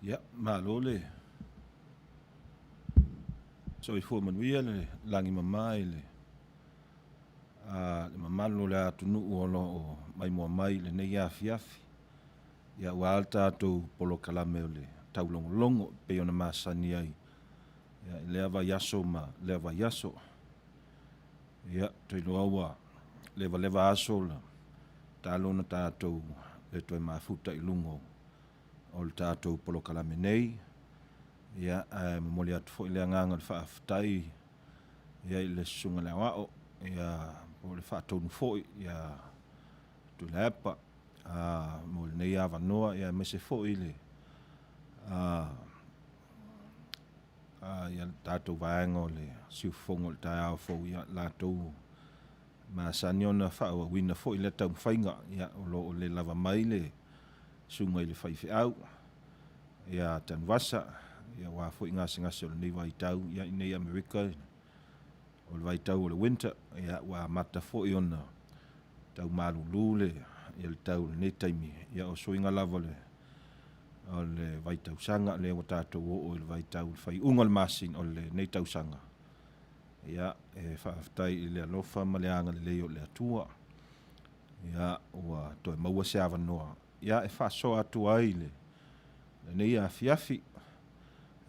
Ja, malo le. So I fo Manuia le langi mamai le. Le mamalo le atunu olo o mai mua mai le nei afi afi. Ia ua alta atu polo kalame o le taulogologo pe ona masani ai. Ia i lea vaiaso ma lea vaiaso. Ia toi loa ua leva aso la talona tatou le toe mafuta i lungo o le tatou polo kalame nei. Ia momoli atu fo i le agaga le faafetai ia i le susuga le aoao ia po le faatonu foʻi ia tu le epa mo lenei avanoa ia mese foʻi le ia tatou vaega o le siufofoga o le taeao fou ia latou masani ona faauauina foʻi le taumafaiga ia o loo le lava mai le suga i le faifeʻau ia tanuasa ia ua foʻi gasegase o lenei vaitau ia i nei Amerika o le vaitau o le winter ia ua mata foʻi ona taumalūlū le ia le tau lenei taimi ia o suiga lava o le vaitausaga le ua tatou oo i le vaitau le faiuga le masini o le nei tausaga ia e faafetai i le alofa ma le aga lelei o le atua ia ua toe maua se avanoa ia e faasoa atu ai le lenei afiafi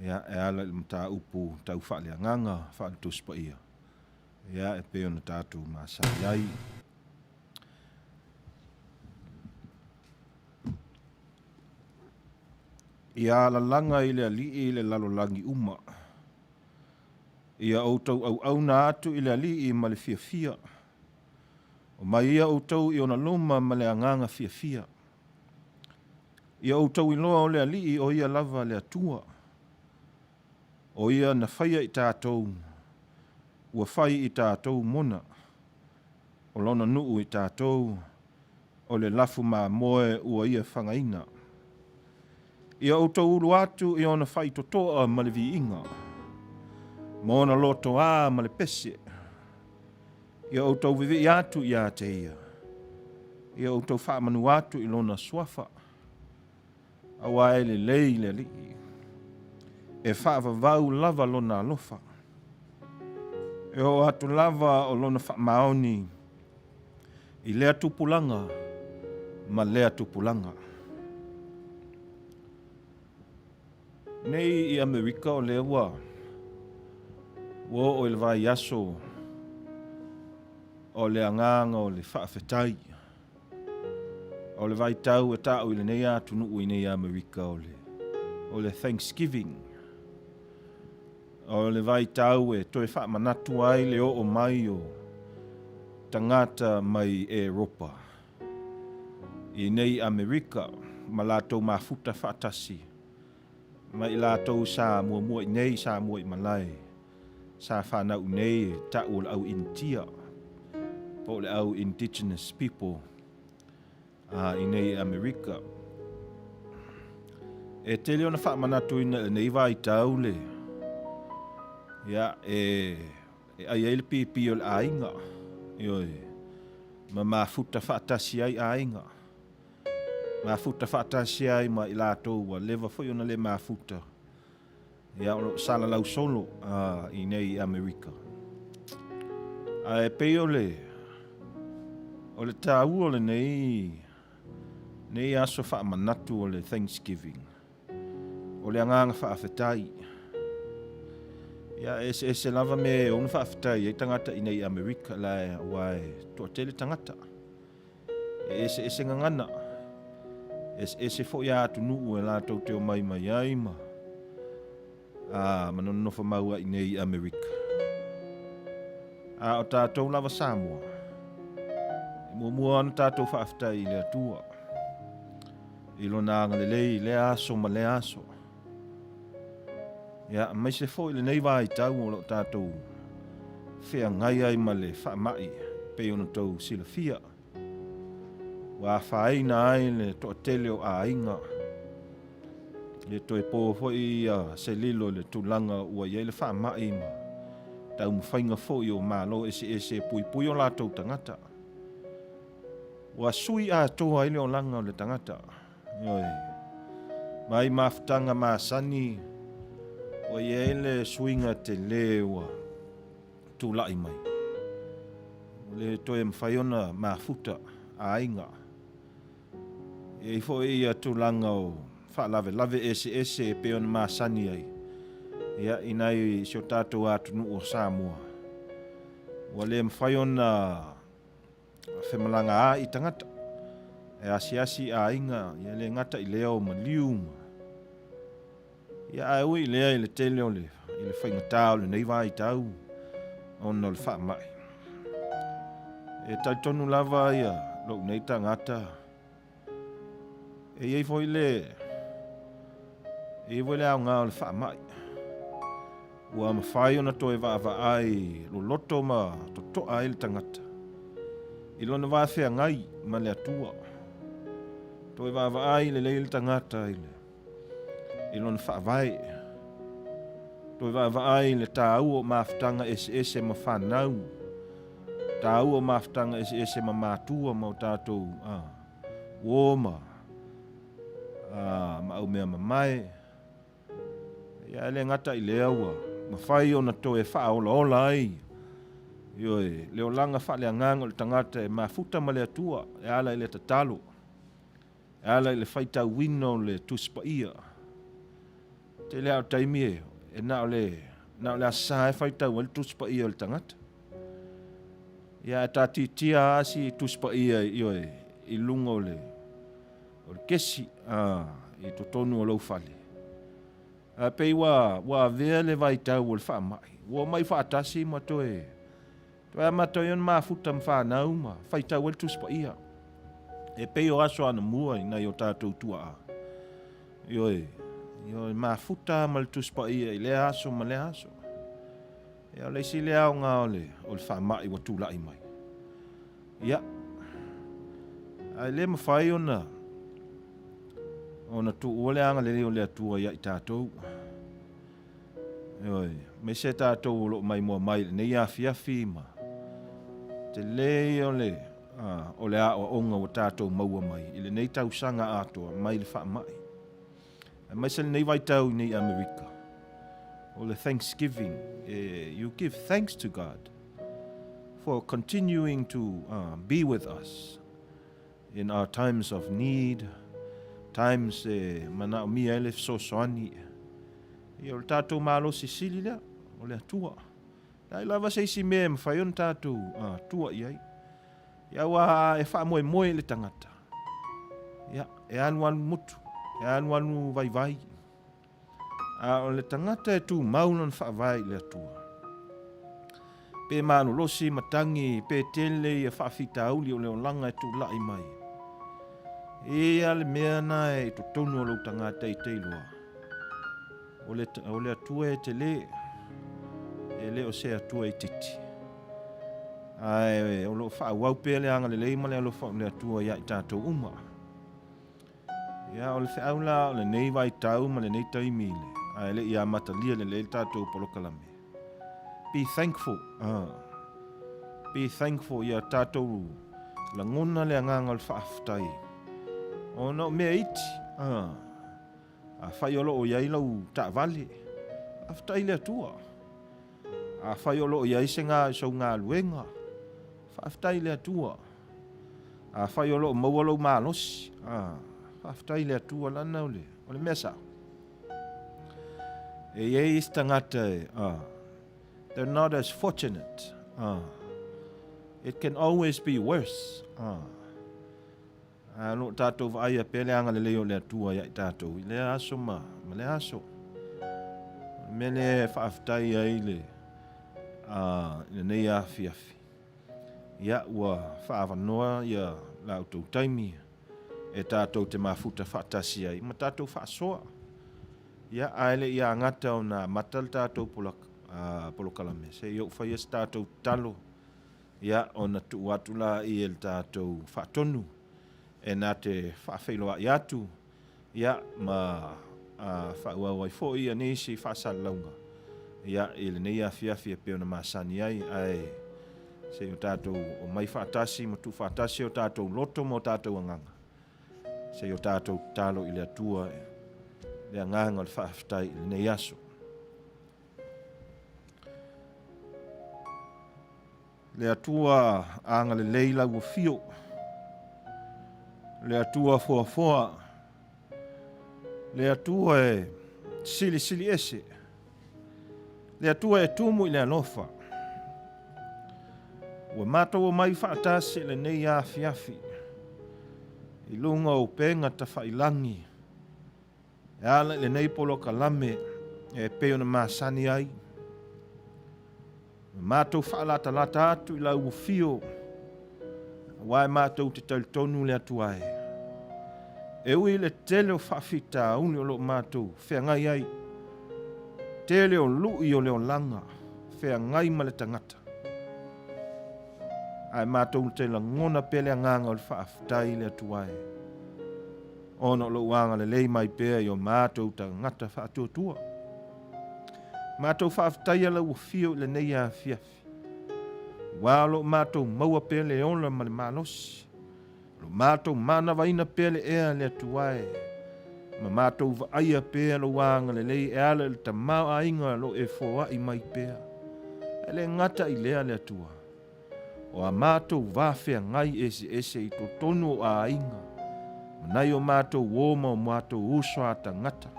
ia e ala i le mataupu tau faaleagaga faaletusi paia ia e pe ona tatou masai ai ia lalaga i le alii i le lalolagi uma ia outou auauna atu i le alii ma le fiafia o mai ia outou i ona luma ma le agaga fiafia ia outou iloa o le alii o ia lava le atua o ia na faia i tatou ua fai i tatou mona o lona nuu i tatou o le lafu mamoe ua ia fagaina ia outou ulu atu i ona fai totoa ma le viiga ma ona lotoā ma le pese ia outou vivii atu iā te ia outou faamanu atu i lona suafa auā e lelei le alii e faavavau lava lona alofa e o atu lava o lona faamaoni i lea tupulaga ma lea tupulaga nei i Amerika o lea ua o le vaiaso o le agaga o le faafetai o le vaitau e taʻu i lenei atunuu i nei Amerika o le Thanksgiving o le vaitau e toe faamanatu ai le oo mai o tagata mai Eropa i nei Amerika ma latou mafuta faatasi ma i latou sa muamua i nei sa mua i malae sa whanau nei taʻu o le au initia po le au indigenous people i nei Amerika e tele ona whaamanatu ina nei vaitau le ia e ai ele pipi o le ainga ioi ma mafuta faatasi ai ainga mafuta faatasi ai ma i latou ua leva foi ona le mafuta ia o salalau solo i nei Amerika e pei o le tāua o le nei aso faamanatu o le Thanksgiving o le agaga faafetai ia ese lava me ona faafetai ai tagata i nei Amerika la ua e toʻatele tagata ese gagana ese foʻi atunuu e latou te o mai ai ma manonofo maua i nei Amerika o tatou lava Samoa muamua ona tatou faafetai i le atua i lona agalelei i le aso ma le aso ia mai se foʻi lenei vaitau o loo tatou feagai ai ma le faamaʻi pei ona tou silafia ua afāina ai le toʻatele o aiga le toe pō foʻi se lilo le tulaga ua iai le faamaʻi ma taumafaiga foʻi o malo ese puipui o latou tagata ua sui atoa ai le olaga o le tagata ioi mai mafutanga masani o ia ele swinga te lewa tula'i mai. O le toe mawhaiona mafuta a ainga. E fo ia tulanga o whaalawe lave ese pe ona masani ai. Ia inai sio tātou atunu o Samoa. Wa le mawhaiona whemalanga a i tangata. E asiasi a inga, ia le ngata i leo ma liunga. Ia ai ui lea i le tele o le, i le whainga tāo le neiva i tau, ona le wha mai. E taitonu lava ia, lo nei tangata. E iei foi le au ngā o le wha mai. Ua mawhai ona toe wa ai, lo loto ma totoa i le tangata. I lona wāwhea ngai, ma le atua. Toi wa ai le leile tangata ile. I lona whaavai. Toi wa ai le tāu o mafutanga ese ma whanau. Tāu o mafutanga ese ma mātua ma o tātou. Woma. Ma au mea ma mai. Ia le ngata i le aua. Ma whai o na toe whaola ola ai. Ioi, leo langa whale angango le tangata e mafuta ma le atua. E ala i le tatalo. Ala le faita wino le tuspa ia. Te lea o taimie, e nao le asa e faita wale tuspa ia le tangata. Ia e tati tia asi tuspa ia i lunga o le kesi, i totonu o lau fale. Pei wa vea le vaita o le wha mai. Wa mai wha atasi ma toe. Toe matoi on mafuta mwha nau ma, faita wale tuspa ia. E pei o aso ana mua ina i o tātou tua a. Ioi mafuta ma le tuspa ia i le aso ma le aso. E o leisi le au ngā o le whamai wa tūlai mai. Ia. Ai le mawhai ona tu ole anga le leo le atua ia i tātou. Ioi, me se tātou lo mai mua mai, ne ia fiafi ma. Te le o le a o onga o tātou maua mai. Ile nei tau sanga atoa, mai le wha mai. Mai se nei vai tau nei Amerika. O le Thanksgiving. You give thanks to God for continuing to be with us in our times of need, times mana o mia ele so soani. I o tātou malo sisili lea, o le atua. Lai lava seisi mea mwhaion tātou tua iai. Ia wa e wha moe le tangata. Ia, e anu mutu, e anu vai. O le tangata e tu maunan wha vai le atua. Pe manu losi matangi, pe tele ia wha fita auli o leo langa e tu lai mai. Ia le mea na e to tonu o lo tangata i teiloa. O le atua e te le, e le o se atua i titi. Ai o lo fa wau pe le anga le leima le lo fa le atua ia i tātou uma. Ia o le whaula o le nei vai tau ma le nei taimile. Ai le ia matalia le tātou polokalame. Be thankful. Be thankful ia tātou la ngona le anganga le whaaftai. O no mea iti. A whai olo o iai lau ta vale. Aftai le atua. A whai olo o iai se ngā so ngā luenga. Whaaftai le atua. A whai olo o maualo mālosi. Whaaftai le atua lana o le mesa. E iei istangata they're not as fortunate. It can always be worse. No tātou vai a pele anga le leo le atua ia i tātou. I le aso ma le aso. Me le whaaftai ai le nei a fiafi. Ia ua whaavanoa ia lautou taimi. E tātou te mafuta whaatasi ai. Ma tātou whaasoa. Ia aile ia ngata o na matal tātou polokalame. Se iau whai es tātou talo. Ia o na tuatula i el tātou whaatonu. E nā te whaawhailoa i atu. Ia ma whaauawai fo ia nisi whaasalaunga. Ia ele nei a fiafi e peo na masani ai. Ai se o tātou o mai whaatasi, ma tu whaatasi o tātou loto mo tātou anganga. Se o tātou talo i le atua le nganga le whaaftai le nei aso. Le atua anga le leila ua fio. Le atua foa foa. Le atua e sili sili ese. Le atua e tumu i le alofa. Ua mata ua mai whaatase le nei afi afi. I lunga o penga ta whailangi. E ala le nei polo kalame e peo na masani ai. Mātou whaalata lata atu i lau fio. Wai mātou te tautonu le atu ai. E ui le tele o whaafita uni o lo mātou. Whea ngai ai. Tele o lui o leo langa. Whea ngai ma le tangata. Ai mātou te la ngona pele nganga o le whaafitai le atu ai. Ono lo wanga le lei mai pea i o mātou tangata whaatuatua. Mātou whaafitai ala ua fio le nei a fiafi. Walo mātou maua pele ola ma le malosi. Lo mātou mana vaina pele ea le atuae. Ma mātou vaia pea lo wanga le lei e ala le tamau a inga lo e foa i mai pea. E le ngata i lea le atua. O a mātou wafea ngai ese i to tonu a inga. Manai o mātou woma o mātou uswa ta ngata.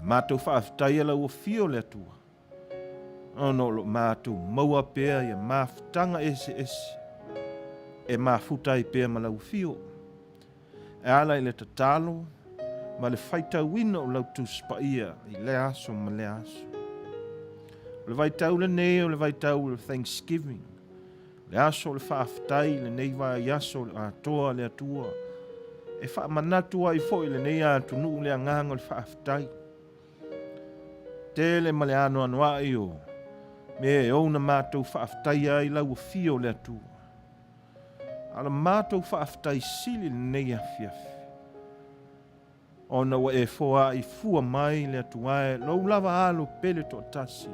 Mātou whaafitai ala ua fio le atua. Ono lo mātou maua pea ia mafutanga ese. E mafutai pea ma lau fio. E ala i le tatalo, ma le whaitau wina o lau tuspa ia i le aso ma le aso. Le vaitau le nei o le vaitau le Thanksgiving. Le aso le whaafitai le nei vai aso le atoa le atua. E wha manatua i fo i le nei atunu le anganga le whaafitai. Tele ma le ano anoa i o. Me e ona mātou whaafitai ai lau fio le atua. Ala mātou whaafitai sili le nei afiafi. Ona wa e foa i fua mai le atuae. Lau lava alo pele to tasi.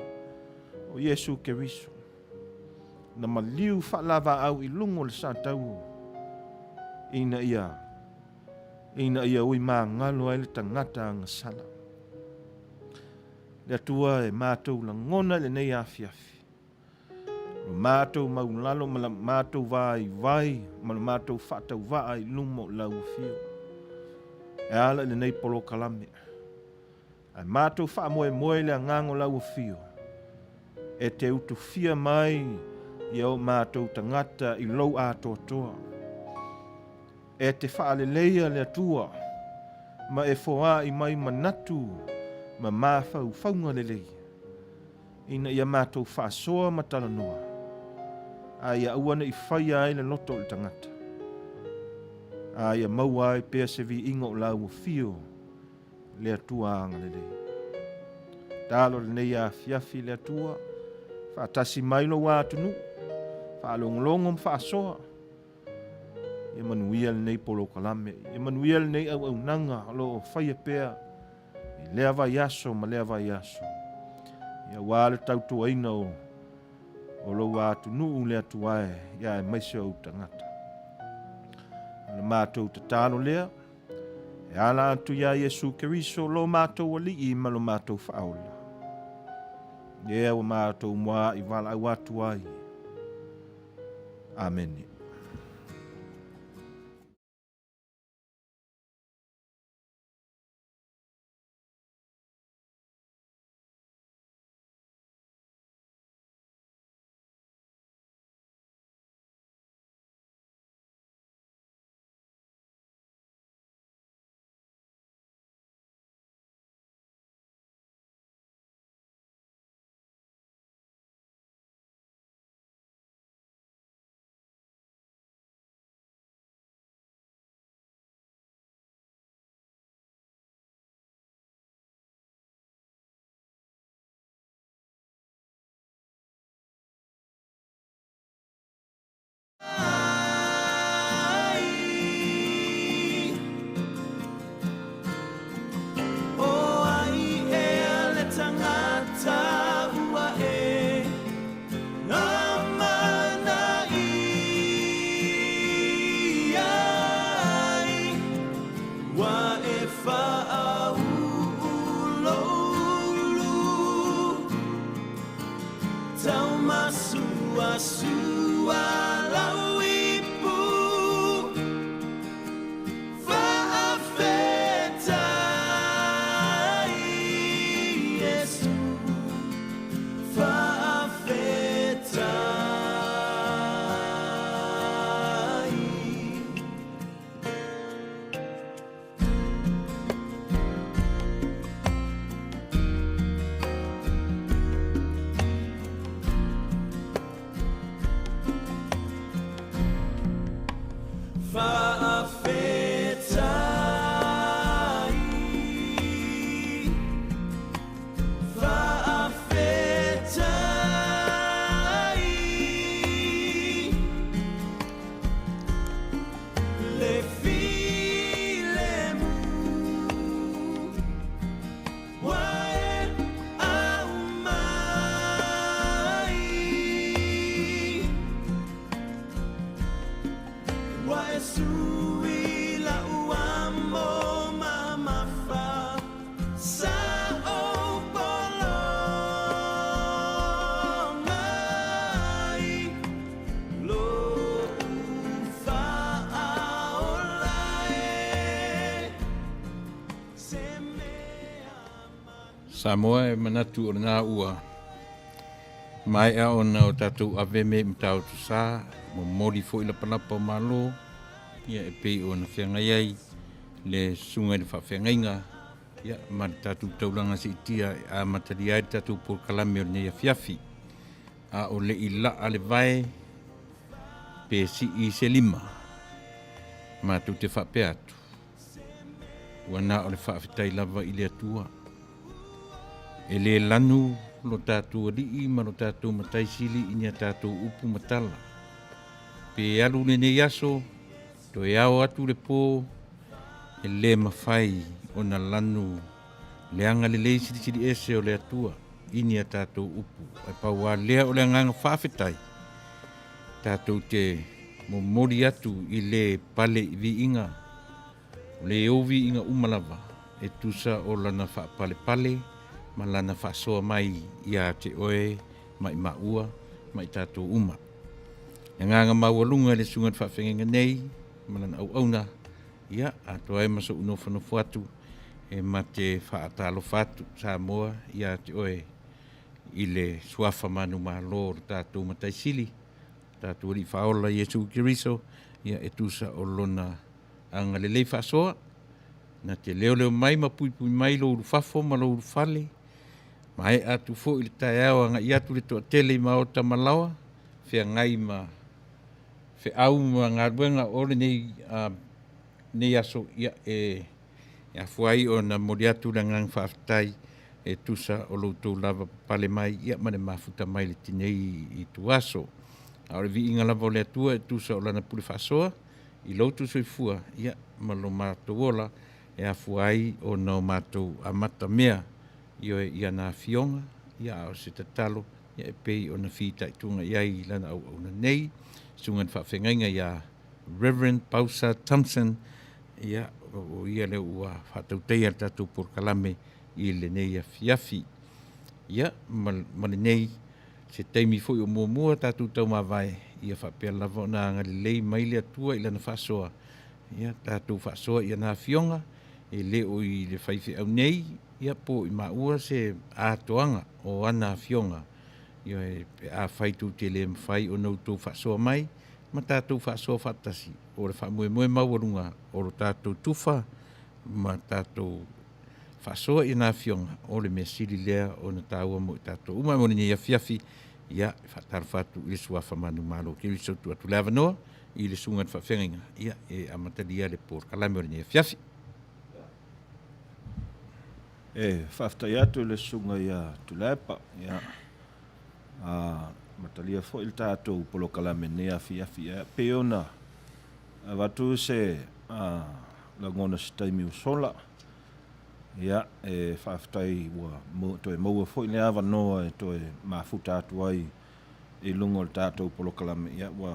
O Yesu Keriso. Na maliu wha lava au i lungo le sātau. Ina ia ui maa ngalo ai le tangata anga sala. Le atua e mātou la ngona le nei afiafi. O mātou maulalo ma la mātou vai, ma la mātou whatau vai lumo lau fio. E ala le nei polo kalame. Ai mātou wha moe le angango lau fio. E te utu fia mai i au mātou tangata i lou atoa. E te wha le leia le atua. Ma e foa i mai manatu. Ma mafau faunga lelei. Ina ia mātou whaasoa matala noa. A ia uana i whaia ai le loto le tangata. A ia maua ai pea se vi ingo lau fio le atua anga lelei. Talo le nei a fiafi le atua. Whaatasi mailo wātunu. Whaalongolongo mwhaasoa. Ia manuia le nei polo kalame. Ia manuia le nei au nanga alo o whaia pea. Lea vai aso ma lea vai aso. Ia wale tautu aina o lo watu nuu lea tuae. Ia e maise au tangata. Le mātou te tāno lea. E ala atu ia Yesu Keriso lo mātou ali i ma lo mātou whaola. Ia o mātou mua i wala au atu ai. Amen. Wa e wha Samoa e manatu o nā ua. Mai a ona o tātou aveme mtau tu sā, mo mori fo ila panapa o malo, ia e pei o na whiangai ai, le sunga le whawhiangainga, ia ma tātou tauranga si itia a matari ai tātou por kalame o nei a fiafi, a o le ila ale vai, pe si I se lima, ma tu te whapeatu. Wana o le whawhitai lava I le atua. E le lanu lo tātou rii ma lo tātou mataisili I nia tātou upu matala. Pe alu le nei aso, to e ao atu le pō, e le mawhai o na lanu, le anga le lei siri ese o le atua, I nia tātou upu. E pau a lea o le anganga whawhitai. Tātou te momori atu I le pale I vi inga, le ovi inga umalava, e tusa o lana wha pale pale, ma lana whasoa mai I a te oe, mai maua, mai tātou uma. E nganga maualunga le sungat whawhenga nei, ma lana au auna, ia, ato ai maso unofano fuatu, e ma te whaatalo fatu, sa moa, ia te oe, I le suafa manu malo tātou mataisili, tātou ri whaola Yesu Kiriso, ia e tusa o lona anga le lei whasoa, na te leo leo mai ma pui pui mai lo urufafo ma lo urufale, mai atu fo I le tae au anga I atu le toa tele I maota malawa, whea ngai ma, whe au ma ngā ruenga ore nei aso ia e afuai o na mori atu la ngang whaftai e tusa o loutou lava pale mai ia mane mafuta mai le tinei I tu aso. Aore vi inga lava o le atua e tusa o lana pule whasoa, I loutou soifua ia ma lo mātou ola e afuai o na o mātou amata mea I oe ia nā fionga, ia o se tatalo, ia e pei o na whita I tunga iai lana au na nei, sungan whawhengainga ia Reverend Pausa Thompson, ia o ia leo ua whatautei ar tātou por kalame I le nei a fiafi. Ia, male nei, se teimi foi o mua tātou tau mawai, ia whapea lava o nā ngari lei mai le atua I lana whasoa. Ia, tātou whasoa ia nā fionga, e leo I le whaiwhi au nei, ia po I maua se ātoanga o ana fionga. Ia e a whaitu te le mwhai o nautou whasoa mai, ma tātou whasoa whatasi. O le whamue mauarunga o lo tātou tufa, ma tātou whasoa I nā fionga. O le mea siri lea o na tāua mo I tātou. Uma mo ni ia fiafi, ia whatar whatu I le suafa manu malo. Kiri sotu atu lewa noa, I le sungat whawhenga. Ia e amatalia le por kalame o ni ia fiafi. E whaftai atu le sunga ia tulepa, ia matalia fo il tātou polo kalame nea fiafi, ia peona watu se langona staimi usola, ia e whaftai ua toe maua fo il awa noa e toe mafuta atu ai I lungo le tātou polo kalame, ia ua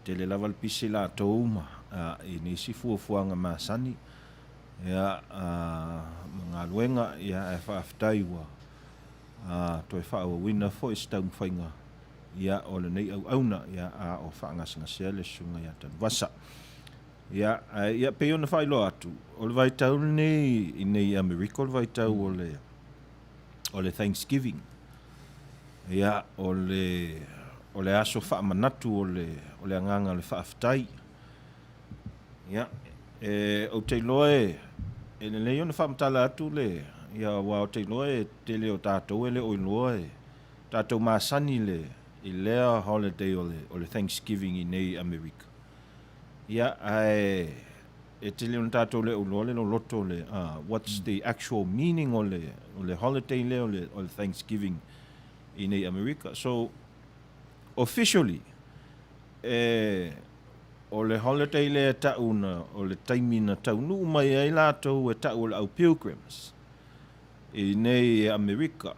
tele lawal pisi la tau uma, I nisi fuafuanga masani, ia mga luenga ia e whaaftai ua toi whaawa wina fo I stau mwhainga ia o le nei au auna ia a o whaangasanga sele sunga ia tan wasa ia peona whailo atu o le vaitau nei I nei Amerika o le vaitau o le Thanksgiving ia o le aso whaamanatu o le anganga le whaaftai ia o te loe e le leo na whamtala atu le ia wa o te loe te leo tātou le o loe tātou masani le I lea holiday o le Thanksgiving I nei Amerika ia e te leo tātou le o loe le loto le what's the actual meaning o le holiday le o le Thanksgiving I nei Amerika so officially o le holiday le tauna o le taimina taunu mai ai lātou e tau le au pilgrims I nei Amerika.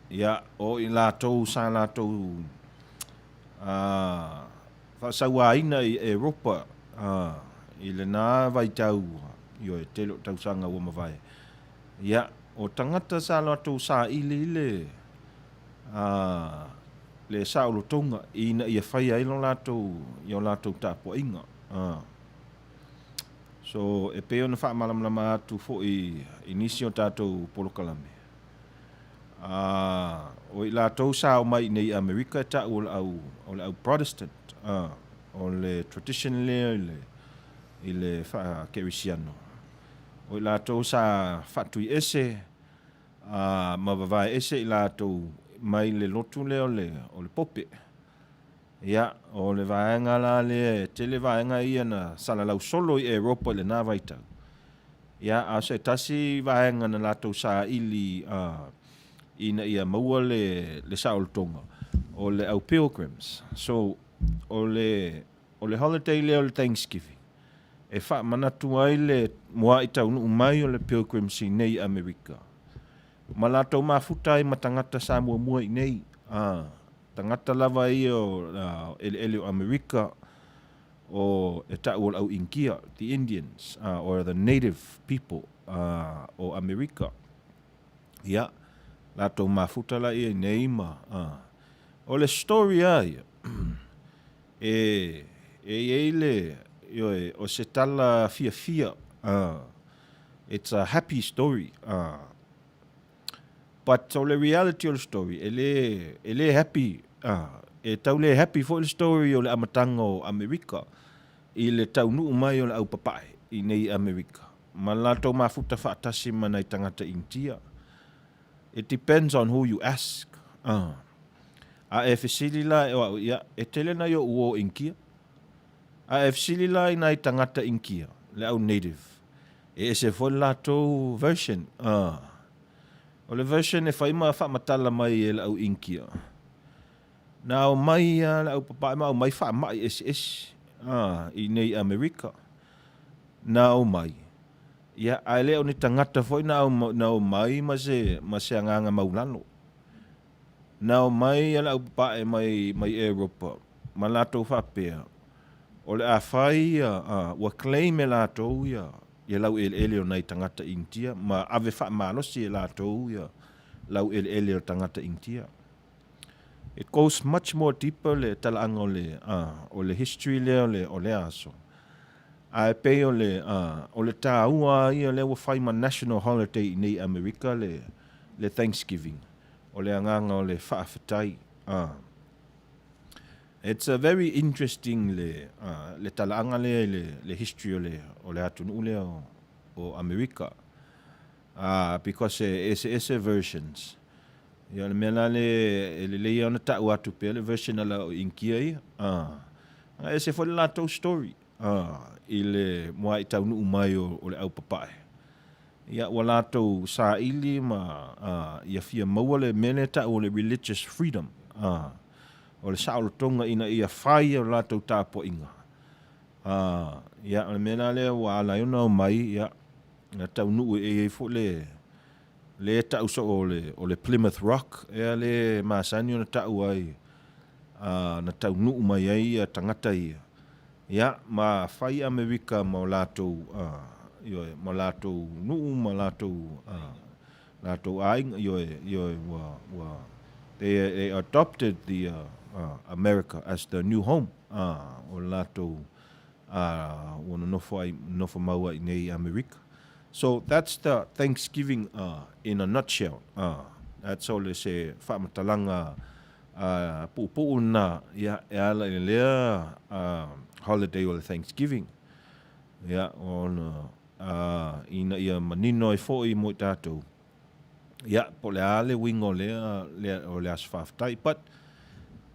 Ia o I lātou sa lātou whasauaina I Europa I le nā vaitau I o e telo tausanga ua mawai. Ia o tangata sa lātou sa ile le saulo tonga ina ia whai ai lo lātou i o lātou tāpua inga. So e pe ona whaamalamala atu fo I inisi o tātou polokalame. O I lātou sa o mai nei Amerika ta o le au Protestant. O le tradition le I le wha kerisiano. O I lātou sa whatui ese, ma wawai ese I lātou mai le lotu le o le pope. Ia, o le vaenga la le, te le vaenga ia na salalau solo I Europa le nā vaitau. Ia, a se tasi vaenga na lātou sa ili ina ia maua le saolotonga o le au pilgrims. So, o le holiday le o le Thanksgiving. E wha manatu ai le mua I taunu umai o le pilgrims I nei Amerika. Ma lātou mafuta I matangata sa mua I nei. Tangata lava I o ele o Amerika o e tau o au Inkia, the Indians, or the native people o Amerika. Ia, lātou mafuta la I nei ma. O le story ai, o se tala fia. It's a happy story. But o le reality o le story, ele happy. E tau le happy for the story o le amatanga o Amerika. I le tau nuu mai o le au papai I nei Amerika. Ma lātou mafuta whaatasi mana I tangata intia. It depends on who you ask. A e fesili la e tele na yo uo inkia. A e fesili la I nai tangata inkia, le au native. E se fo lātou version. O le version e whaima whaamatala mai e le au inkia. Na o mai le au papai ma o mai wha mai es. I nei Amerika. Na o mai. Ia ai leo ni tangata foi na o mai ma se anganga maulano. Na o mai ala au papai mai Europa. Ma lātou whapea. O le a whai wa claim e lātou ia lau ele o nei tangata intia. Ma ave wha malosi e lātou ia lau ele o tangata intia. It goes much more deeper le talaanga o le history le o le aso. Ai pe o le tāua ia le wa whai ma national holiday nei Amerika le Thanksgiving. O le anganga o le whaafetai. It's a very interesting le talaanga le history o le atunu le o Amerika. Because it's versions. Ia le mea le ia ona ta'u atu pea le version ala o inkia ia. E se fo le lātou story. I le mua I taunu umai o le au papai. Ia wa lātou sa ili ma ia fia maua le mene ta'u o le religious freedom. O le saolotonga ina ia whai o lātou tāpo inga. Ia le mena le wa ala iona o mai ia na taunu e fo le ta'u so o le Plymouth Rock e le masani ona ta'u ai na ta'u nuu mai ai tangata ia. Ia ma whai Amerika ma lātou ma lātou nuu ma lātou ainga they adopted the America as the new home o lātou wana nofo maua I nei Amerika. So that's the Thanksgiving in a nutshell. That's all they say. Whaamatalanga pu'u na ia e ala I lea holiday o le Thanksgiving. Ia on ina ia manino I fo'i mo I tātou. Ia po le ale wingo lea o le aswhaftai. But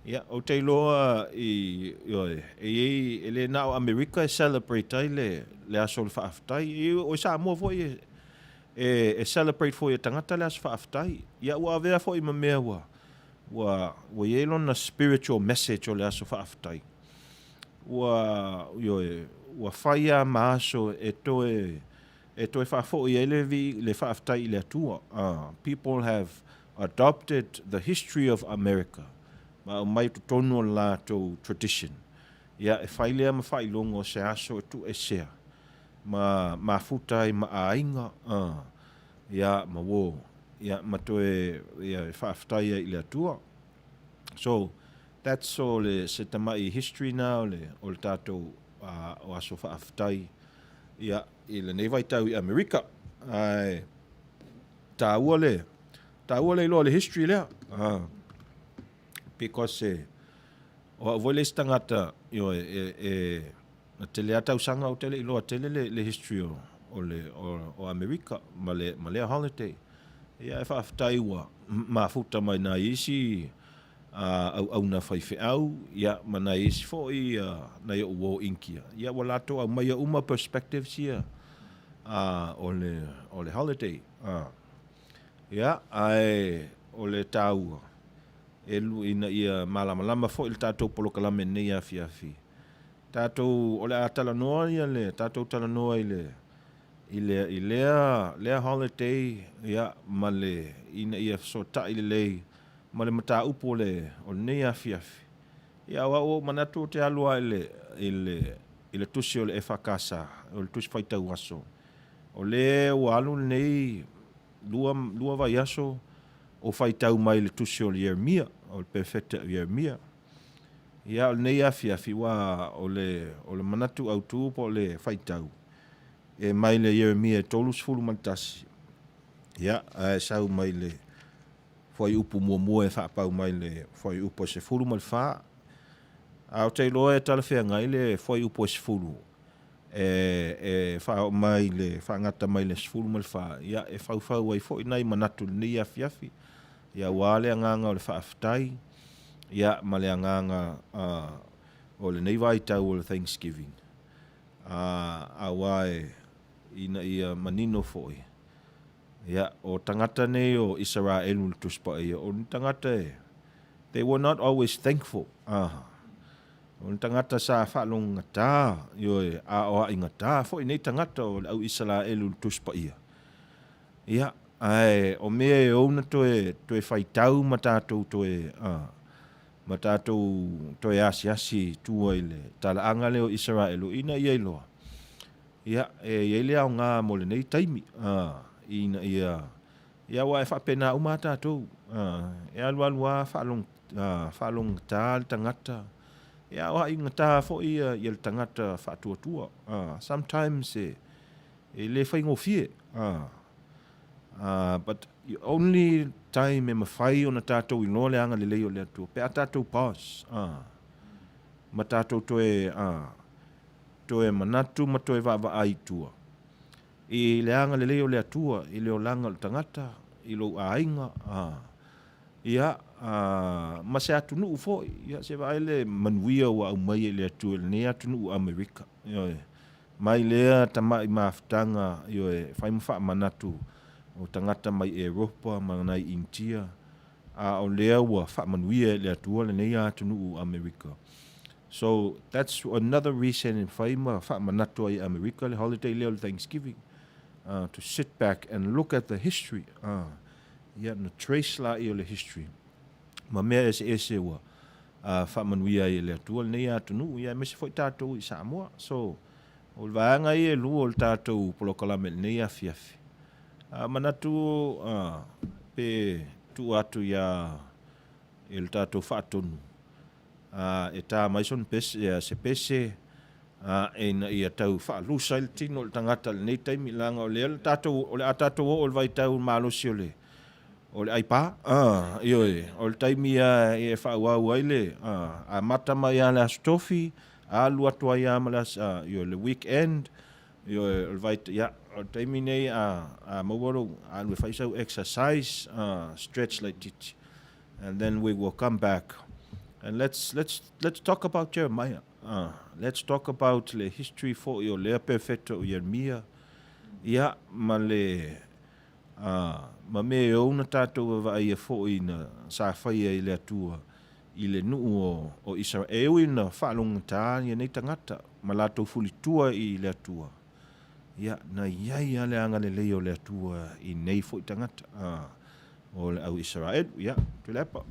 ia o te loa I le nao Amerika e celebrate ai le aso le whaaftai. O sa mua foi e celebrate foi e tangata le aso whaaftai. Ia ua avea foi ma mea wa yelon na spiritual message o le aso whaaftai. Wa whaia maaso e toe whaafo I le whaaftai le atua. People have adopted the history of America. Ma o mai tonu o lātou tradition. Ia e whailea ma whailongo se aso e tu e sea. Ma futai ma ainga. Ia ma wo. Ia ma toe ia e whaaftai I le atua. So, that's all se tamai history now o le tātou o aso whaaftai. ia i le nei vai tau i Amerika. Ai tāua le lo le history lea. Because o voi le stangata yo na tele ata usanga o tele ilo tele le history o Amerika ma le holiday. Ia e whaafitai ua mafuta mai na isi au na whaife au, ia mana isi fo i na ia uo inkia. Ia walato au mai uma perspective sia o le holiday. Ia ai o le tau elu ina ia malama fo il tatou polokalame nei afi. Tatou o le atala noa ia le tatou tala noa i lea holiday ia ma le ina ia so ta i le ma le mata upo o le nei afi. Ia o manatu te alua i le tusi o le efakasa o le tusi faitau aso. O le o alu nei lua vai aso o faitau mai le tusi o le Yeremia, o le perfecta Yeremia. Ia o nei afi wa o le manatu au tu po le faitau. E mai le Yeremia tolus fulu mantasi. Ia sau mai le foi upu mua e whaapau mai le foi upo se fulu mal wha. Au te loa e tala whea ngai le foi upo se fulu. E wha mai le whaangata mai le se fulu mal wha. Ia e whau ai foi nai manatu ni afi. Ia wale anganga o le whaafitai. Ia ma le anganga o le nei vai tau o le Thanksgiving. A wae ina ia manino foi. Ia o tangata nei o Israel ul tuspa ia o tangata they were not always thankful. O tangata sa whalong ngata yo o ingata foi nei tangata o au Israel ul tuspa ia. Ia ai o me o na toe faitau matatou toe matatou toe asi tua ile tala anga le o Israel ina ia loa. Ia ia le au nga mo le nei taimi ina ia wa fa pena o matatou ia lua falong tal tangata ia wa ingata fo ia le tangata fa tua sometimes le fa ngofie but only time me fai ona tatou i no le anga le leo le tu pe tatou pass matatou toe manatu ma toe va ai tua i le anga le leo le atua i le olanga le tangata i lo ainga ia ma se atu nu fo ia se vai le manuia wa au mai le atua le ne atu nu Amerika mai le tamai maftanga yo fai mfa manatu o tangata mai Europa ma nai India o lea wa fa manuia le atua le ne atu nu Amerika. So that's another reason in Faima Manatu America le holiday le Thanksgiving to sit back and look at the history. Yeah, no trace la le history. Ma mea ese wa Manuia le atua le ia tunu ia me se foi tatou i Samoa. So o vaanga i lu o tatou polokalame le ia fiafi. Manatu pe tu atu ia il tatou fatonu. E tā mai son pese se pese e na ia tau whaalusa il tino o tangata le nei taimi langa o le tātou o le atatou o le vai tau malosi o le aipa o le taimi e whaauau ai le a mata mai a le astofi a lua tua ia malas le weekend o le vai o le taimi nei a mawaro a lue whaisau exercise stretch like titi and then we will come back. And let's talk about Jeremiah. Let's talk about the history for your le perfecto Yeremia. Ia ma le ma me o na tatou va ia fo ina sa faia i le atua i le nuu o Israel ina whalong ta ia nei tangata ma latou fulitua i le atua. Ia na ia le anga le leo le atua i nei fo i tangata o le au Israel. Ia, tu lepa.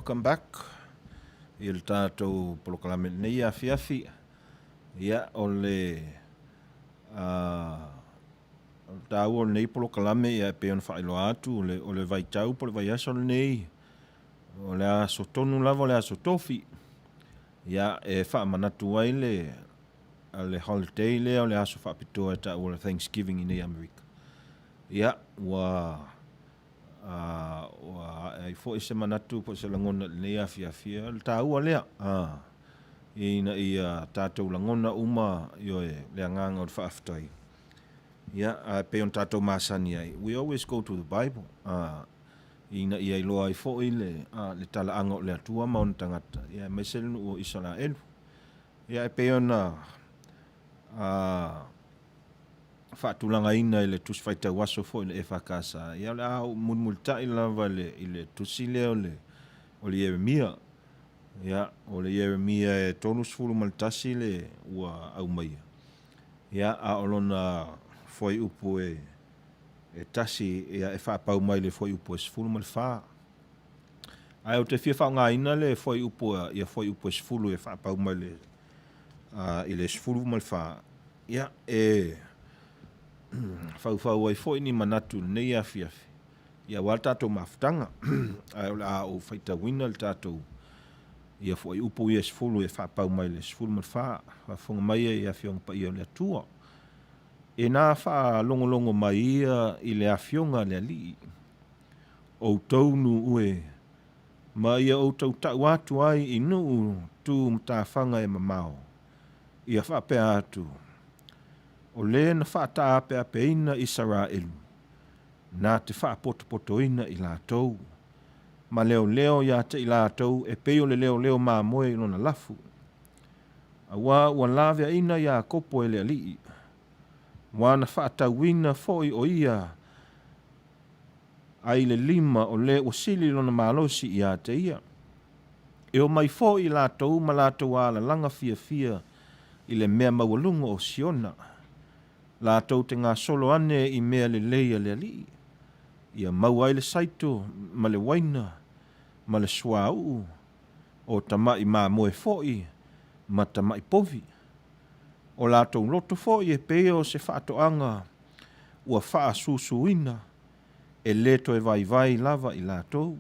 welcome back. I le tātou polokalame nei a fiafi. Ia o le tāu o nei polokalame ia pe on whaelo atu o le vai tau po le vai aso nei. O le aso tonu lava o le aso tofi. Ia e wha manatu ai le holiday le o le aso whapitoa ta o le Thanksgiving i nei Amerika. Ia ai fo ese manatu po se langona nei a fiafia le tāua lea. Ina ia tātou langona uma io le anganga o le whaaftai. Ia pe on tātou masani ai. We always go to the Bible. Ina ia iloa ai fo i le talaanga o le atua mauna tangata. Ia mesel o Israel. Ia pe on whaatulanga ina i le tusi whaita waso fo i le whakasa. Ia le au mulmulta i lava i le tusi leo o le Jeremia. Ia o le Jeremia e tonus fulu maltasi le ua au maia. Ia a olona foi upu e tasi ia e whaapau mai le foi upu e sfulu mal wha. Ai o te fia whaunga ina le foi upu ia foi upu e sfulu e whaapau mai le i le sfulu mal wha. Ia e whau ai foi ni manatu nei a fiafi. Ia wal tātou maftanga. Ai o le a o whaita wina le tātou. Ia foi upu ia sfulu e whaapau mai le sfulu mal wha. Whafunga mai ia fionga pa ia le atua. E nā wha longo mai ia i le awhionga le ali. O taunu ue. Ma ia o tau tau atu ai i nuu tū mtawhanga e mamao. Ia wha pea atu. O le na wha tā pea peina i Saraelu. Nā te wha poto i lātou. Ma leo ia te i lātou e peo le leo mā moe i lona lafu. Awa ua lawe ina ia kopo e le alii. Wana whaatauina foi o ia ai le lima o le o sili lona malosi i a te ia. E o mai foi lātou ma lātou ala langa fia i le mea mawalunga o Siona. Lātou te ngā solo ane i mea le leia le ali. Ia mau ai le saito ma le waina ma le swau o tamai mā moe foi ma tamai povi. O lātou loto fo i e peo se whaatoanga ua wha susuina e leto e vai lava i lātou.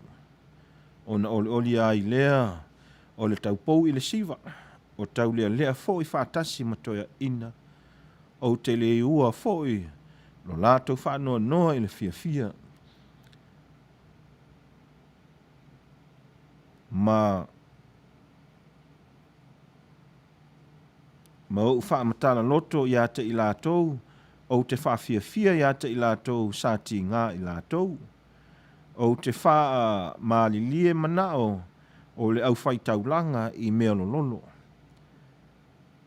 O na oli ai lea o le taupou i le siva. O tau lea fo i whaatasi matoia ina. O te le ua fo i lo lātou whaanoa i le fia. Ma o wha matala loto ia te i lātou, o te wha fia ia te i lātou sāti ngā i lātou, o te wha maalilie manao o le au whai taulanga i mea lolo.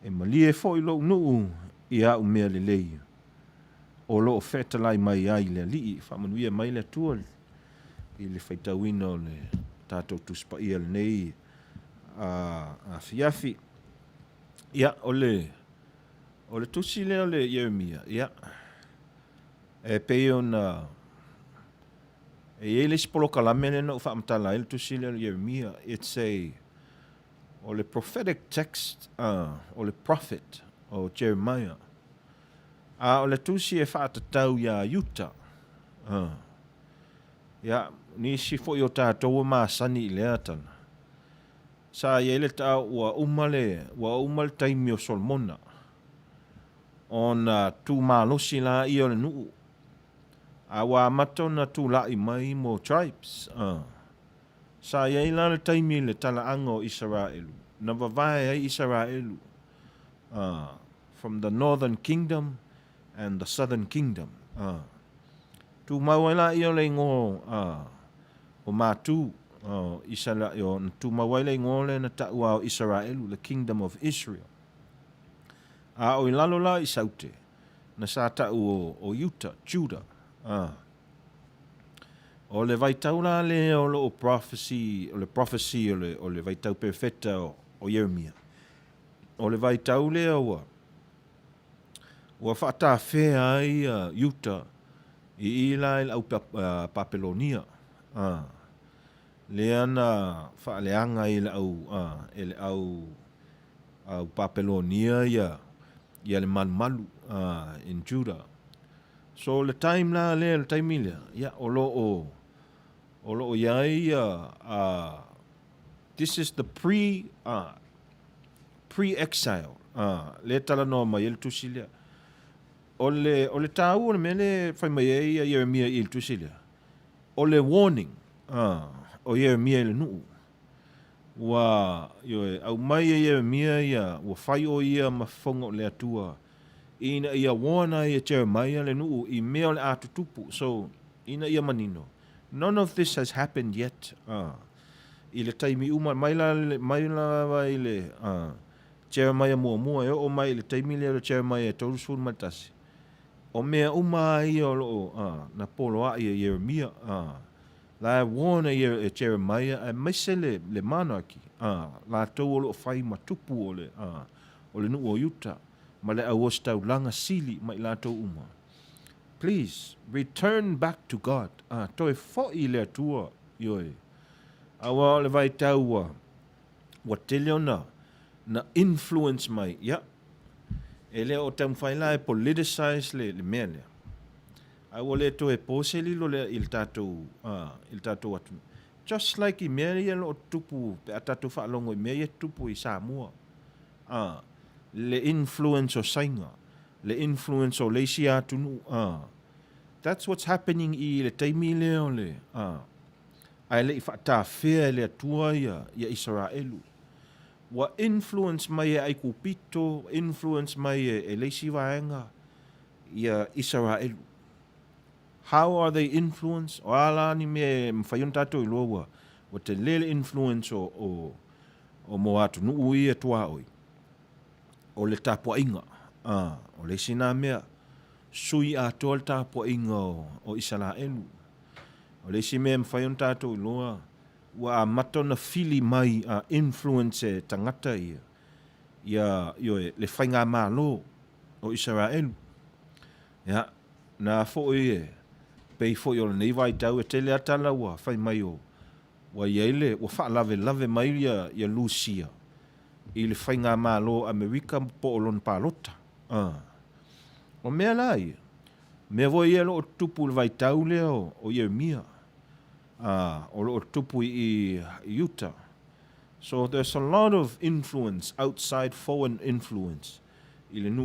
E malie fo i lo nuu i au mea le lei. O lo whetalai mai ai le li, wha manuia mai le tua i le whaitauina o le tātou tuspa ia le nei a fiafi. Ia, o le tusi leo le Jeremia, ia. E peo na, e le sipolo kalamene na ufa amtala, le tusi leo le Jeremia, it's o le prophetic text, o le prophet, o Jeremiah. O le tusi e whaatatau ia Utah. Ia, ni sifo i o tātou maa sani i lea tana. Sa iele ta ua umale taimi o Solomona. Ona tu malosi la i o le nuu. A wa mato na tu la i mai mo tribes. Sa iele le taimi le tala anga o Israelu. Na vavae ai Israelu. From the northern kingdom and the southern kingdom. Tu mawela i o le ngo o matu. Israel tu mawaile ngole na ta'ua o Israel, the kingdom of Israel. O ilalola i saute na sa ta'u o Utah, Judah. O le vaitaula le o le prophecy o le vaitau perfecta o Jeremia. O le vaitau le o whata fea ai Utah i ila au Papelonia. le ana whaaleanga i le au Papelonia ia le malu in Judah. So le time la le time ile ia o lo iai this is the pre-exile le tala no mai il tusilia o le tau o mele fai mai ia Jeremia il tusilia o le warning o Jeremia il nu wa au mai Jeremia ia wa fai o ia mafonga o le atua ina ia wana ia Jeremiah le nu I mea le atutupu so ina ia manino none of this has happened yet I le taimi uma mai la vai le Jeremiah mua o mai le taimi le Jeremiah tolu sul matasi o mea uma ia o na polo a ia Jeremia la wana ia Jeremiah a mesele le manaki la tau o lo fai matupu o le nu o Utah ma le awos taulanga sili mai latou uma. Please, return back to God. Toi fo'i le atua, ioi. Awa le vai taua, wa te leo na influence mai, ya. E leo o tam whaila e politicize le mea lea. Awa le to e pose lilo le il tatou atu. Just like I mea lea lo tupu, pe atatu whaalongo I mea tupu I Samoa. Le influence o sainga, le influence o leisi atunu, that's what's happening I le taimi leo le, ai le I whaatawhea le atua ia Israelu. Wa influence mai ai kupito, influence mai e leisi vaenga ia Israelu. How are they influenced? O ala ni me mwhaion tato I loa, wa te lele influence o moatu nuu ia tua oi. O le tapua inga, o le sina mea, sui a tol tapua inga o Israelu. O le si mea mwhaion tātou loa, wa matona fili mai a influence tangata ia le whainga malo o Israelu. Ia, na fo'i pei fo'i o le nei vai tau e tele atala wa whai mai o, wa iaile, wa wha lave mai ia Lucia. I le whainga malo Amerika po o lon palota. O mea lai, mea voi ia lo o tupu le vai tau leo o Jeremia. O lo o tupu I Utah. So there's a lot of influence, outside foreign influence. I le nu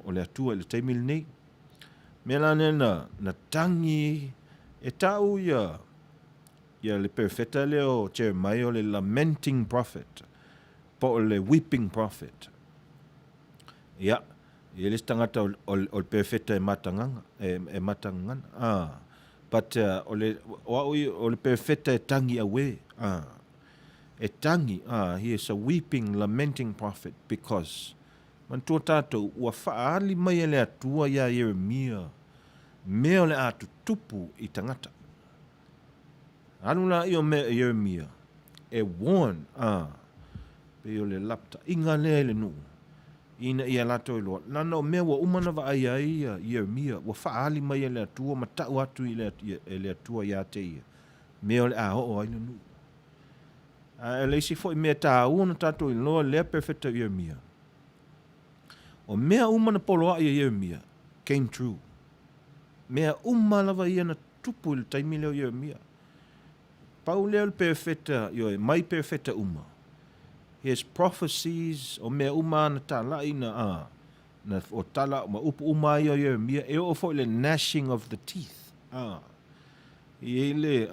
o le atua, le teimil nei. Mea lane na tangi e tau ia le perfeta leo Jeremiah le lamenting prophet. Po le weeping prophet. Ia, ia le tangata o perfeta e matangana. But o le perfeta e tangi awe. E tangi, he is a weeping, lamenting prophet because man tua tātou ua whaali mai le atua ia Jeremia mea le atu tupu I tangata. Anu la I o mea Jeremia e warn, pe o le lapta inga le nu ina ia lato I loa nana o mea wa umana wa ai ia Jeremia wa whaali mai le atua ma tau atu I le atua ia te ia mea o le aho o ai le nu e leisi fo I mea tā uana tato I loa lea perfecta Jeremia o mea umana polo a ia Jeremia came true mea umana wa ia na tupu le taimi leo Jeremia pau leo le perfecta mai perfecta uma his prophecies o mea uma na tala ina na o tala ma upu uma ia Jeremia e o fo le gnashing of the teeth I le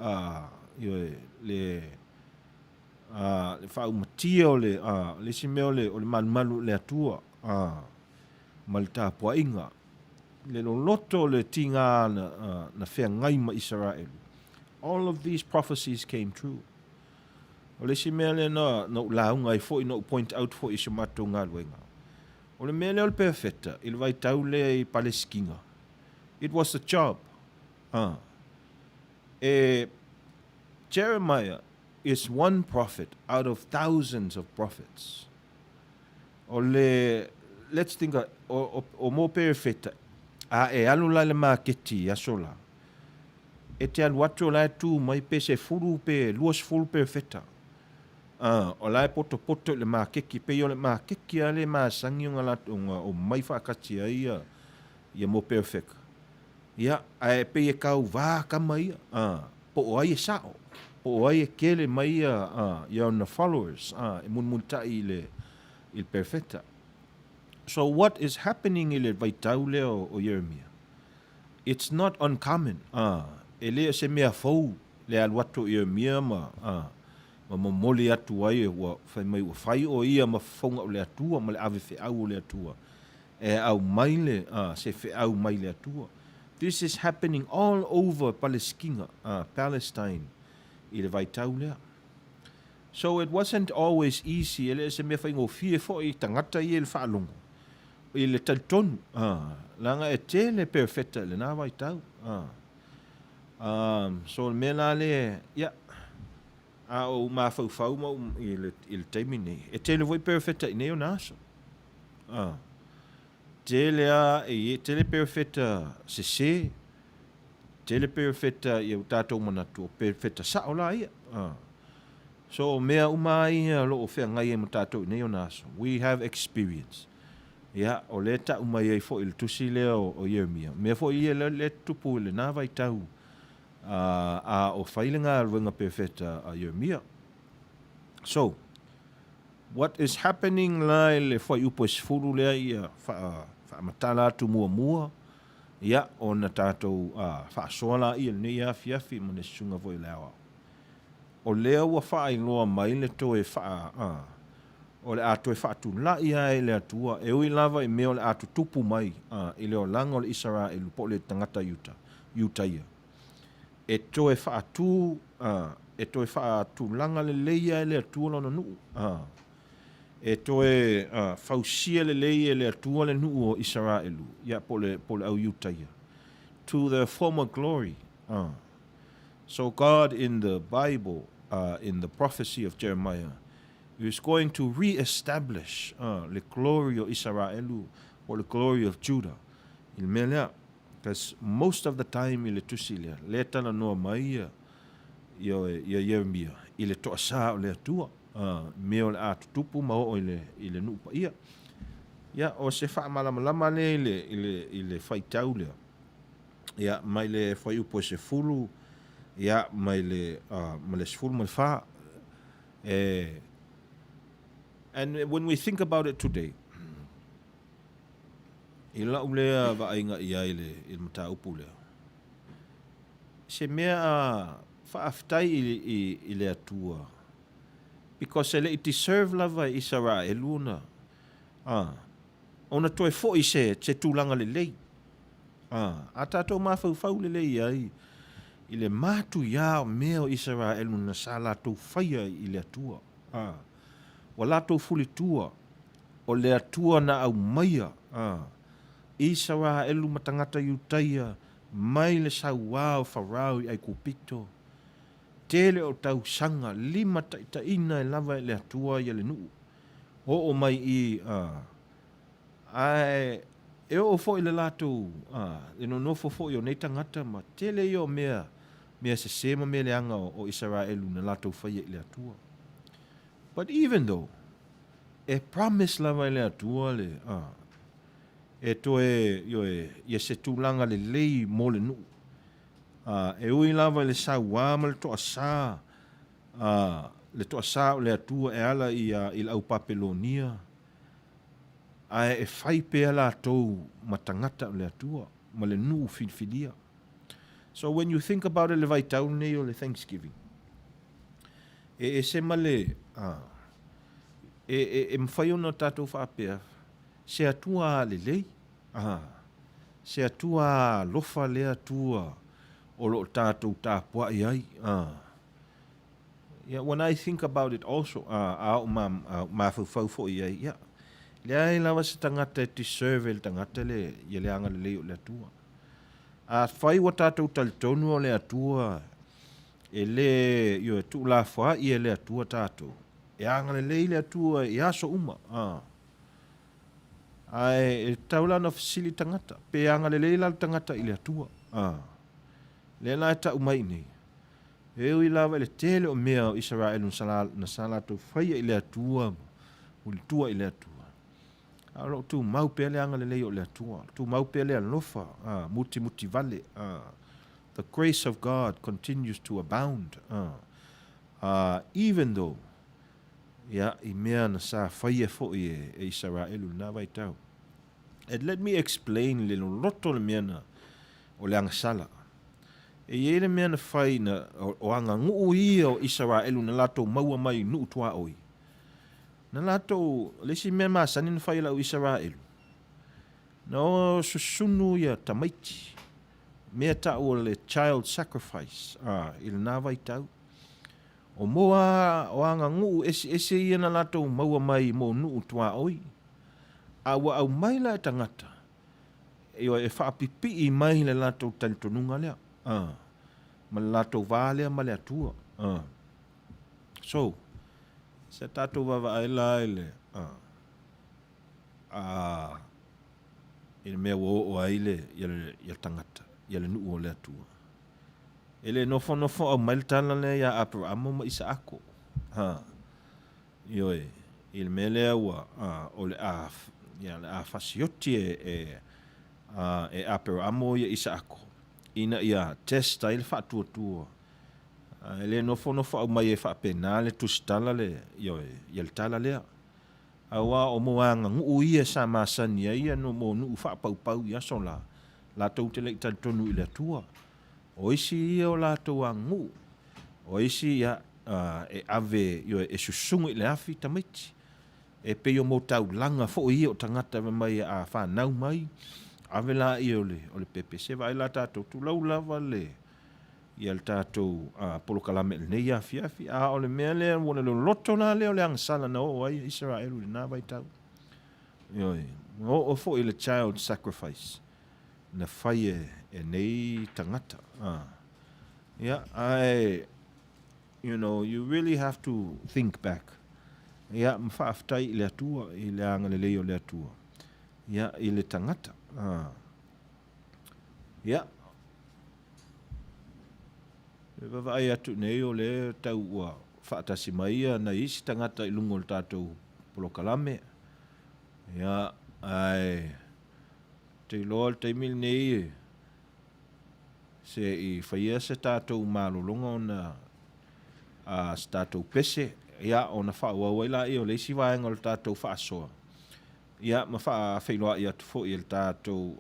le fa matia o le simeo le o le malu le atua ma le tapua inga le loto le tinga na fea ngai ma Israel. All of these prophecies came true. O le si mea le na launga I fo I no point out fo I se mato ngā luenga. O le mea le o le perfecta, I le vai tau le I Paleskinga. It was a job. Jeremiah is one prophet out of thousands of prophets. Let's think o mo perfecta. E alu la le maketi asola. e te alu atu o lai tu mai pe se fulu pe luas fulu pe feta. O lai poto le makeki, pe yo le makeki ale masangi o ngala o mai whakati ai ia mo perfect. Ia, ai pe e kau wā kama ia. Po o ai e sao. Po o ai e kele mai ia on the followers. E mun tai il perfecta. So what is happening ile vaitau leo o Jeremia? It's not uncommon. Ele se mea fau le aluato Jeremia ma moli atu ai wa fai mai wa fai o ia ma fonga o le atua ma le ave fe au o le atua. E au maile, se fe au maile atua. This is happening all over Palestina, Palestine, i le vaitau lea. So it wasn't always easy. Ele se mea fai ngō fie fo i tangata i le whaalongo. I le taltonu. Langa e te le perfecta le nā vaitau. So mea nā le, o mā fau mau i le taimi nei. E te le voi perfecta i neo nāso. Tele perfecta se tele perfecta ia tātou manatu perfecta sao la ia. So mea umai lo o whea ngai e mo tātou nei o naso. We have experience. Ia, o le ta umai e fo il tusi leo o Jeremia. Mea fo ia le tupu le nā vai tau o whailinga ruenga perfecta a Jeremia. So, what is happening la le fai upo sifuru lea ia whaamatala atu mua. Ia, o na tātou whaasoala ia nei a fiafi mo ne sunga voi lewa. O lea ua whaailoa mai le toe o le atu e whaatu la ia e le atua. E ui lava i meo le atu tupu mai i leo langa o le Israel po le tangata Yuta ia. E toe whaatu langa le leia e le atua lona nuu. E toe fausia le leia e le atua le nuu o Israelu. Ia po le au Yuta ia. To the former glory. So God in the Bible, in the prophecy of Jeremiah, he is going to re-establish the glory of Israelu or the glory of Judah. Il melea, because most of the time ile tusilia, leta na noa mai ia Jeremia, ile toa sa o le atua, meo le atu tupu ma o ile nupa ia. Ia, o se wha malama le ile whaitau lea. Ia, mai le whai upo se fulu, ia, mai le sfulu mai wha. And when we think about it today, ila ulea va ainga ia il mata upu lea. Se mea whaaftai ile atua. Because ele it deserve lava Israel una. Ona toe fo i se tūlanga le lei. A tātou mawhau le lei ai. Ile mātu ia mea o Israel una sa lātou whaia ile atua. O lātou fuli tua, o le atua na au maia, Israel matangata Yutaia, mai le sauā o wharau i ai kupito. Tele o tau sanga, lima taitaina e lava le atua i le nuu. O mai i, e o fo i le lātou, e no nofo fo i o nei tangata, ma tele i o mea se sema me le anga o Israel na lātou whaia i le atua. But even though, e promise lava le atua le, e toe, ia se tūlanga le lei mo le nuu. E ui lava le sa wama le toa sa o le atua e ala i la au Papelonia. E whai pea la tau matangata o le atua, ma le nuu filfilia. So when you think about it, le vai tau nei o le Thanksgiving, e se male, e mwhai ona tātou whapea, se atua le lei, se atua lofa le atua, o lo tātou tāpua i ai. Yeah, when I think about it also, ma whau fo i ai, yeah, le ai lawa se tangata e deserve le tangata le, ia le anga le lei o le atua. A whai wa tātou talitonu o le atua, e le, tu la wha i e le atua tātou. E anga le lei le atua i aso uma. Ai, e taula na fasili tangata. Pe anga le lei la tangata i le atua. Le la ta umai nei. E ui lava le tele o mea o Israel na sala tu whaia i le atua. Uli tua i le atua. Alo tu mau pele anga le leo le atua. Tu mau pele alofa. Muti vale. The grace of God continues to abound. Even though i mea na sa whaia fo e Israel na vai tau. And let me explain le loto le mea na o le anga sala. E ele mea na whai na o anga nguu ia o Israel na lato maua mai nuu tua oi. Na lato, lesi mea maasani na whai la o Israel. Na o susunu ia tamaiti. Mea ta o le child sacrifice. Ile na vai tau. O moa o anga nguu ese ia na lato maua mai mo nuu tua oi. Awa au mai la e tangata. E o e whaapipi i mai le lato talitonunga lea. Ma le lato vale ma le atua. So, se tato vava ai la ele. Ele mea o ai le ia tangata. Ia le nuu o le atua. Ele nofo au mai le tala le ia Abrahamo ma Isaako. Ioe, ele mea lea ua o le ia le fasioti e Abrahamo ia Isaako. Ina ia testa ele whaatua. Ele nofo au mai e whaapena le tusitala le, ioe, ia le tala lea. Awa o moanga nguu ia sa masani ia no mo nuu whaapau ia so la. La tau te le tonu i le atua. O isi ia o la tau a nguu. O isi ia e ave ioe e susungu i le afi tamaiti. E pe o mo tau langa fo ia o tangata mai a whanau mai. Ave la ia o le pepe. Se vai la tātou tu lau lava le. Ia le tātou polokalame le nei afi. O le mea lea wana le loto na leo le angasala na o ai Israel le nā vai tau. Ioi. O fo i le child sacrifice. Na whai e nei tangata. Yeah, you really have to think back. Yeah, mwhaaftai i le atua, i le anga le leo le atua. Yeah, i le tangata. Yeah. E wawai atu nei o le tau ua whaatasi maia na isi tangata i lungo le tātou polokalame. Yeah, te loa le taimil nei se i whaia se tātou mālolonga o na se tātou pese. Ia o na whaua waila i o leisi waenga o le tātou whaasoa. Ia ma whailoa i atu fo i le tātou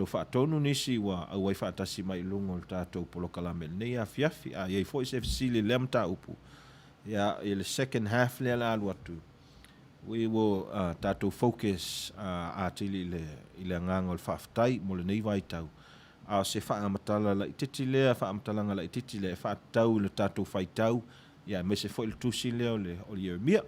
whaatonu nisi wa au wai whaatasi mai lungo le tātou polokalame. Nei a fiafi a iei fo i se fisili lem tā upu. Ia i le second half le ala alu atu. We will tātou focus atili i le nganga o le whaaftai mo le nei vai tau. A se whaamatala la i titi lea, whaamatala la i titi lea, whaatau le tātou whaitau. Ia me se fo il tusi leo le o le Yeremia.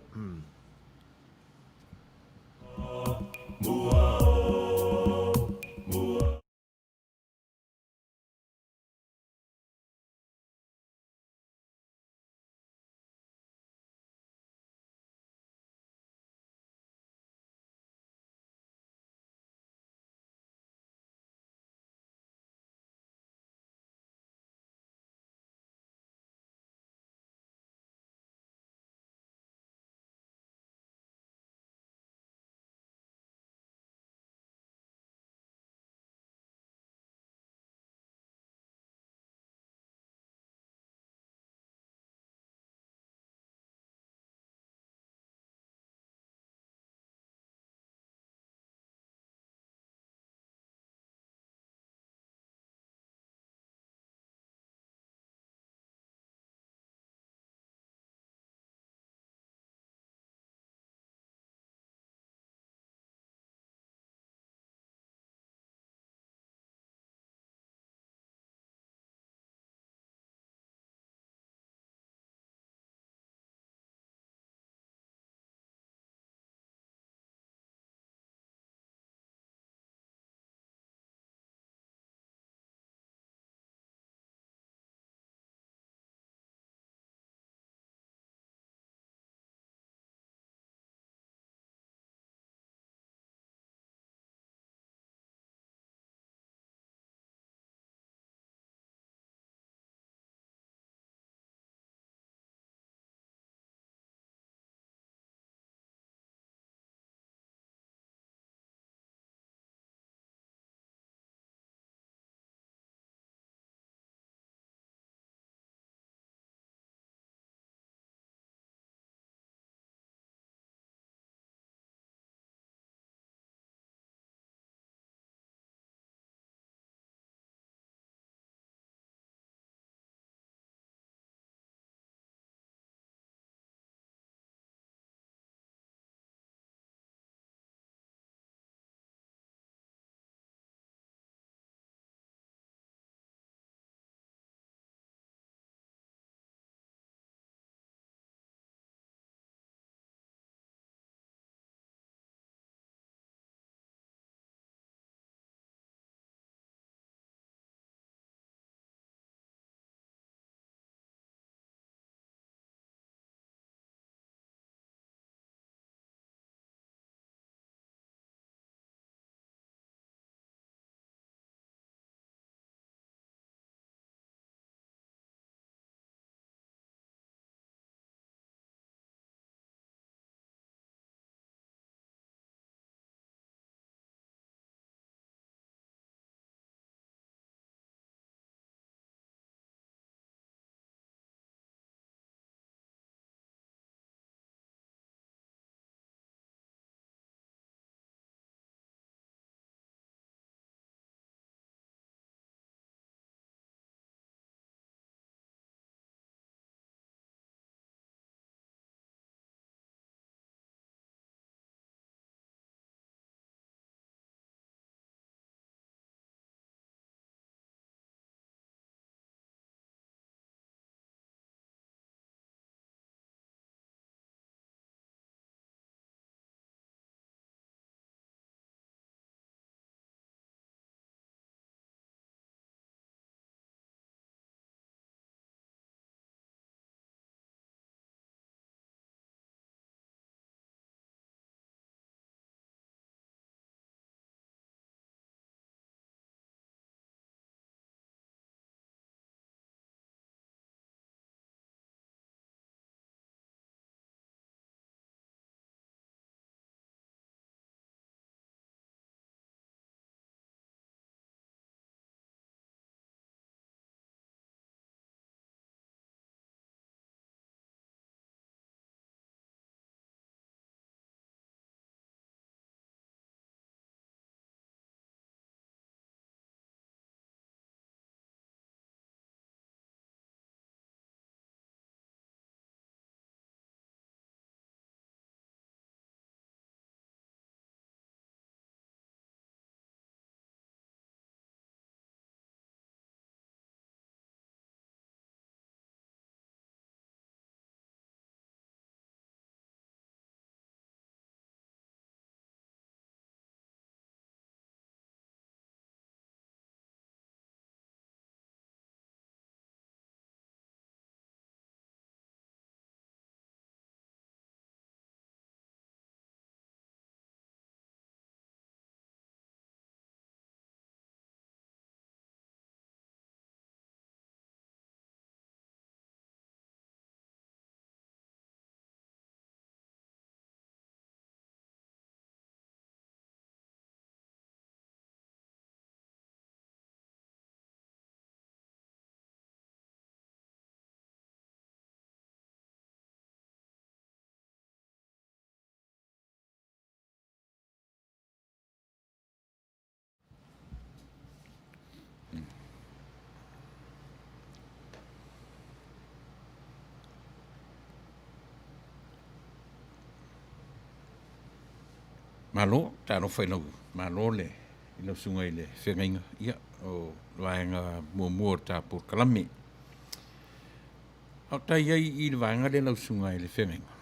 Malo, tano whainau, malo le, ilo sunga le, whengainga, ia, o waenga mua ta por kalame. Au tai ai I le waenga le lau sunga le whengainga.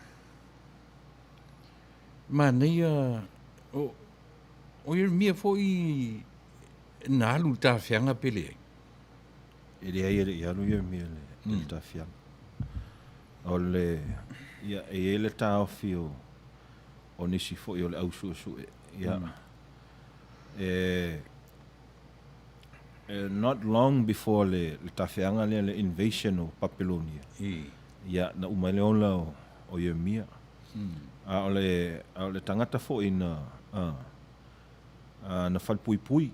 Manuia, o mia foi na alu ta whianga pele ai. I alu Yeremia le ta whianga. O le, ia, le ta ofi o nisi foi o le au su ia. Not long before le tawhianga le invasion o Babylonia. Ia, na umaleola o Yeremia. A o le tangata fo na whalpui.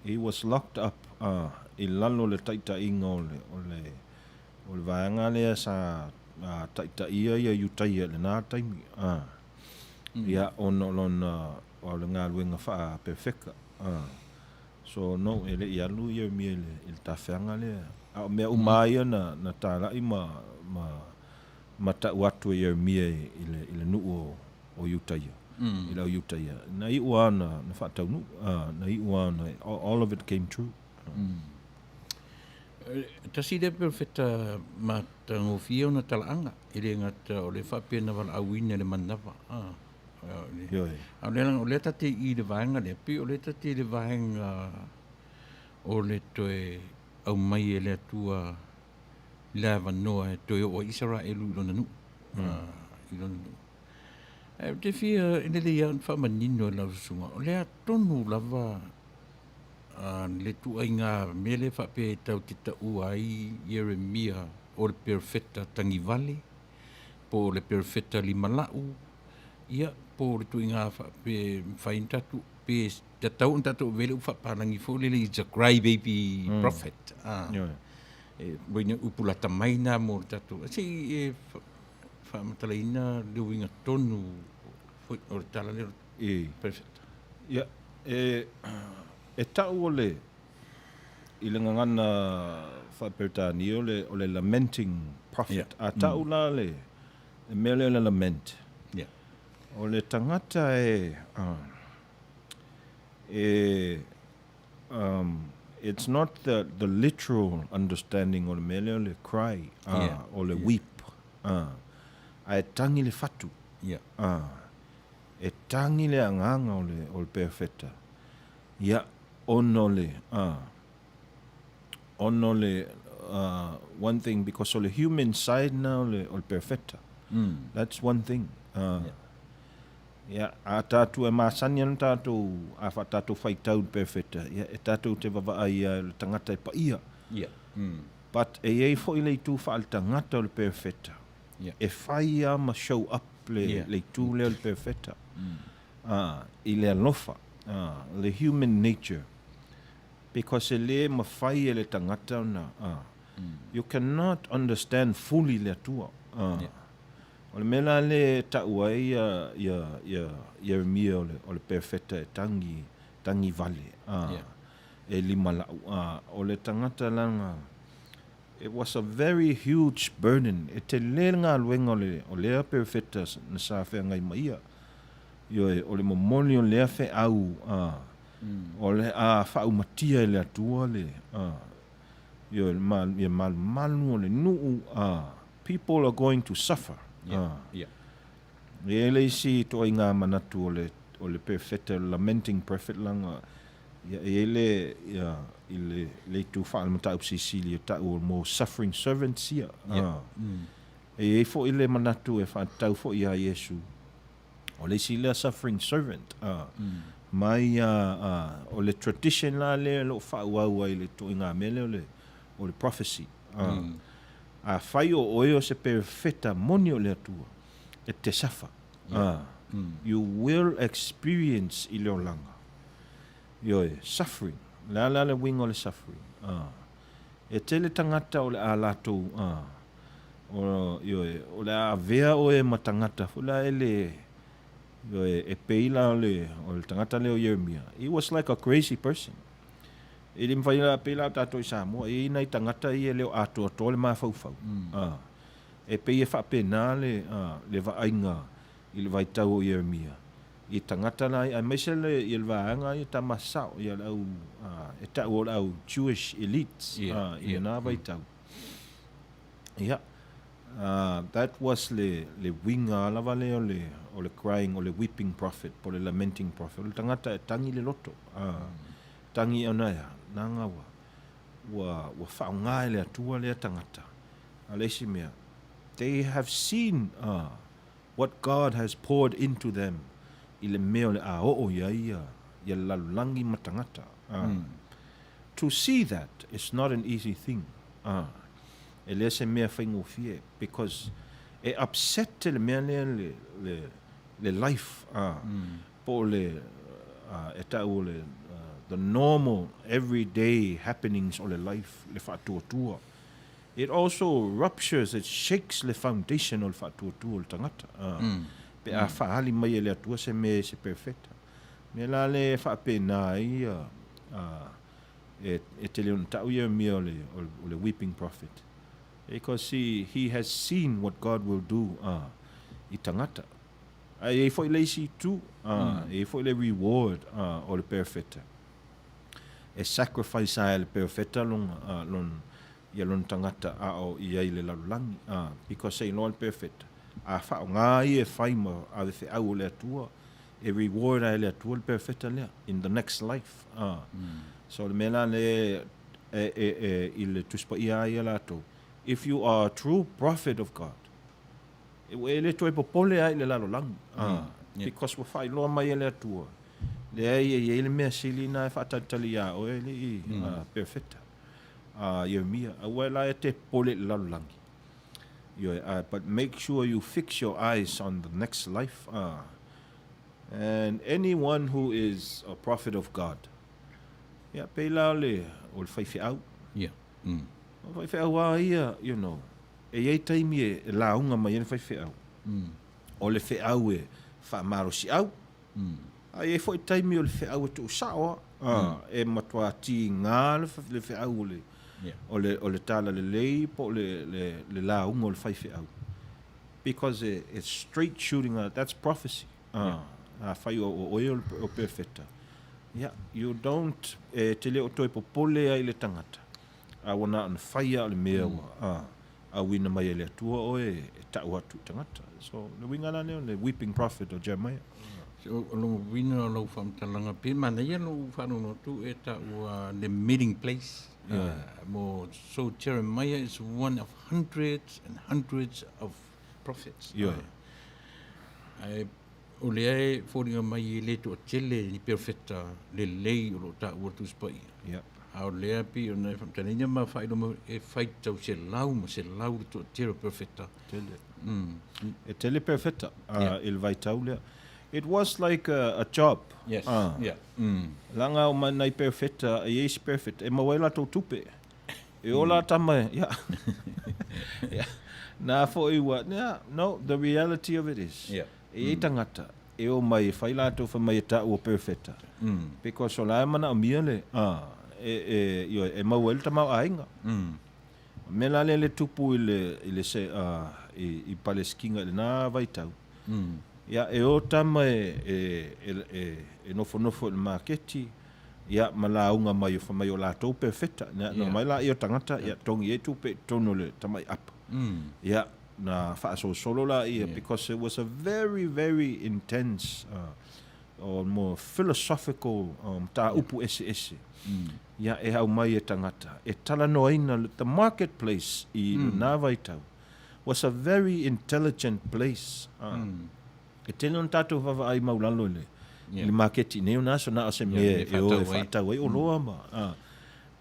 He was locked up I lalo le taita inga o le vaanga lea sa taita ia yutaia le nā taimi. Ia ono lona o le ngā luenga wha perfecta. So no, ele I alu Yeremia le tawhianga lea. A mea umaia na tālai ma ta'u atu Yeremia I le nuu o yutaia. I lau yutaia. Na I uana na whatau nu. Na I uana, all of it came true. Tasi le perfecta ma tangofia na talaanga. Ile ngata o le whapena wala awina le manawa. O le tate I le vaenga le pi, o le tate le vaenga o le toe au mai le atua lava noa toe o Israelu I lona nu. I lona nu. Te fia ina le ian whamanino lau sunga. O le atonu lava le tua inga mele whape tau te tau ai Yeremia o le perfecta tangi vale, po le perfecta limalau, ia po le tu inga whape whaintatu, pe te tau tatu vele whaparangi fo le is a cry baby prophet. Wina upulata maina mo tatu. Asi whamatalaina le winga tonu o le tala le perfecta. Ia, e tau o le I le ngangana whapertani o le lamenting prophet. A tau la le mele le lament. O le tangata it's not the literal understanding o le mele o le cry o le weep. A e tangi le fatu. E tangi le anganga o le perfecta. Ia ono le one thing because o le human side na o le perfecta. That's one thing. Ia a tatu e masani anu tatu a tatu whaitau perfecta. Ia e tatu te wawa ia le tangata e pa ia. But e fo I le tu whaal tangata o le perfecta. E whai a ma show up le tu le perfecta. I le alofa. The human nature. Because le ma whai le tangata na. You cannot understand fully le tua. O le mela le ta'ua Yeremia o le perfecta e tangi vale. E lima lau. O le tangata langa. It was a very huge burden. E te le ngā luenga o lea perfecta na sa whea ngai maia. O le momoni o lea whe au. O le whau matia le atua le. Malu o le nuu. People are going to suffer. E le si to inga manatu o le perfecta lamenting prophet langa. E le tu whaal mata upsisili ta o mo suffering servant sia. E fo ile manatu e whaatau fo ia Yesu. O le si le suffering servant. Mai o le tradition la le lo whaau ai le to inga mele o le prophecy. A whai o oeo se perfecta moni o le atua. E te safa. You will experience I leo langa. Suffering. La le wingo le suffering. E te le tangata o le a latou. O le a vea o e matangata. Fula e peila o le tangata leo Yeremia. He was like a crazy person. E le mwhaila peila tato I Samoa. E ina I tangata I e leo ato ato le maa fau. E pei e whapena le vaainga I le vaitau o Yeremia. I tangata la ai mesele i le vaanga i tamasao i au e ta o au Jewish elites i na vai tau. Yeah. That was le winga lava le o le crying o le weeping prophet po le lamenting prophet. O le tangata e tangi le loto. Tangi ona ya nanga wa whaonga le atua le tangata. Alesi mea. They have seen what God has poured into them. I le mea le a o ia lalulangi matangata. To see that is not an easy thing. E le se mea whaingo fie, because e upset le mea le life, po le, e tau le, the normal, everyday happenings o le life, le whātua. It also ruptures, it shakes le foundation o le whātua le tangata. Pe a whaali mai e le atua se me se perfecta. Me la le whapena e te leon tau ia mea o le weeping prophet. Because he has seen what God will do I tangata. E foi leisi tu, e foi le reward o le perfecta. E sacrifice a le perfecta lon tangata o i le lalulangi. Because sei lo le perfecta. A whao ngā i e whaima a le au le atua. E reward a le atua le perfecta lea in the next life. So le mela le i le tuspa ia ia lato. If you are a true prophet of God, ele toi popole ai le lalulangi. Because wa whai loa mai le atua. Le ai le mea sili na e whatatali a o ele i perfecta. Yeremia, awela e te pole le lalulangi. But make sure you fix your eyes on the next life. And anyone who is a prophet of God, pe la le o le whaifi au. O whaifi au a ia, e iei taimi e launga mai ene whaifi au. O le whi au e whamaro si au. A iei fwoi taimi o le whi au e tu sawa. E matua ti ngā le whi au o le tala le lei po le launga o le whaifi au. Because it's straight shooting, that's prophecy. Whai o oe o perfecta. You don't te leo toi popole ai le tangata. A wana an whaia le mea a wina mai le atua o e tau atu tangata. So le wingana leo le weeping prophet o Jeremiah. So lo wina lo whamtalanga pe mana ia lo whanono tu e tau the meeting place. Mo so Jeremiah is one of hundreds and hundreds of prophets. O le ai fōringa mai le to tele ni perfecta le lei o lo tau atu spai. Au lea pi o nei whamtanenia ma whai no e whai tau se lau to tele perfecta. E tele perfecta. Il vai tau lea. It was like a job. Yes. Langa o manai perfecta, e eisi perfect. E mawela tau tupe. E ola tama, Nā fo iwa, no, the reality of it is. E tangata, e o mai whai lato wha mai ta o perfecta. Because o lai mana o miele, e mawel ta mau ainga. Me la le tupu i le se, i Paleskinga le nā vai tau. E o tama e nofo le maketi, ma la unga mai o mai o la tau perfecta. No mai la i o tangata, tongi e tupe tono le tamai apa. Na whaaso solo la ia, because it was a very, very intense, or more philosophical, ta upu ese. E hau mai e tangata. E tala noaina, the marketplace i nā vai tau was a very intelligent place. E tēnei on tātou wawa ai maulalo le marketi neo naso na ase mea e o e whatau e o loa ma.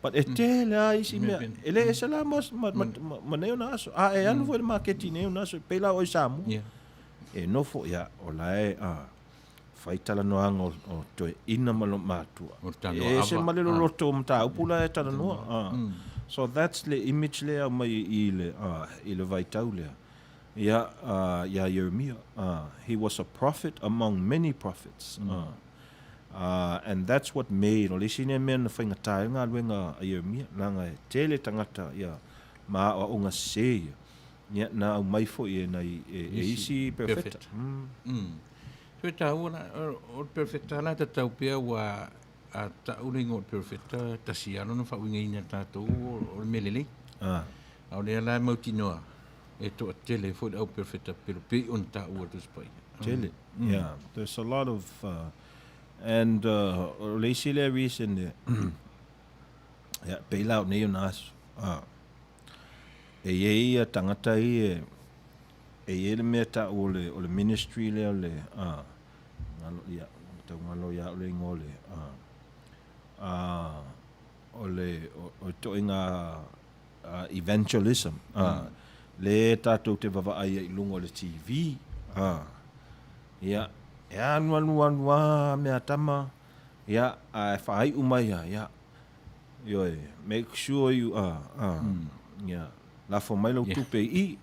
But e tēle a isi mea, e le e sala ma neo naso. E anu fo le marketi neo naso, peila o i samu. E nofo ia o lae whaitala noanga o toe ina malo mātua. E se malelo loto o mta upula e tala noa. So that's the image lea mai i le vaitau lea. Jeremiah. He was a prophet among many prophets. And that's what made, o le sine mea na whaingatai ngā luenga a Jeremiah, nanga e tele tangata ma o unga seia. Na au maifo i e isi perfecta. Pe tau na o perfecta la ta tau pe wa a ta ulingo perfecta ta siano no fa winga ina ta to o melele. Au le la mo tinoa. E to tele fo au perfecta pe on ta o to spai. Tele. Yeah, there's a lot of and leisile reason yeah, bail out ne nas. E ia tangata i e le meta o le ministry le ngalo ia tau ngalo ia le ngole o to inga evangelism le tatou te vava ai i lungo le TV ia anu mea tama ia fai umai ia yo make sure you ia la fo mai lo tupe i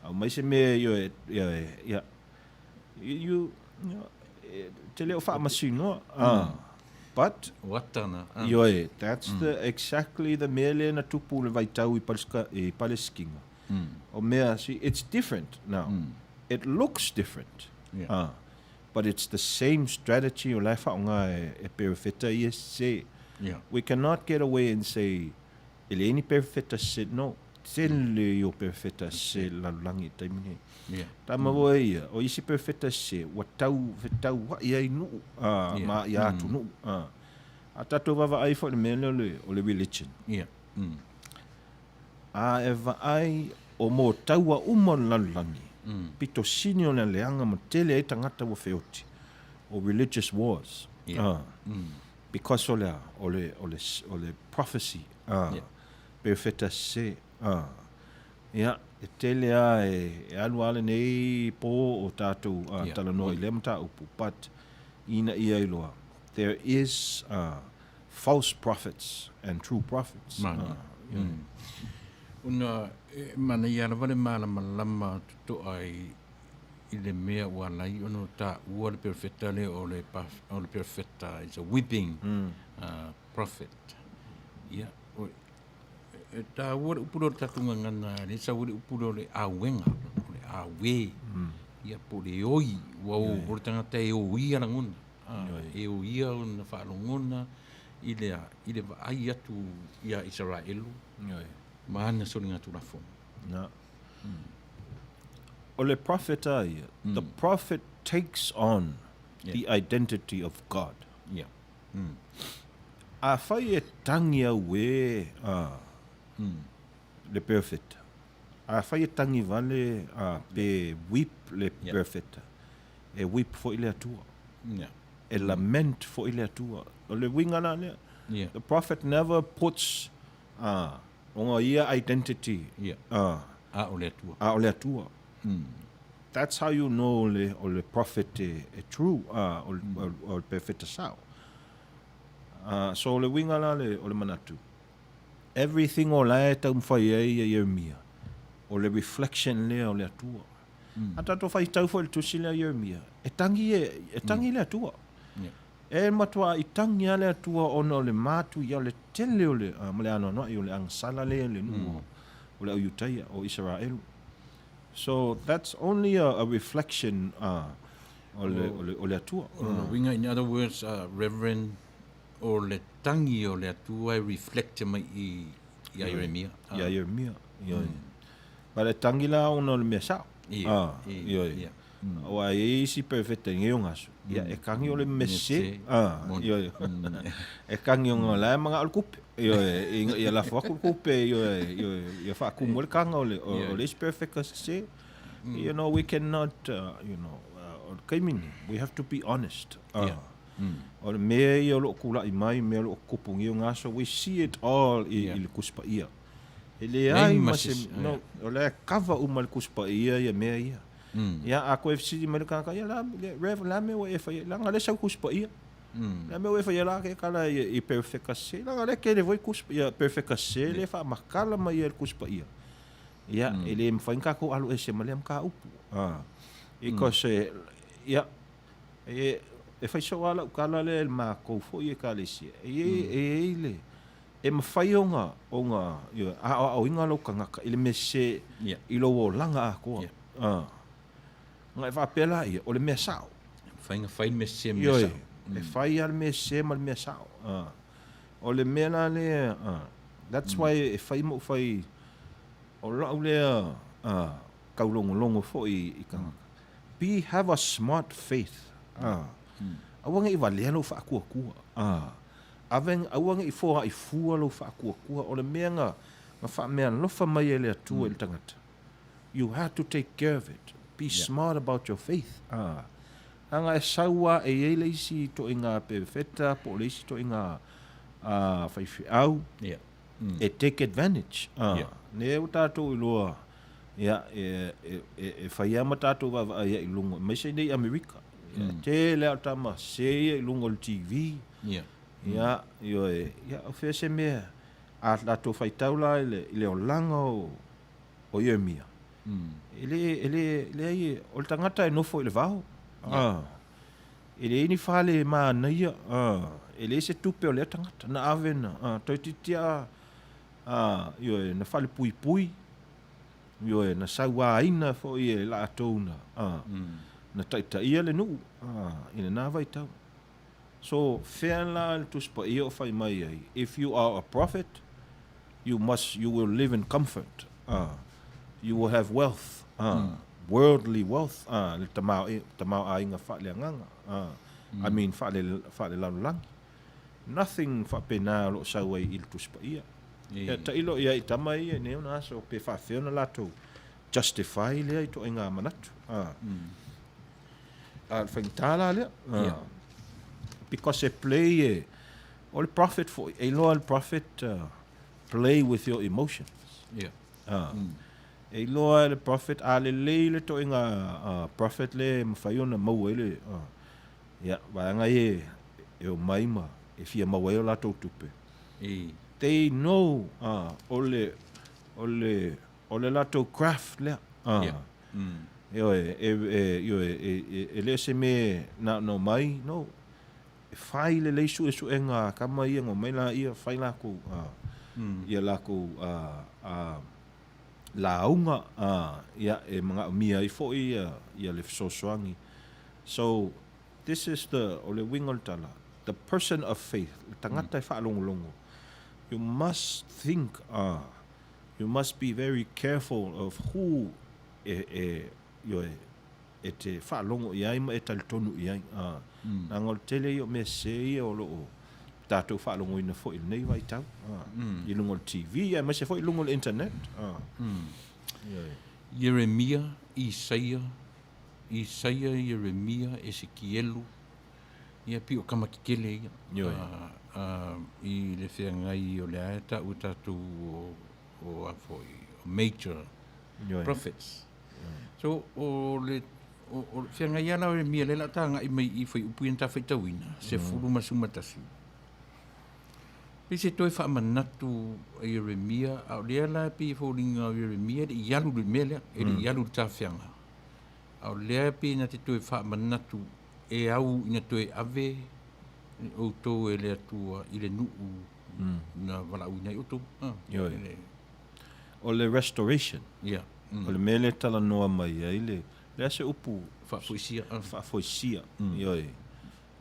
au mai se me yo ia you te leo fa masino but Watana. yo that's exactly the mele na tupu le vai tau i paleskinga o mea see it's different now it looks different but it's the same strategy o lai fa nga e perfecta i se we cannot get away and say ele ni perfecta se no Tele yo perfecta se la langi taimine. Tama ia o isi perfecta se wa tau wa ia inu ma ia tu nu atato vava ai fo le mele o le religion. Eva ai o mo tau wa umon la langi. Pito sinio na leanga mo tele ai tangata wo feoti o religious wars. Because o le prophecy perfecta se ia e tele e alu ale nei po o tātou talanoa i lemta upu but ina ia iloa there is false prophets and true prophets una mana ia la vale malama to ai i le mea wala i ono ta ua le perfecta le o le perfecta is a whipping prophet ia ta ua upuro tatunga ngana le sa ua upuro le awenga le awe ia po le oi wau o tangata e o ia na ngona e o ia na whaalongona i le ai atu ia Israelu maana so ngatu la fo o le prophet the prophet takes on the identity of God a fai e tangi we le perfect a fai e tangi vale pe whip le perfect e whip fo ile atua e lament fo ile atua o le winga na le the prophet never puts onga ia identity a o le atua that's how you know le prophet e true o le perfect sao so le winga la le o le manatu everything o la tau fai ai Yeremia o le reflection le o le atua ata to fai tau fo le tusi le Yeremia e tangi le atua e matua i tangi le atua ona o le matu ia le tele o le male ano no i o le angsala le nu o le utai o Israel so that's only a reflection o le atua winga in other words Reverend o le tangi o le atua reflect mai i Yeremia ba le tangi la ona le mesa o ai si perfecta ngeo ngaso ia e kangi o le mese e kangi o la manga al kupe ia la fa kupe ia fa ku mo le kanga o le perfect se you know we cannot we have to be honest o le mea ia lo kula i mai mea lo kupungi o ngaso we see it all i le kuspa ia ele ai mas no o le kava uma le kuspa ia mea ia ia a ko fc mai ka ia la Reverend la me we fa la ngale sa kuspa ia la me we fa la ke kala i perfect se la ngale ke le voi kuspa ia perfect se le fa makala mai ia kuspa ia ele me fa inka ko alu ese malem ka upu ko se ia e fai so ala kala le ma ko fo ye kale si ele e ma fai onga yo a inga lo kanga ele me se i lo langa ko ngai fa pela ia o le me sao Whai me se me Ioi, sao. e whai al me se mal me sao. O le mea la le, that's why e whai mo whai, o lau le, kaulongo fo I kanga. Have a smart faith. Awanga I valea lo wha kua. Awanga I fōa I fua lo wha kua. O le mea nga wha mea lofa mai e le atua il tangata. You have to take care of it. Be smart about your faith. Anga e saua e ele isi to inga pewheta, po le isi to inga whaiwhi au. E take advantage. Ne o tātou I loa. E whaiama tātou wawa ia I lungo. Maise nei Amerika. Te leo tama se I lungo le TV. Ia, o whea se mea. A tātou whaitaula I le o langa o Ieremia. Ele ai, o le tangata e nofo I le vau. Ele ini whale Manuia. Ele se tupe o le tangata. Na avena. Toi titia. Na whale pui pui. Na saua aina fo I la atona. Na taita ia le nuu. Ina na vai tau. So, whea la le tuspa ia o whai mai ai. If you are a prophet, you will live in comfort. You will have wealth. Worldly wealth. Le tamau a inga whale anganga. I mean, whale lalulangi. Nothing whapena lo saua I le tuspa ia. Ta ilo ia I tama ia neo na aso pe whawheo na lato justify lea I to inga manatu. Whaingtala lea. Because play all the prophet for a loyal prophet play with your emotions. A loyal prophet ale le to inga prophet le mfaiona mawele. Vanga e o maima if you mawele la to tupe. They know ole la to craft le. Ele se me na no mai no. Fai le leisu esu enga kama ia ngo mai la ia fai la ko ia la ko la unga ia e mga mia I fo ia le sosoangi. So this is the ole wingol tala, the person of faith, tangata fa longo. You must think you must be very careful of who te fa longo ia ma etal tonu ia Nangol tele yo me se o lo tatou fa longo ina fo nei vai tau. I lungo TV, ia me se fo I lungo internet. Ieremia, Isaia, Ieremia, Ezekielu. Ia pi o kamakikele ia. I le whea ngai o le aeta o tatou o major prophets. So o le whea ngai ana o le mia le la tanga I mai I whai upuin ta whaitawina. Se furu masumatasi. Pese toi wha manatu a Ieremia, au lea la pi fōringa o Ieremia, I yalu le mele, I yalu ta whianga. Au lea pi na te toi wha manatu e au ina toi ave, o tō e lea tua I le nuu na wala uina I oto. O le restoration. O le mele tala noa mai ai le se upu whaafoisia.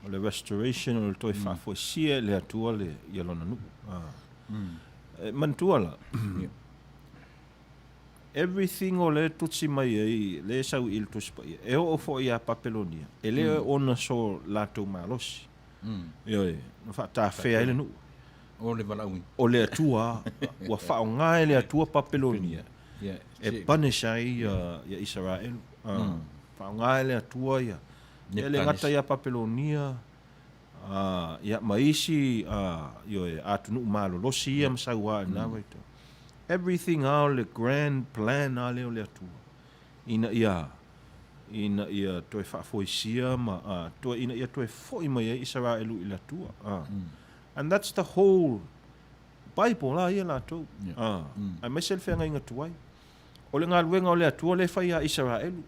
O le restoration o le toi whaafoisia le atua le ialona nuu. Mantua la. Everything o le tutsi mai ai, le sau il tuspa ia. E o fo ia Papelonia. E le ona so lato malosi. No fa ta fea ele nuu. O le wala ui. O le atua, wa whao ngai le atua Papelonia. E panisha ia Israel. Whao ngai le atua ia. E le ngata ia Papelonia. Ia maisi atunu malo losi ia msaua na waito. Everything all the grand plan ale o le atua. Ina ia toi whaafoisia ma ina ia toi foi mai Israelu I le atua. And that's the whole Bible la ia la tau. Ai myself whenga inga tuai. O le ngā luenga o le atua le whai a Israelu.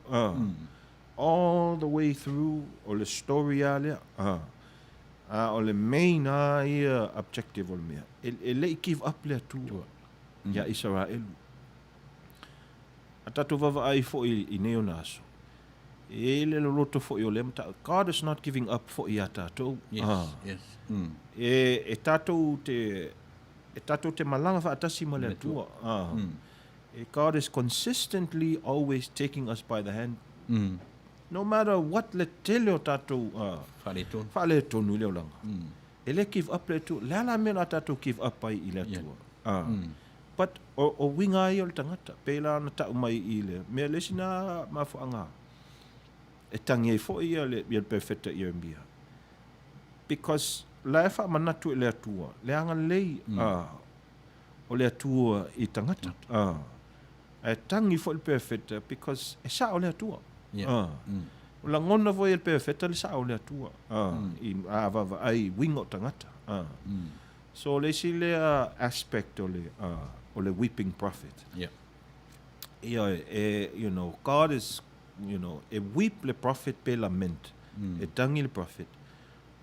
All the way through o le story a lea. O le main ia objective o le mea. E le I give up le atua. Ia Israelu. A tatu vava ai fo I neo naso. E le loto fo yo lem ta. God is not giving up fo ia tatou. Yes, yes. E tatou te malanga fa atasi ma le atua. God is consistently always taking us by the hand. No matter what le tele o tatou whale tonu leo langa. E le give up le tu. Le ala mena tatou give up pai i le atua. But o winga i o le tangata. Pela na tau mai i le. Mea lesina mafuanga. E tangi e fo ia le perfecta i mia. Because la e wha manatu e le atua. Le anga lei o le atua i tangata. E tangi fo le perfecta because e sa o le atua. O la ngona vo e le perfecta le sa o le atua. I avava ai winga o tangata. So le si le aspect o le weeping prophet. You know, God is, you know, e weep le prophet pe lament. E tangi le prophet.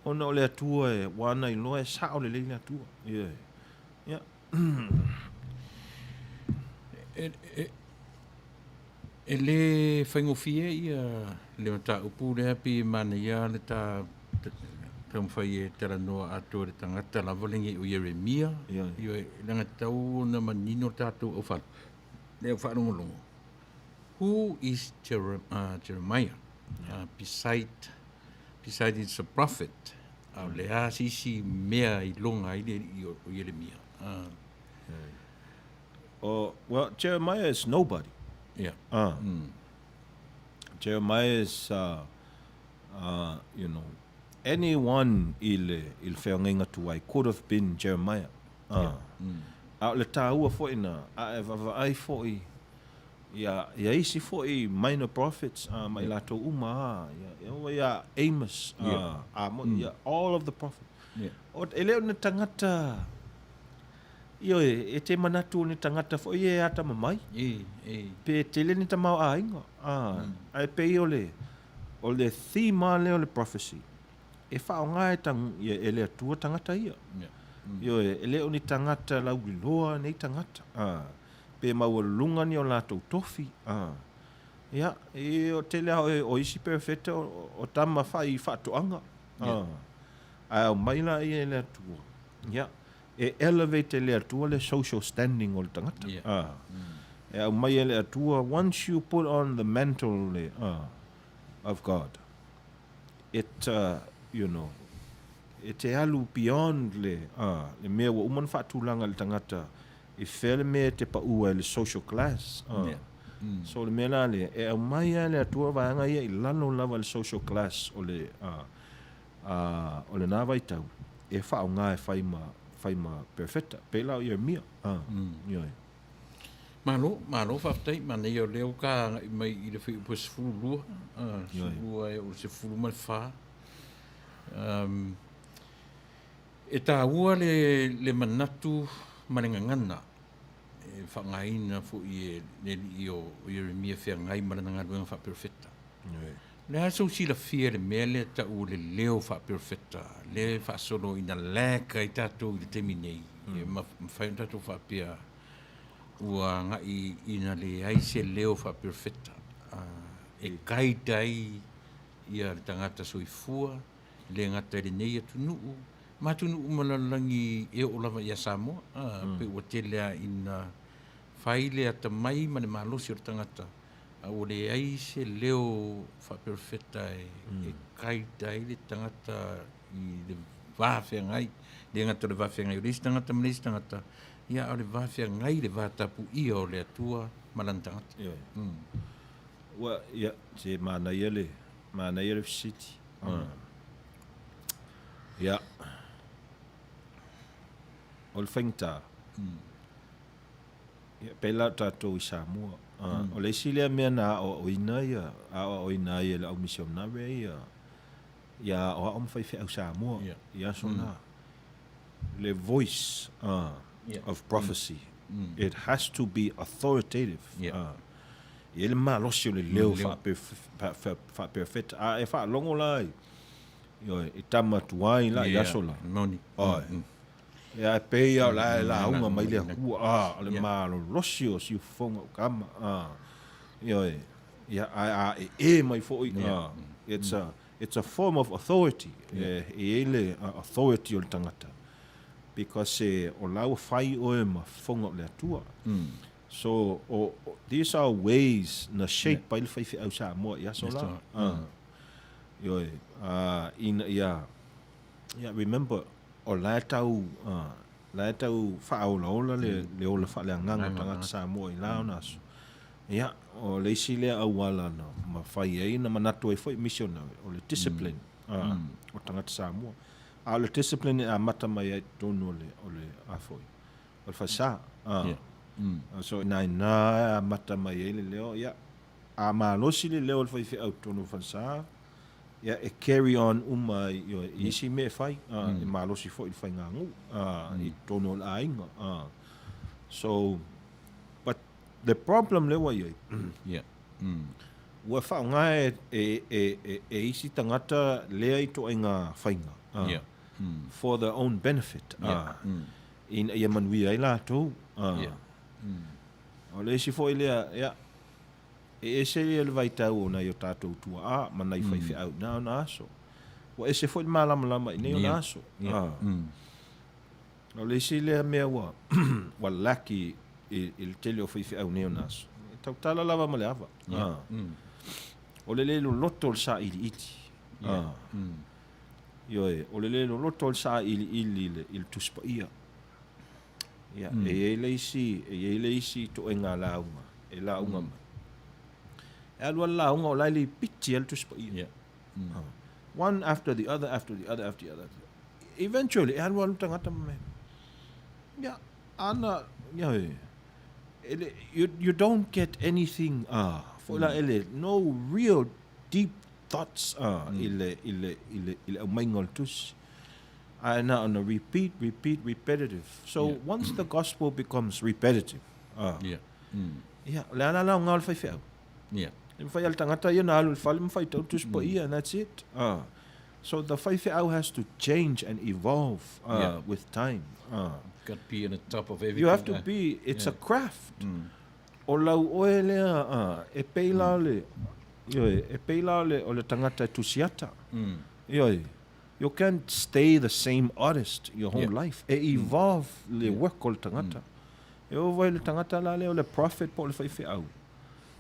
Ona o le atua e wana i loa e sa o le le atua. E le whaingofia ia le mata upu le api Manuia le ta whai e tera noa atua le tangata la valengi o Jeremia. Io e langa tau na manino tātou au whanu. Le au whanongolongo. Who is Jeremiah? Beside it's a prophet. Le asisi mea I longa I o Jeremia. Well, Jeremiah is nobody. Jeremiah is, you know, anyone il whaongenga tuai could have been Jeremiah. A le tāua fo ina, a e vava ai fo I, ia isi fo I minor prophets, mai lato uma, ia Amos, all of the prophets. O eleo na tangata, io e te manatu ni tangata fo I e ata mamai. Pe tele ni tamau a inga. Ai pe I o le thema leo le prophecy. E whaonga e tang, e le atua tangata ia. Io e leo ni tangata lau loa nei tangata. Pe maua ni o lato tofi. Ia, e o tele o isi perfecta o tama whai whatoanga. Ai au maila I e le atua. Ia. E elevate le atua le social standing o le tangata. E au mai le atua, once you put on the mantle of God, it, you know, e te alu beyond le mea wa uman whaatulanga le tangata, e whele mea te paua le social class. So le mea la le, e au mai le atua vaanga ia I lalo lava le social class o le nawa I tau. E whaonga e whaima perfecta. Pela o ia mia. Malo whaftai, manei o leo ka mai I le whi upa sifuru lua. Sifuru ai o sifuru mai wha. E tā ua le manatu manengangana. E whangaina fu I e o Jeremia whangai mananga luenga wha perfecta. Le aso sila fia le mea le ta u le leo wha perfecta. Le wha solo ina leka I tātou I le temi nei. E mawhain tātou wha pia ua ngai ina le aise leo wha perfecta. E kai tai ia le tangata soifua, le ngata le nei atunuu. Matunuu malalangi e o lava ia Samoa. Pe ua telea ina whaile ata mai mane malosi o le tangata. O le aise leo wha perfecta e kai tai le tangata I le whawhengai. Le ngata le whawhengai o le tangata ma le tangata. Ia o le whawhengai le whatapu ia o le atua malantangata. Ua, ia, te Manuia le city. Ia. O le whaingta. Ia, pela tātou I Samoa. O le silea mea na o ina ia, o ina ia le au misionare ia. Ia o am whai au Samoa. Ia sona. Le voice of prophecy. It has to be authoritative. Ia le malosi o le leo wha perfect. E wha longo lai. I tamatuai la I aso la. Moni. Ia pei au la unga mai le hua. Le malo losi o si ufonga o kama. mai fo it's a form of authority. Ele authority o le tangata. Because o lau fai o ma fonga o le atua. So these are ways na shape pa il fai fi au sa mo ya so la. Remember o la tau fa au la le o le fa le nganga tangata sa mo I la na so. O le isi le au wala na ma fai ai na manatu ai foi missionary o le discipline o tangata sa mo. A le discipline a mata mai ai tonu o le afoi. O le fa sa. So na mata mai ai le leo a malosi le leo le fai fi au tonu fa sa. E carry on yo isi me fai e malosi foi le fai ngangu I tonu la inga. So but the problem le wa ye. Wa fa nga e isi tangata le ai to inga fainga. For their own benefit. In ia Manuia ai la to. O le si foi le e se le vai tau na yo tatou tua mana I fai fi au na so. Wa e se foi malama nei na so. O le si le mea wa laki il tele o fai fi au nei na so. Tau tala lava male ava. O le loto sa iti. O le loto sa il tuspa ia. E leisi to enga launga. E launga ma. E alua launga o laili piti el tuspa ia. One after the other. Eventually, e alua lutangata me. Ana, you don't get anything, for no real deep thoughts, ile umangol tus. And on a repeat, repetitive. So once the gospel becomes repetitive, la ngal fai fai. Fai al tangata ia na alu fai fai tau tus pa ia, and that's it. So the fai fai has to change and evolve with time. Got to be on the top of everything. You have to be. It's a craft. O lau oe lea e peila le o le tangata tusiata. You can't stay the same artist your whole life. E evolve le work o le tangata. E o vai le tangata la le o le prophet po le fai au.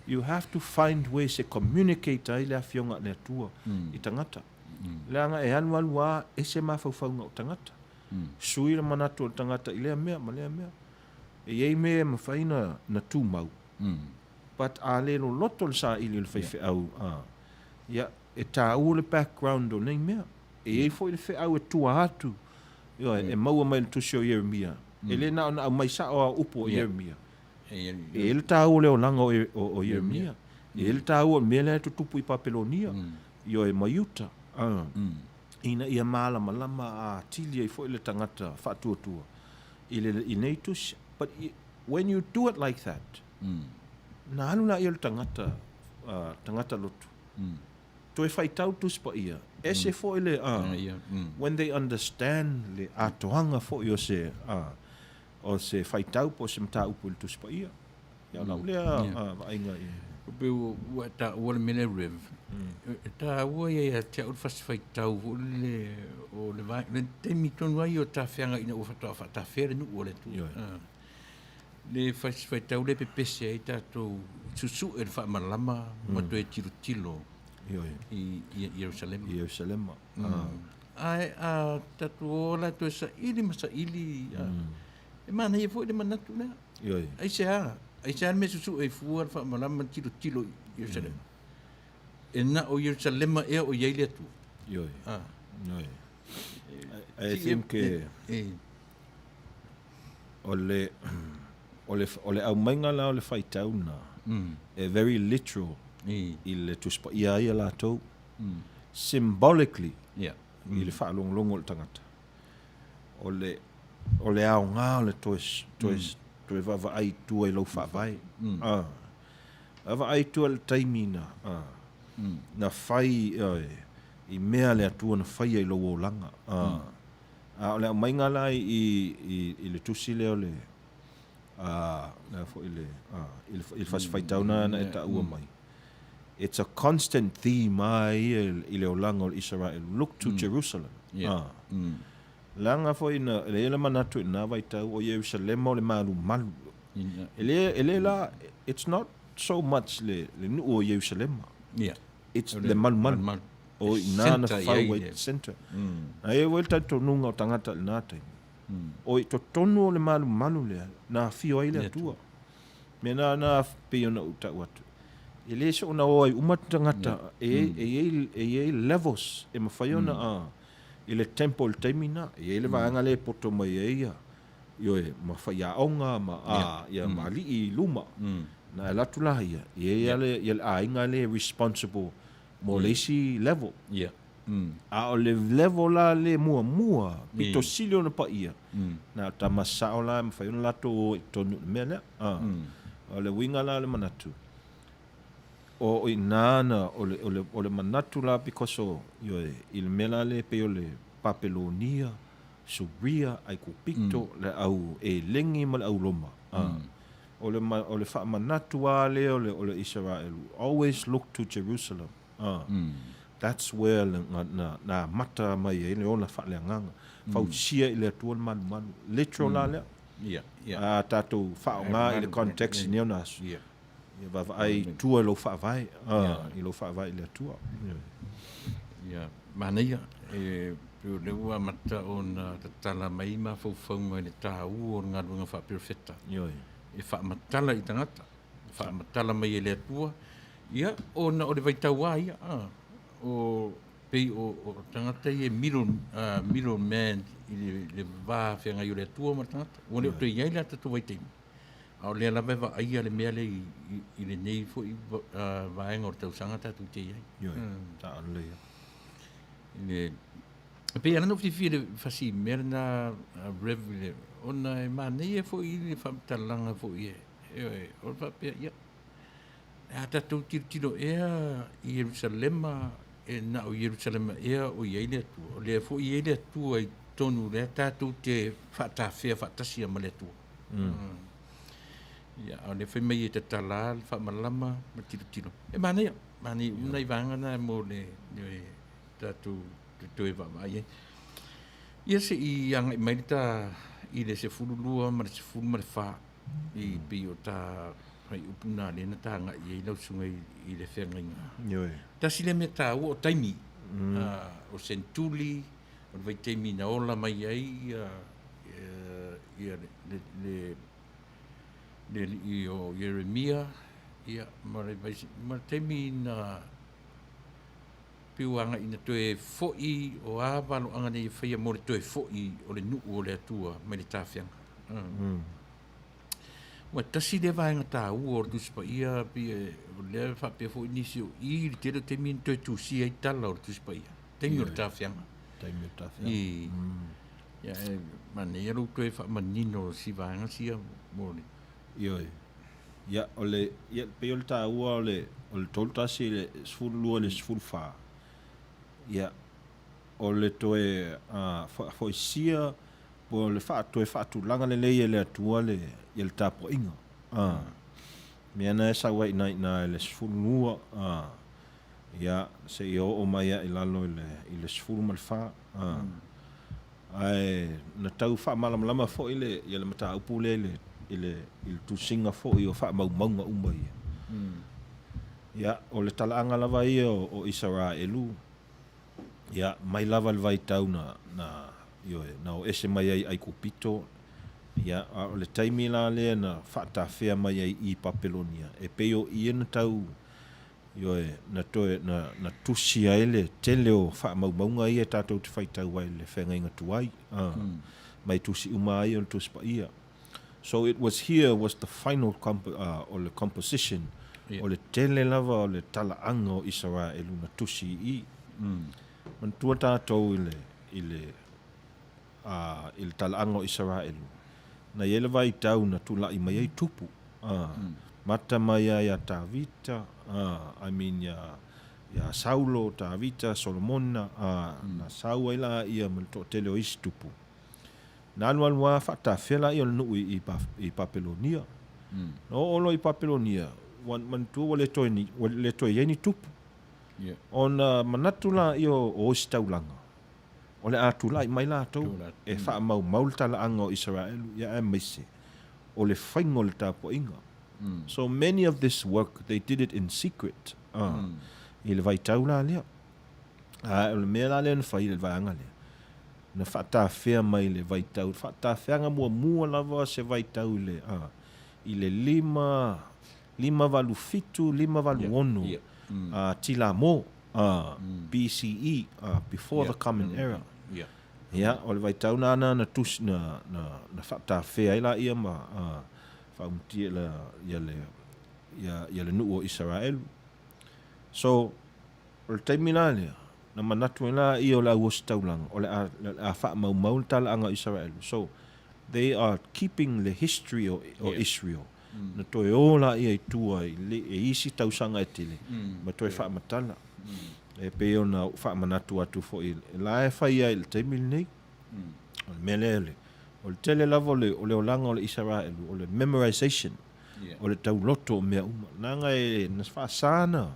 You have to find ways to communicate ai le afionga le tua I tangata. Le anga e anu alua e se mawhauwhaunga o tangata. Sui le manatu o tangata I lea mea, ma lea mea. E iei mea ma whaina na tū mau. But a lero loto le sa ili le whai au. E tā ua le background o nei mea. E ei fo i le whai au e tua atu. E maua mai le tusi o Yeremia. E le na au mai sa o upo o Yeremia. E le tā ua leo langa o Yeremia. E le tā ua mea le tutupu I Papelonia. Io e Maiuta. Ina ia malama a tili ai fo I le tangata whatuatua. I nei tusi. But when you do it like that, na alu na ia le tangata lotu. To e whai tau tus pa ia. E se fo I le when they understand le atoanga fo I o se whai tau po se mta upu le tus pa ia. Ia lau lea vainga ia. Pero ua ta ua le mele rev. Ta ua ia te au fast whai tau o le vai. Le temi tonu ai o ta whianga ina o whatoa ta where nu o le tu. Le whai tau le pepese ai tātou susu e le wha malama ma to e tilo I Jerusalem. Ai tātou ola to e sa ili masa ili. E mana ia fo i le manatu lea. Ai se me susu e fua le wha malama tilo Jerusalem. E na o Jerusalem e o iei atu. I think o le au mainga la o le whai tau na. E very literal I le tuspa ia la tau. Symbolically I le whaalonglongo le tangata. O le au ngā o le toe vava ai tua I lau whaavai. Vava ai tua le taimina. Na whai I mea le atua na whai ai lau o langa. O le au mainga la I le tusi leo le na fo I le fas whai tau na e ta ua mai. it's a constant theme i le olanga o Israel. Look to Jerusalem. Yeah. Langa fo ina le manatu ina vai tau o Jerusalem o le malu malu. Ele la, it's not so much le nu o Jerusalem. Yeah. It's le malu malu. O ina na far west center. Ai wel ta tonunga o tangata le nata. O to tonu o le malu malu le na fio ai le tua. Me na pe ona uta watu. Ele so na o umat tangata e levels e mafaiona ile temple temina ele vaanga le poto mai ia yo e mafaya onga ia mali I luma na la tula ia ele ainga le responsible mo lesi level a o le level la le mua pito silio na pa ia na tamasa ola mafaiona la to tonu mele o le winga la le manatu o inana o le manatu la because yo il mela le pe le Papelonia Subria ai kupito le au lengi mal au loma o le fa manatu ale o le Israel always look to Jerusalem that's where na mata mai le ona fa le nganga fa usia ile tuon man literal la le tato fa nga ile context ni ona va ai tua lo fa vai I lo fa vai le tua Manuia Pio le ua mata o na tatala mai ma faufauga I le tāu o galuega fa'aperofeta e fa'amatala I tagata fa'amatala mai e le atua ia ona o le vaitauā ia o pei o tagata I e middle man I le vā feagai o le atua ma le tagata ua le o toi ai le tatou vaitaimi a o lea lava e va'aia le mea le I lenei fo'i vaega o le tausaga tatou tei ai ta'aleia Pe ana no fifi le fasi merna Reverend ona e Manuia fo I le famtalanga fo I o fa pe ia ata tu tiro I Jerusalem e na o Jerusalem o ile tu o le fo I ile tu ai tonu le tatu te fata fe fata sia male tu ia o le fe mai te talal fa malama tiro e Manuia nei vanga na mo le tatu toi va vai ia se I anga mai ta I le se fululua ma se fulu ma fa I bio ta ai upuna le na tanga I lau sunga I le fenga ta sile me ta o taimi o sentuli o vai taimi na ola mai ai ia le o Jeremia ia ma taimi na piuanga ina toe fo'i o avalo anga nei fia mo le toe fo'i o le nuu o le atua mai le tafianga. Wa tasi le vaenga tā ua o le tuspa ia pi o le whapea fo'i nisi o I le tera te min toe tusi ai tala o le tuspa ia. Tengi o le tafianga. Tengi o le tafianga. Ia Manuia lo toe whamanino si vaenga sia mo le. Ioi. Ia o le pe o le tā ua o le toltasi le sfuru lua le sfuru wha. Ia o le toe foi sia po le fa toe fa tu langa le le atua le il tapo inga me ana sa wai na le sfulua ia se o mai I lalo le sfulu mal fa ai na tau fa malama fo ile ia le mata upu le il tu singa fo I o fa mau uma ia o le talaanga lava ia o Israelu ia mai lava le vai tau na o ese mai ai kupito ia o le taimi la le na fata fea mai ai I Papelonia e peo I na tau na toe na tusi ai le tele o fa maunga ia tatou te fai tau ai le whenga inga tuai mai tusi uma ai o le tuspa ia so it was the final or the composition o le tele lava o le talaanga o Israelu na tusi I man tua tātou ile talaanga o Israelu na yele vai tau na tula I mai ai tupu mata mai ai a Tavita I mean ya Saulo Tavita Solomona na sau ai la ia mal to tele o isi tupu na anua fata fela I o nui I Papelonia no olo I Papelonia man tu wale to ni tupu. Yeah. Ona manatu la io o staulanga. Ole atu la mai la tau e fa mau tala anga o Israel ya mese. Ole faingo le tapo inga. So many of this work they did it in secret. Il vai taula le. Ole me la le fa il vai anga le. Na fa ta fea mai le vai tau, fa ta fea nga mua lava se vai tau le. Ile lima valu fitu, lima valu onu. Tila mo, BCE, before the Common Era. Ya, ole vai tau na tus na whata whea ila ia ma whaumtia la ia le nuu o Israel. So, ole taimina lea, na manatu ila ia o la uos taulang, ole a wha mau tala anga Israel. So, they are keeping the history of Israel. Na toe ola ia i tua e isi tausanga e tele. Ma toe wha matala. E pe ona wha manatu atu fo i la e whai ai le teimil nei. O le melele. O le tele lavo o le olanga o le Israel. O le memorization. O le tau loto o mea uma. Nanga e na wha sana.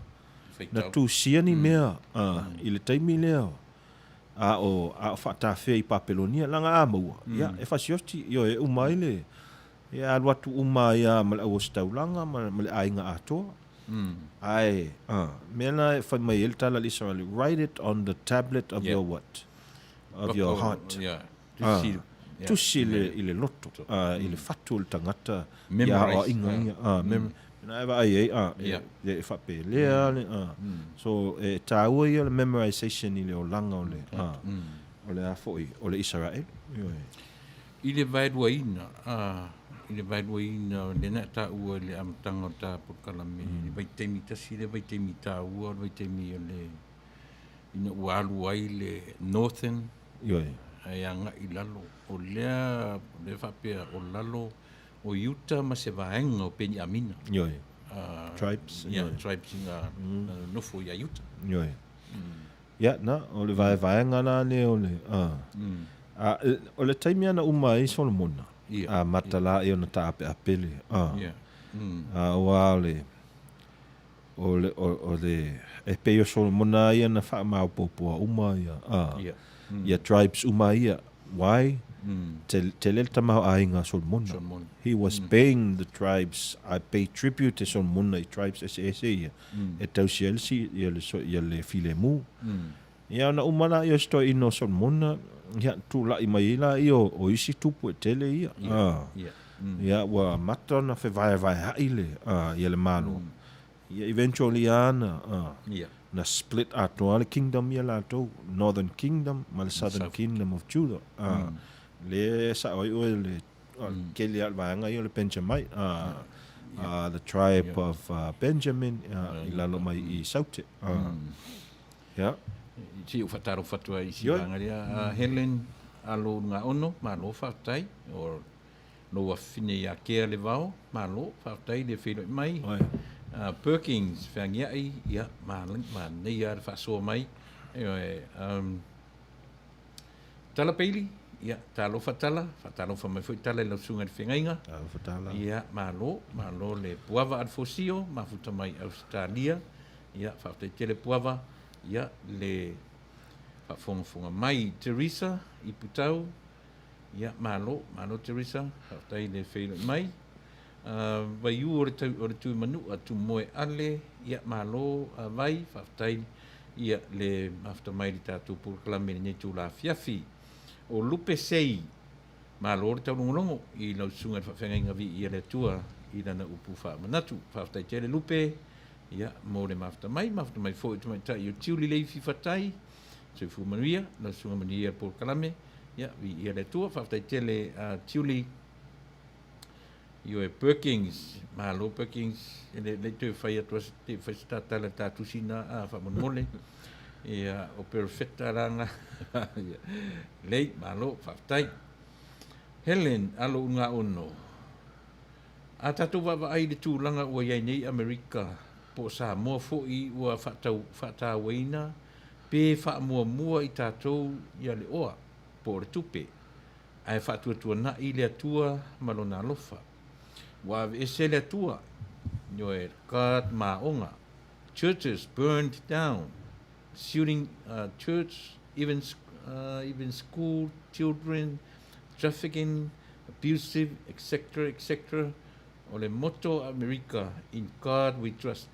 Na tu siani mea. I le teimil leo. A wha whea i Papelonia. Langa a maua. Ia, e wha siosti. Io e umaile. Ia alwatu uma ia mal awas taulanga mal ainga atoa. Ai, mena fa mai el tala Israel, write it on the tablet of your what? Of your heart. Yeah. Tu sile ile loto. Ile fatul tangata. Ya o inga. Na eva ai e fa pele. So taua ia memorization ile o langa ole. Ole a foi, ole Israel. Ile vaidwaina, ile vaidwaina le na ta ua le amtanga ta pokalame le vaitemi tasi le vaitemi ta ua le vaitemi le ina ualu ai le northern ai anga i lalo o lea le whapea o lalo o Utah ma se vaenga o Peni Amina tribes tribes inga nofo ia Utah ya na o le vaenga na le o le o le taimi ana uma i Solomona. Matala e ona ta apele. O le e peo Solomona ia na wha mau popua uma ia. Ia tribes uma ia. Why? Te lel tamau ainga Solomona. He was paying the tribes. I pay tribute to Solomona i tribes SSA ia. E tau si elsi ia le file mu. Ia na umana ia sto ino Solomona. Ya tu la i mai la i o isi tupu e tele ia. Ia wa mata na fe vai haile ia le malo. Ia eventually ana na split ato le kingdom ia la to Northern Kingdom ma le Southern Kingdom of Judah. Le sa o le kele al vanga ia le Benjamin the tribe of Benjamin i lalo mai I Saute. Yeah. Si o fataro fatua I si langaria Helen alo nga ono malo fatai or no afine ya ke le vao malo fatai de filo mai Perkins fangia I ya malang man nei ya fa so mai tala peli ya talo fatala fa mai foi tala le sunga de fingainga fatala ya malo le puava al fosio mafuta mai Australia ya fatai tele puava ya le fonga mai Teresa I putau ya malo Teresa tai le fei mai vai ore tu manu atu moe ale ya malo vai tai ya le after mai tatu por klame ni tu la fiafi o lupe sei malo tau longo I lo sunga fa fenga vi ia le tua I dana upu fa manatu fa tai tele lupe ya mo le mafta mai fo tu mai tai tiuli le fi fatai so fu Manuia na sunga Manuia por kalame ya vi ia le tua fa tai tele tiuli io e Perkins malo Perkins le te fai atu te fai stata la tatu sina fa mole ia o perfecta ranga le malo fa tai Helen alo nga ono atatu wa ai de tu langa o ia nei America po sa mo fo I ua fata waina pe fa mua I tatou ia le oa po le tupe ai fatu na I le tua malona lofa wa ese le tua Yoe God maonga. Churches burned down, shooting church, even school children, trafficking, abusive, etc., etc. Ole moto America, in God we trust.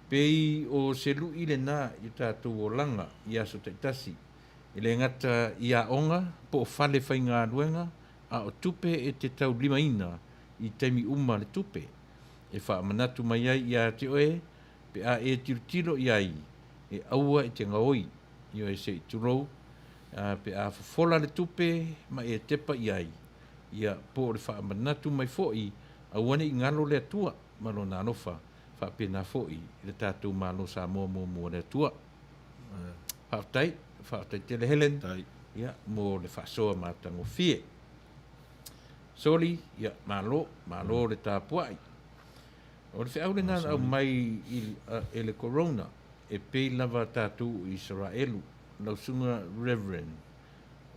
Pei o se lui le nā i tātou o langa i aso te tasi. I le ngata i a onga, po o whale whai ngā ruenga, a o tupe e te tau limaina i teimi uma le tupe. E wha manatu mai ai i a te oe, pe a e tiro i ai, e aua i te ngaoi, i o e se i turou, pe a whafola le tupe, ma e tepa i ai. Ia po o le wha manatu mai foi, a wane i ngalo le atua, malo nā nofa. Whapena foi, le tātou malo sa mō le tua. Whaatai tele Helen, ia, mō le whasoa mātango fie. Soli, ia, malo le tāpuai. O le whiau le nana au mai e le corona, e pei lava tātou i Israelu, lausunga Reverend.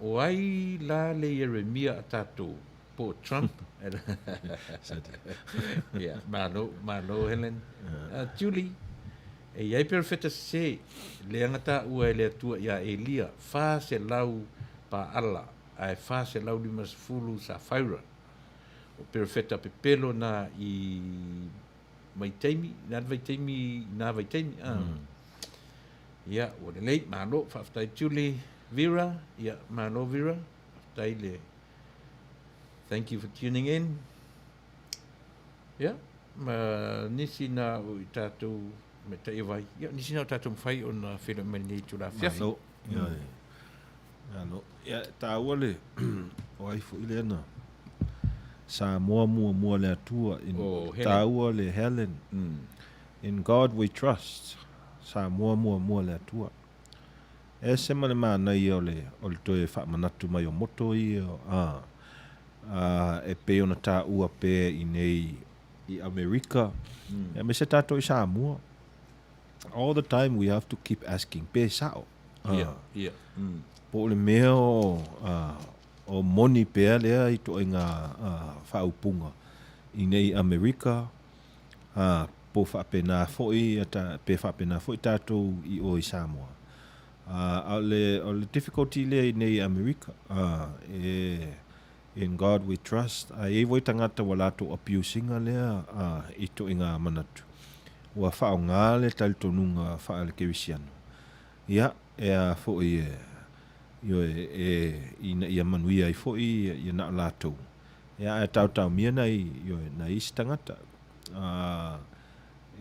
O ai la le Jeremia a tātou, po Trump. Yeah, malo Helen. Julie, e iai perfeta se, le angata ua e le atua ia Elia, wha se lau pa ala, ai wha se lau limas fulu sa whaira. O perfeta pepelo na i maitaimi, nā vaitaimi. Ia, o le leit, malo, whaftai Julie, Vera, ia, malo Vera, whaftai le. Thank you for tuning in. Yeah, nisi na o i tātou me ta iwai. Yeah, nisi na o tātou mwhai o na whera mani tu la whiawhi. Ia, tā ua le, o aifu i le ana. Sa mua le atua. Tā ua le Helen. In God we trust. Sa mua le atua. E se mane mana i o le toe wha manatu mai o moto i o, e pe ona tā ua pe i nei i Amerika. E me se tātou i Samoa. All the time we have to keep asking, pe sao? Yeah. Po le mea o moni pea lea i to ngā whaupunga i nei Amerika. Po whapena foi, pe whapena foi tātou i o i Samoa. O le difficulty lea i nei Amerika. In God we trust. E voi tangata walato abusinga lea i to inga manatu. Ua whao ngā le talitonunga wha le kerisiano. Ia, a fo i a Manuia i fo i na lato. Ia, tau mia nei na isi tangata.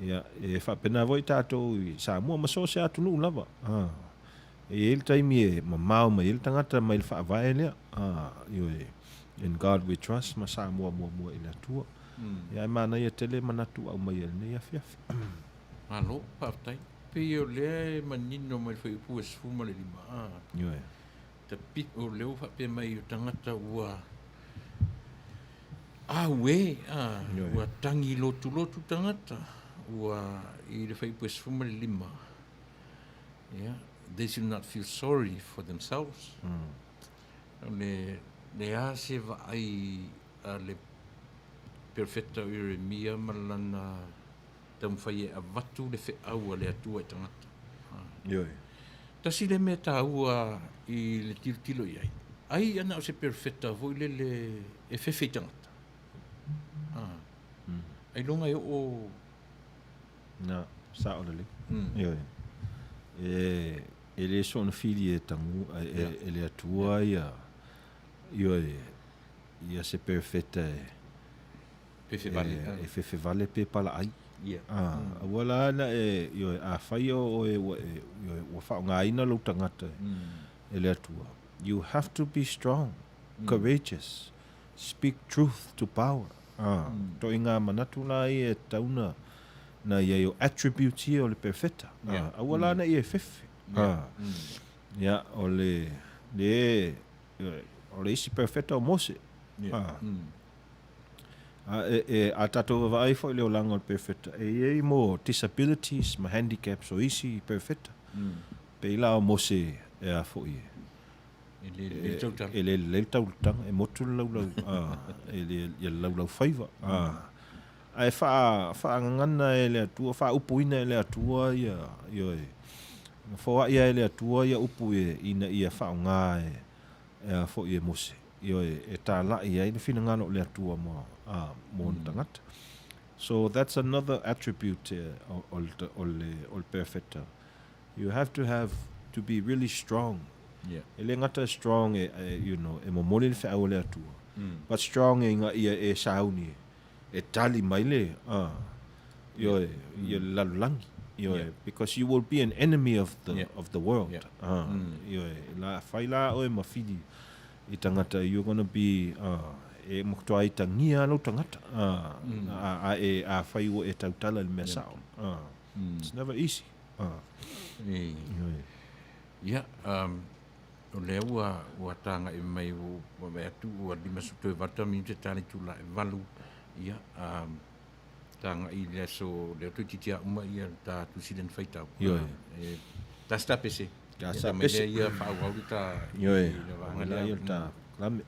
Ia, whapena voi tātou i Samoa maso se atu nuu lava. E il taimi e mamau mai il tangata mai il whaavae lea. In God we trust, ma Samoa mua i la tua. Ia mana ia tele manatu au mai el nei a fiafi. Malo, paftai. Pe o le manino mai whai upu e sfuma le lima. Ta pit o leo whape mai o tangata ua ua tangi lotu tangata. Ua i le whai upu e sfuma le lima. Yeah, they should not feel sorry for themselves. Le a se va ai le perfetta Jeremia malana tam fai a vatu le fe aua le atua e tangata. Tasi le me ta ua i le tilo i ai. Ai ana o se perfetta voi le e fefe i tangata. Ai longa e o... Na, sa o le. E le so na fili e tangu, e le atua ia... Ia se perfetta e fefe vale pe pala ai. Wala ana a whai o whao ngā ina lau tangata e le atua. You have to be strong, courageous, speak truth to power. To i ngā manatu nā i e tauna na ia o attributes i o le perfetta. Wala ana i e fefe. Ia o le isi perfetta o Mose. A tatou vai foi le langa o perfetta. E mo disabilities, ma handicaps o isi perfetta. Pe la o Mose e a foi. Le tautanga e motu lau. E le lau faiva. ai fa ngana e le atua fa upuina e le atua ia yo e fo ia e le atua ia upu e ina ia fa nga e fo ia mose yo e ta la ia ina fina ngano le atua mo tangata. So that's another attribute ol perfecta. You have to be really strong. Yeah. Ele ngata strong you know e mo mole fa o le atua. But strong e nga ia e sauni e tali mai le yo ye lalulangi yo because you will be an enemy of the world. Yo la faila o e mafidi I tangata you're going to be e moktoa I tangia lo tangata a fai o e tautala le mesao. It's never easy. Yeah, o lea ua tanga e mai o me atu ua lima suto e vata mi te tani tula e valu ia tanga I lea so lea tu titia uma ia ta tu siden faitau ta sta pese Ta ia sta ta mai pese. lea ia wha au ta Yo e lea ia ta klame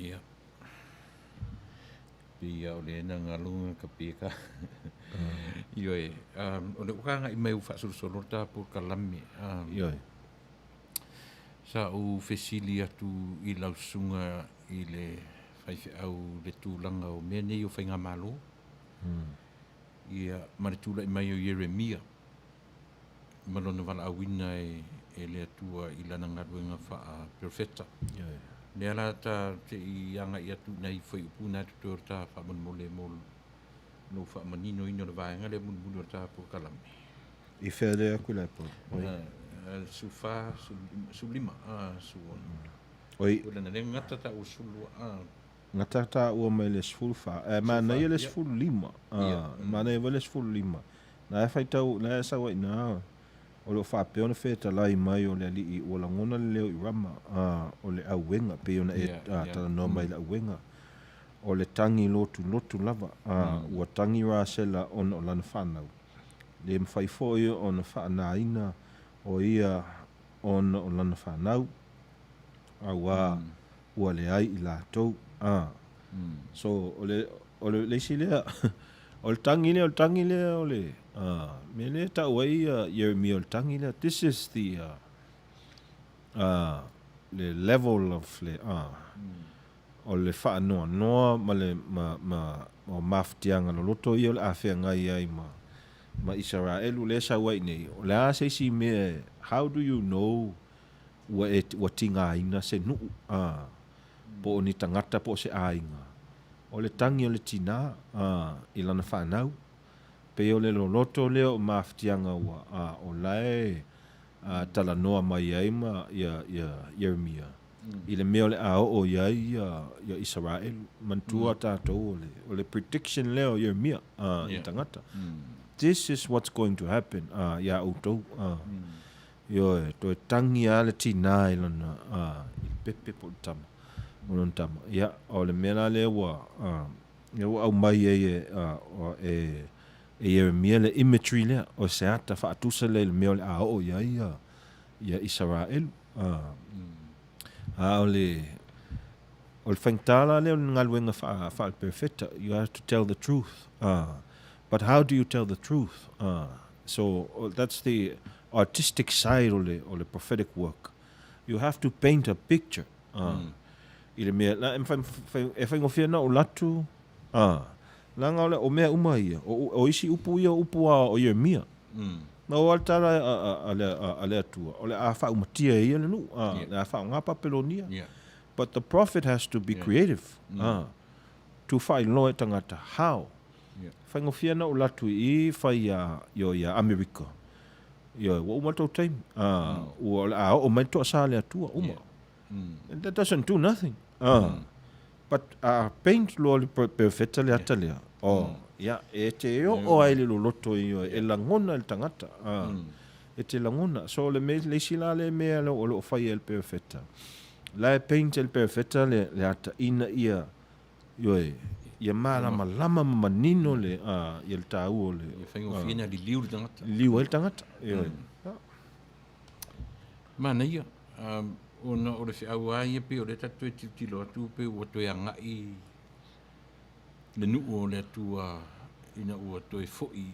Ia. Pia o le na ngalunga ka pia ka. Ioi, o le ukanga I mai ufa solo ta po kalami. Ioi. Sa o fesili atu I lausunga I le faife au le tūlanga o mea nei o whainga malo. Ia maritula I mai o Jeremia. Malona wala awina e le atua I lana ngaruenga wha profeta. Ioi. Lea la ta te I anga I atu nei whai upu nā tutor ta wha mole no wha manino ino le vaenga le mulu ta po kalami. I whea lea kula po. Sufa, sulima, suona. Oi. Ula na le ngata ta o sulua. Ngata ta ua mai le sfulfa. Mana ia le sfulu lima. Mana ia le sfulu lima. Na e whai tau, na e sawa ina. O le whapea ona wheta lai mai o le ali I o langona le leo I rama. O le auenga, pe ona e tala noa mai le auenga. O le tangi lotu lava. Ua tangi rā sela ona o lana whanau. Le mwhaifo ia ona whaanaina o ia ona o lana whanau. Ua le ai I lātou. So, o le leisi lea, o le tangi lea, o le, me le ta uai Jeremia o le tangi lea, this is the level of le, o le whaanoa ma le, o maftianga lo loto I o le awhia ngai ai ma Israelu le sa uai nei, o le a seisi me, how do you know wa tinga ina se nuu, po o ni tangata po se ainga. O le tangi o le tina I lana whanau. Pe o le loloto leo maftianga ua o lae tala noa mai ai ma ia Jeremia. I le mea o le o iai ia Israel. Mantua tātou o le prediction leo Jeremia I tangata. This is what's going to happen. Ia autou. Ioe, to e tangi a le tina I lana I pepe po tama. Monon tama. Ia, o le mea le ua au mai e Jeremia le imagery lea o se ata whaatusa le mea le o ia Israel. O le whaingtala leo ngaluenga wha perfecta. You have to tell the truth. But how do you tell the truth? So that's the artistic side o le prophetic work. You have to paint a picture. I le mea, e whaingofia na o latu. Langa ole o mea uma ia. O isi upu ia upu o Jeremia. Na o altara a le atua. O le a wha umatia ia le nu. Le a wha ngapa pelonia. But the prophet has to be creative. To whai loe tangata. How? Whaingofia na o latu I whai ia Amerika. Ia, wa umatou time. Ua le a o mai toa sa le atua uma. And that doesn't do nothing. But paint lo le perfecta le ata lea. Ia, e te o ai le loto I e langona le tangata. E te langona. So le sila le mea o lo fai el perfecta. La e paint el perfecta le ata ina ia. Ia malama lama manino le ia le tau o le. Ia whaingofina li liu le tangata. Liu el tangata. Manuia. Ona o le whiau ai pe o le tatu e titilo atu pe ua toi angai le nuu o le atua ina ua toi foi.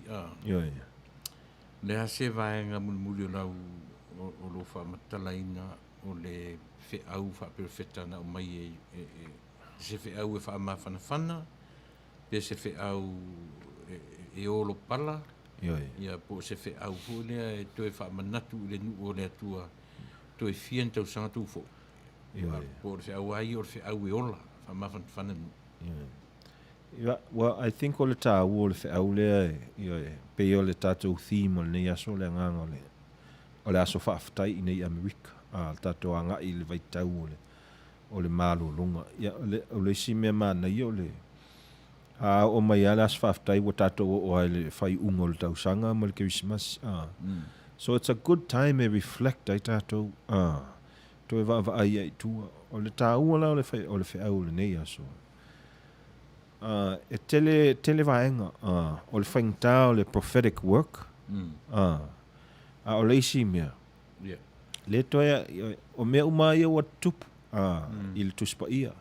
Le hase vaenga muli o lau o lo wha matalaina o le whiau wha perfecta na o mai se whiau e wha mawhanawhana pe se whiau e olo pala ia po se whiau po lea e toi wha manatu le nuu o le atua to e fien tau sanga tu fo. Por se au ai or se au e ola, fa mafan fana. Well, I think o le tā o le fe au lea pe o le tātou theme o le nei aso le nganga o le aso whaafatai I nei Amerika. Tātou anga I le vaitau o le malo longa. O le si mea mana I o le o mai ala aso whaafatai o tātou o ai le whai unga o le tau sanga mo le Christmas. So it's a good time to reflect ai tātou. To e wa ai ai tua. O le tā ua la o le whai au le nei aso. E tele vaenga. O le whaingtā o le prophetic work. O le isi mea. Le toia, o mea umai o tupu. I le tuspa ia.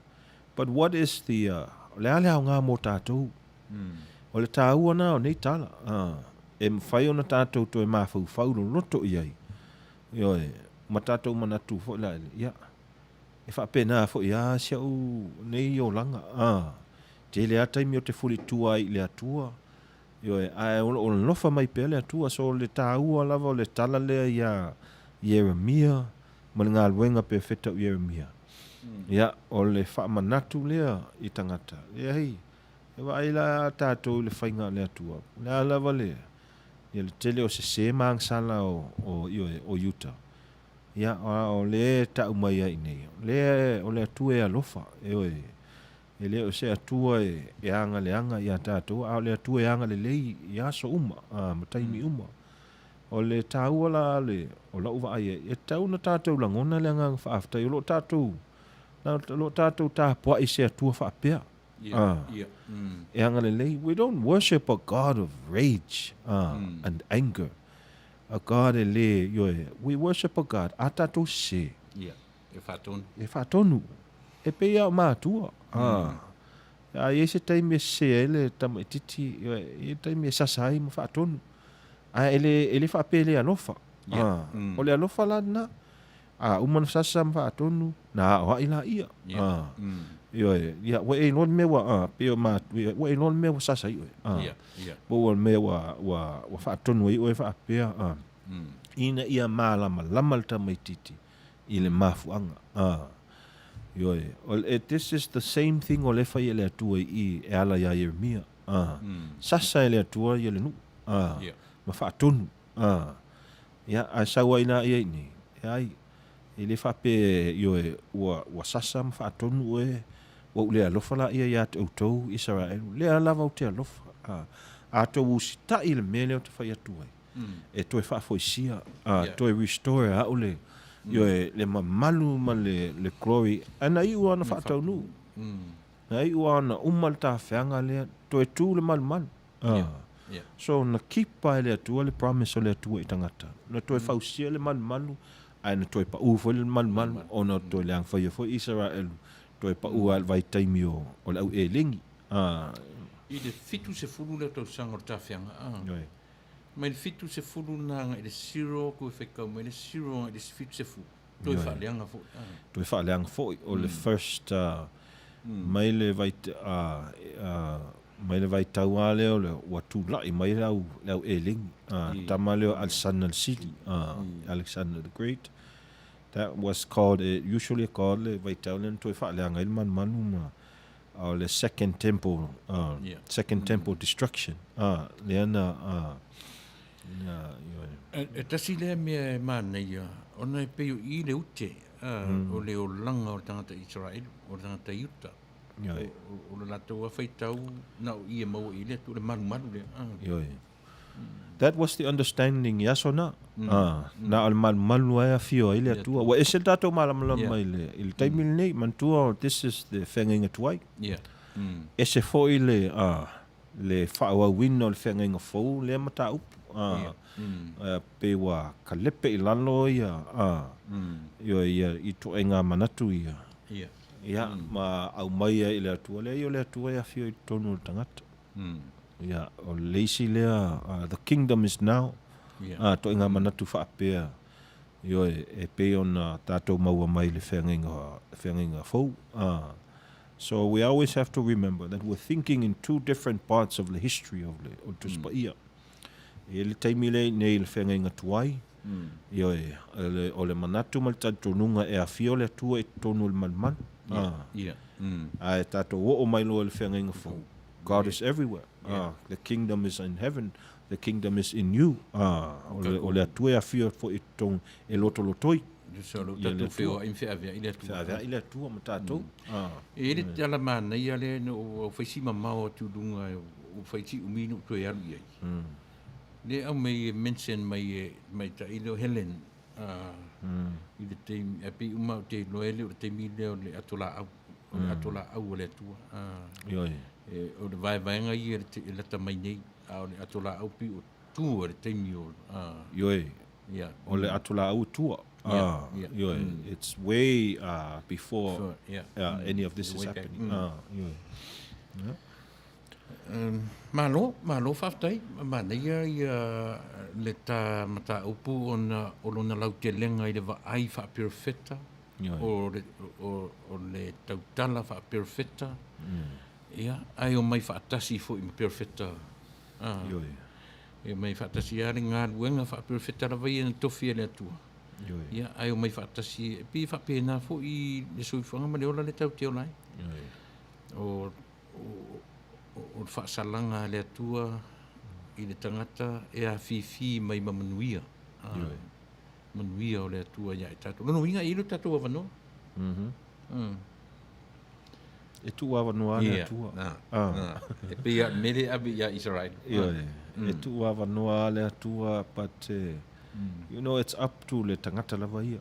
But what is the le ale au ngā mō tātou? O le tāua nā o nei tala. E mwhai ona tātou to e māwhau whauno roto i ai. Ioe, ma tātou manatu fo la ia. E whapena fo ia sia u nei o langa. Te le ataimi o te furi tua i le atua. Ioe, o le lofa mai pe le atua, so le tāua lava o le tala lea ia Jeremia, ma le ngā luenga pe feta u Jeremia. Ia, o le whaamanatu lea i tangata. Ia hei, e wa aila tātou le whainga le atua. Lea lava lea. Ia le tele o se mangsala o Utah. Ia, o le ta umai ai nei. O le atua e alofa. E le o se atua e anga le anga ia tātou. O le atua e anga le lei i aso uma. Mataimi uma. O le tāua la le, o la uwa ai e tau na tātou langona le anga whaafta. O lo tātou tā pua i se atua whaapea. E anga le lei. We don't worship a God of rage and anger. A God e le, we worship a God. A tātou se. E whātonu. E whātonu. E peia o mātua. E se taimi e se ele tama i titi. E taimi e sasai ma whātonu. Ele whaapea le alofa. O le alofa la na. Umana sasa ma whaatonu. Na o ila ia. Ia, wa e lon mewa, peo mātua. Wa e lon mewa sasa i oe. Bo wa mewa wa whaatonu i oe whaapea. Ina ia mālama lama le tama i titi. I le mafuanga. This is the same thing o le whai le atua i e ala ia Jeremia. Sasa e le atua i le nu. Ma whaatonu. Ia, a sawa ina ia ini. Ai, i le whape wa sasa ma whaatonu e wa ule alofa la ia te autou Israel. Lea lava o te alofa. A to usita i le mele o te whai atua. E toi whaafoisia. Toi restore a ule. Le mamalu ma le glory. Ana i ua na whaatau nu. Na i ua na umal ta whianga lea. Toi tū le malu. So na kipa le atua le promise o le atua i tangata. Na toi whausia le malu. Ai na toi pa ufo le malu. O na toi leang whaia fo Israel. Toi pa ua vai taimi o le au e lingi. I le fitu se furu le tau sanga o ta whianga. Mai le fitu se furu nanga i le siro koe whekau. Mai le siro i le fitu se furu. Toi whaaleanga fo. Toi whaaleanga fo. O le first mai le vai tau a leo le watu lai mai lau e lingi. Tama leo Alexander City. Alexander the Great. That was called, usually called le vai tau le toi whaaleanga il manu ma. Le second temple. Second temple destruction. Leana E tasi lea mea mana ia, ona e peo i le ute, o le o langa o tangata Israel, o tangata Utah. O le latou a whaitau, na o ia maua i le, tu le maru lea. That was the understanding, yes or na? Na al malu ai a fio i le atua. Wa ese tatou malamalama i le taimi nei, mantua, this is the whengainga tuai. Ese fo i le whaua wino le whengainga fau, le mata upu. Pe wa kalepe i lalo ia i to enga manatu ia ma au mai i le atua le atua ia fio i tonu tangata ia o leisi lea the kingdom is now to enga manatu whaapea e pe ona tātou maua mai le whengainga fau so we always have to remember that we're thinking in two different parts of the history of le tuspa ia e le taimi le nei le whengainga tuai. O le manatu ma le tatonunga e a fio le atua e tonu le manman. A e tato o mai loa le whengainga fau. God is everywhere. The kingdom is in heaven. The kingdom is in you. O le atua e a fio fo e tonu e loto lotoi. So lo tatu feo in whaavea i le atua. Whaavea i le atua ma tatou. E le te ala mana ia le o whaisi mamao tu dunga o whaisi uminu tu e alu iai. Le au mai mention mai ta ilo Helen i le te api uma o te loele o te mile o le atola au le atua o le vaenga i le ta mai nei o le atola au pi o tu o le te mi o Yeah. O le atula au tua. It's way before Sure, yeah. any of this is Way back. happening. Malo whaftai, ia le tā mata upu o lona lau te lenga i le wa ai whapirwheta, o le tautala whapirwheta, ia, ai o mai whaatasi fo i mapirwheta. E mai whaatasi are ngā ruenga whapirwheta rawa i na tofi e le atua. Ia, ai o mai whaatasi, pi whapena fo i le suiwhanga ma le ola le tau te olai. O whaasalanga le atua i le tangata e a fifi mai ma Manuia. Manuia o le atua ia i tātou. Lono inga i lo tātou awanoa. E tu awanoa le atua. E pia mele abi ia Israel. E tu awanoa le atua, but you know, it's up to le tangata lava ia.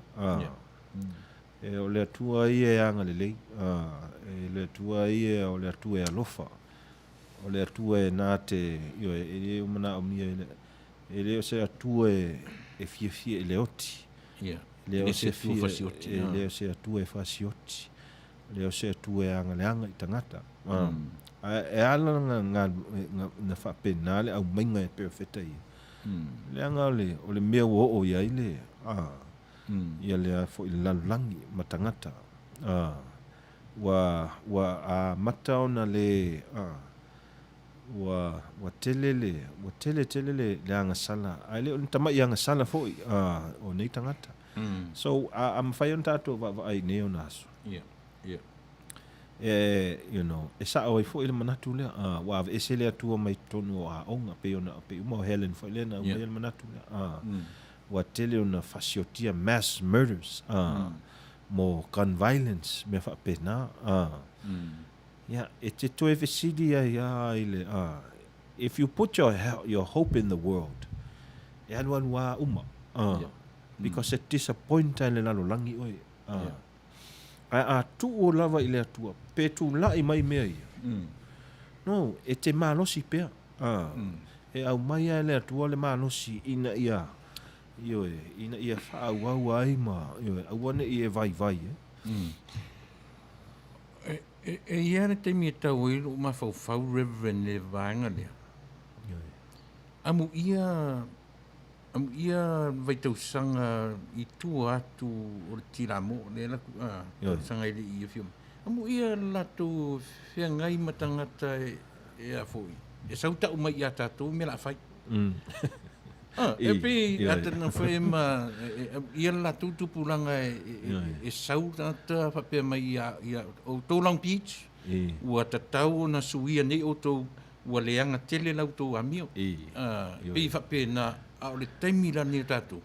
E o le atua ia e anga le lei. E le atua ia o le atua e alofa. O le atua e nā te, e le umana o mia, e le o se atua e fia e le oti. Le o se fia, e le o se atua e fasioti. Le o se atua e anga le anga i tangata. E ala na whapena le au mainga e perfecta ia. Le anga o le mea o ia i le, ia le a fo i lalulangi ma tangata. Wa mata ona le, wa tele le anga sala. Ai le on tama i anga sala fo o nei tangata. So am fai on tato va ai neo naso. You know, e sa o fo ile manatu le wa e se le atua mai tonu a onga pe ona pe mo Helen fo le na le manatu le wa tele ona fasiotia mass murders mo gun violence me fa pena yeah, it's to every city if you put your hope in the world and one wa because it disappoint le langi oi a tu o lava ile atua pe tu la i mai mea no e te malosi pe e au mai le atua le malosi ina ia fa wa ai ma au ne i vai E iana te mi tau i lo ma fau Reverend le vanga lea. Amu ia vai tau sanga i tu atu o le tiramo le la sanga i le ia fium. Amu ia latu fia ngai matangata e a foi. E sauta o mai ia tātou me la fai. E pe atana foi ma ia latu tupulanga e sauta fa mai ia o Taulang Beach. Ua tatau na suia nei o tau ua leanga tele lau tau amio. Pe fa pe na o le taimi la ni tātou.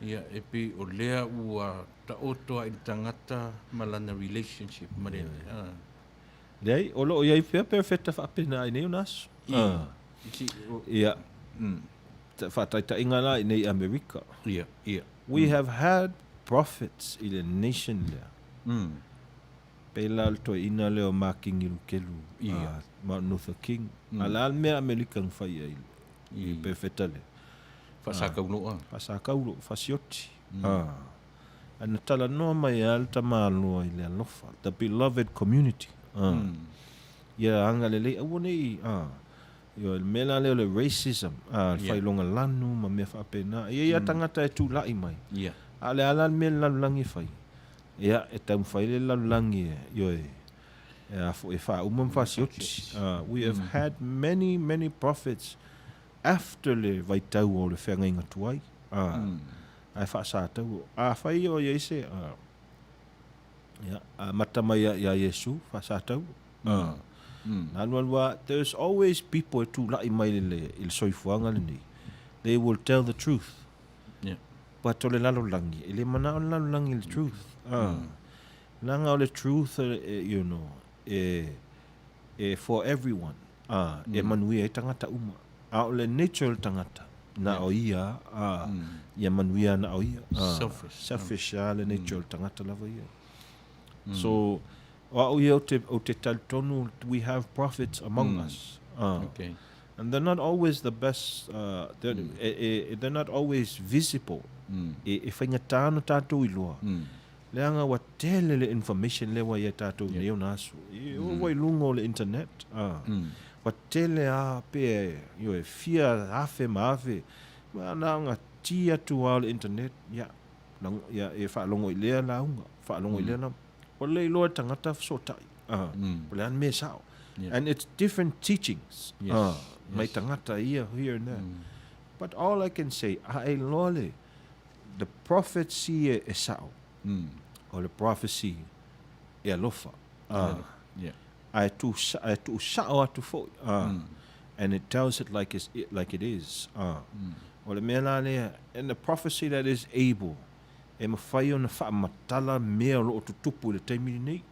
Ia e pe o lea ua ta otoa i tangata malana relationship ma le. Dei o lo ia fia perfecta fa pe na nei unas. Ia. Whataita ingala nei America. We have had prophets in the nation there. Pela to ina leo making kelu. Martin Luther King. Alal me American fai i perfecta le. Fasakaulo, fasioti. Ana tala no mai alta malo i le alofa. The beloved community. Ia anga le awone Yo mela le racism fai longa lanu ma me fa pena ia tangata e tu lai mai ale ala me langi fai ia e tam fai le langi yo fo e fa fa sioti we have had many prophets after le vai tau o le fenga inga tuai ai fa sa tau fai o ia se mata mai ya Yesu fa sa tau there's always people to lai mai le il soifuanga ni. They will tell the truth. But to le lalo langi, ele mana o lalo langi the truth. Langa o le truth, you know, for everyone. E Manuia e tangata uma. O le natural tangata. Na o ia, ia Manuia na o ia. Selfish, le natural tangata lava ia. So, o te tonu, we have prophets among us. And they're not always the best, they're not always visible. E whainga tāna tātou i loa. Leanga wa tele le information le wa ia tātou neo nasu. O wai lungo le internet. Wa tele a pe, yo e fia hafe maafe. Ma nga tia tu au le internet. Ya e whaalongo i lea launga. Whaalongo i lea na. O le i loa tangata sotai. O le an me sao. And it's different teachings. Mai tangata ia here and there. But all I can say, ai lole, the prophecy e sao. Or the prophecy e alofa. Ai tu sao atu fo. And it tells it like it is. O le mea la lea, and the prophecy that is able, e mawhai o na wha matala mea lo o tutupu le taimiri nei.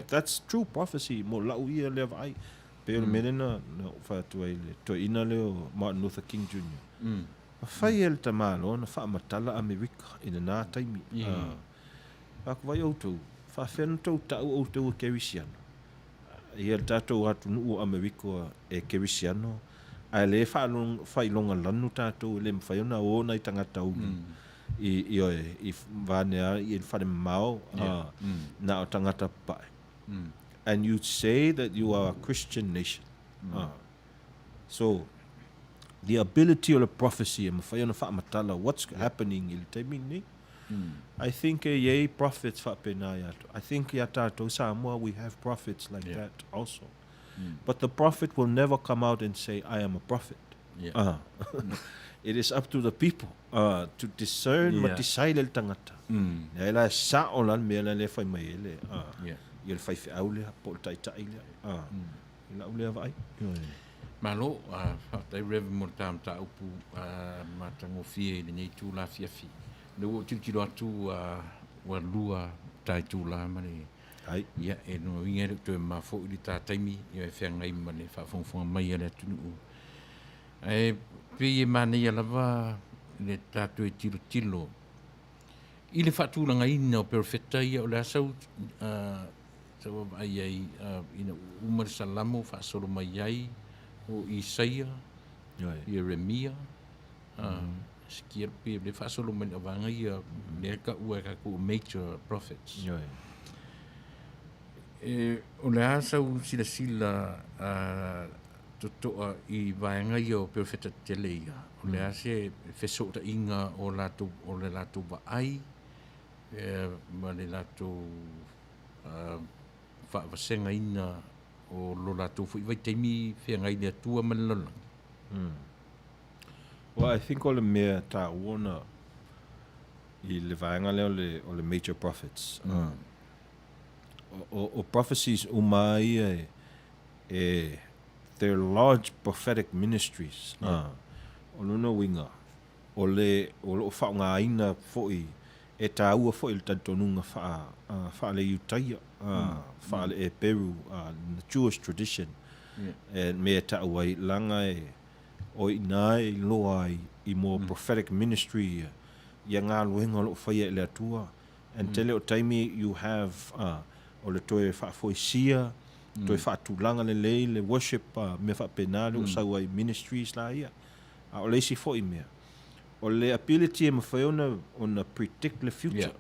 That's true prophecy. Mo lau ia lea vai. Pero menena na whātua i le to ina leo Martin Luther King Jr. Whai el tamalo na wha matala Amerika i na nā taimi. Ako vai outou, whawhena tau tau outou e kerisiano. I el tātou atu nuu Amerika e kerisiano. Ai le whai longa lanu tātou le mwhai ona o nei tangata unu. I vānea i whare mau na o tangata pai. And you say that you are a Christian nation. So, the ability of the prophecy, what's happening in Taimini, I think ye prophets, I think yatato Samoa we have prophets like that also. But the prophet will never come out and say, I am a prophet. It is up to the people to discern matisai el tangata. Ela sa olan mela le fai mai ele. Ia fai fe aule po tai tai le ila ule vai malo tai Reverend mo tam ta upu matango fie le nei tu la fia fi le o tiki atu wa lua tai tu la mani ai ia e no inga to ma fo i ta taimi ia fe ngai mani fa fon mai ele tu e pe mani ala va le tatu e tilo i le fatu langa ina o perfecta ia o la sau so ai ina umar salamu fa solo mai ai o Isaia Jeremia skir pe le fa solo mai avanga ia le ka ua ka ku major prophets o le asa u sila to i vanga ia o perfecta teleia o le ase fe so ta inga o le latu ba ai ma le latu whasenga ina o lo latu fu vai teimi whenga ina tua manlala. Well, I think all the mea ta wona I le vaenga leo o le major prophets. O prophecies umai they're large prophetic ministries. O luna winga. O lo whaunga ina foi e ta ua foi le tantonunga wha le utaia. Wha le Peru, the Jewish tradition. And mea ta ua langa o inai loa I more prophetic ministry. Ia ngā luenga lo whaia le atua. And tele o taimi you have o le toe whaafoisia, toe whaatulanga le worship me whaapenale o sauai ministries la ia. O leisi fo I mea. O le ability e mawhaiona on a predict the future.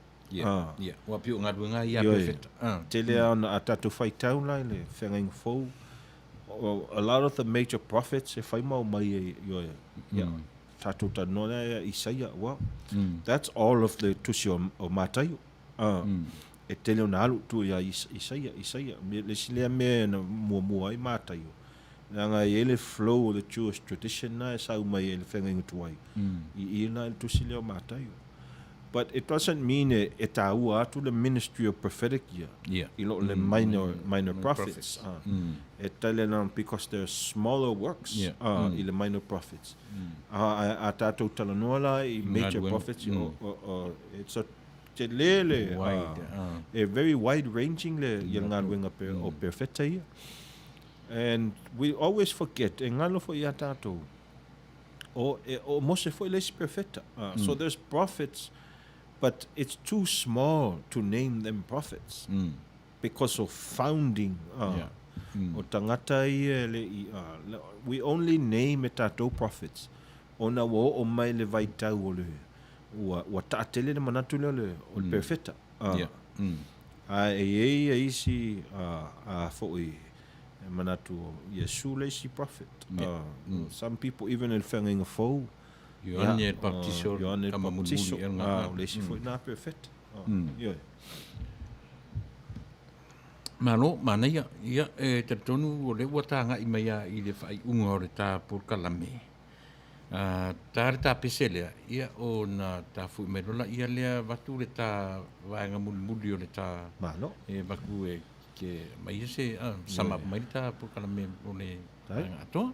Wa piu ngā luenga ia perfect. Tele ana a tatu whai taula le whengainga fou. A lot of the major prophets e whai mau mai tatu tanona Isaia. Well, that's all of the tusi o Mataio. E tele o nalu tu ia Isaia. Le silea mea na mua I Mataio. Nanga ele flow the Jewish tradition na sa mai ele whengainga tuai. I ina ele tusi leo Mataio. But it doesn't mean e taua atu the ministry of prophetic year. Ilo le minor prophets. E tele na because they're smaller works. I le minor prophets. A tātou talanoa la I major prophets. It's a te lele. A very wide ranging le ngā ruenga o perfecta ia. And we always forget e ngalo fo ia tātou. O mose fo les perfecta. So there's prophets. But it's too small to name them prophets because of founding o tangata ia we only name e tātou prophets. Ona o mai le vai tau o le ua taatele le manatu le o le perfecta. E isi fo'i manatu o Yesu le isi prophet. Some people even in whenga fau. Ioane baptiso kama baptiso. Le isi fo'i na perfecta. Malo, mana ia e te tonu o le watanga i mai i le whai unga o le tā purkalame. Tā re tā peselea, ia o na tā fui merola, ia lea watu le tā vaenga muli o le tā e waku e ke mai se sama mai tā purkalame o le vaenga atoa.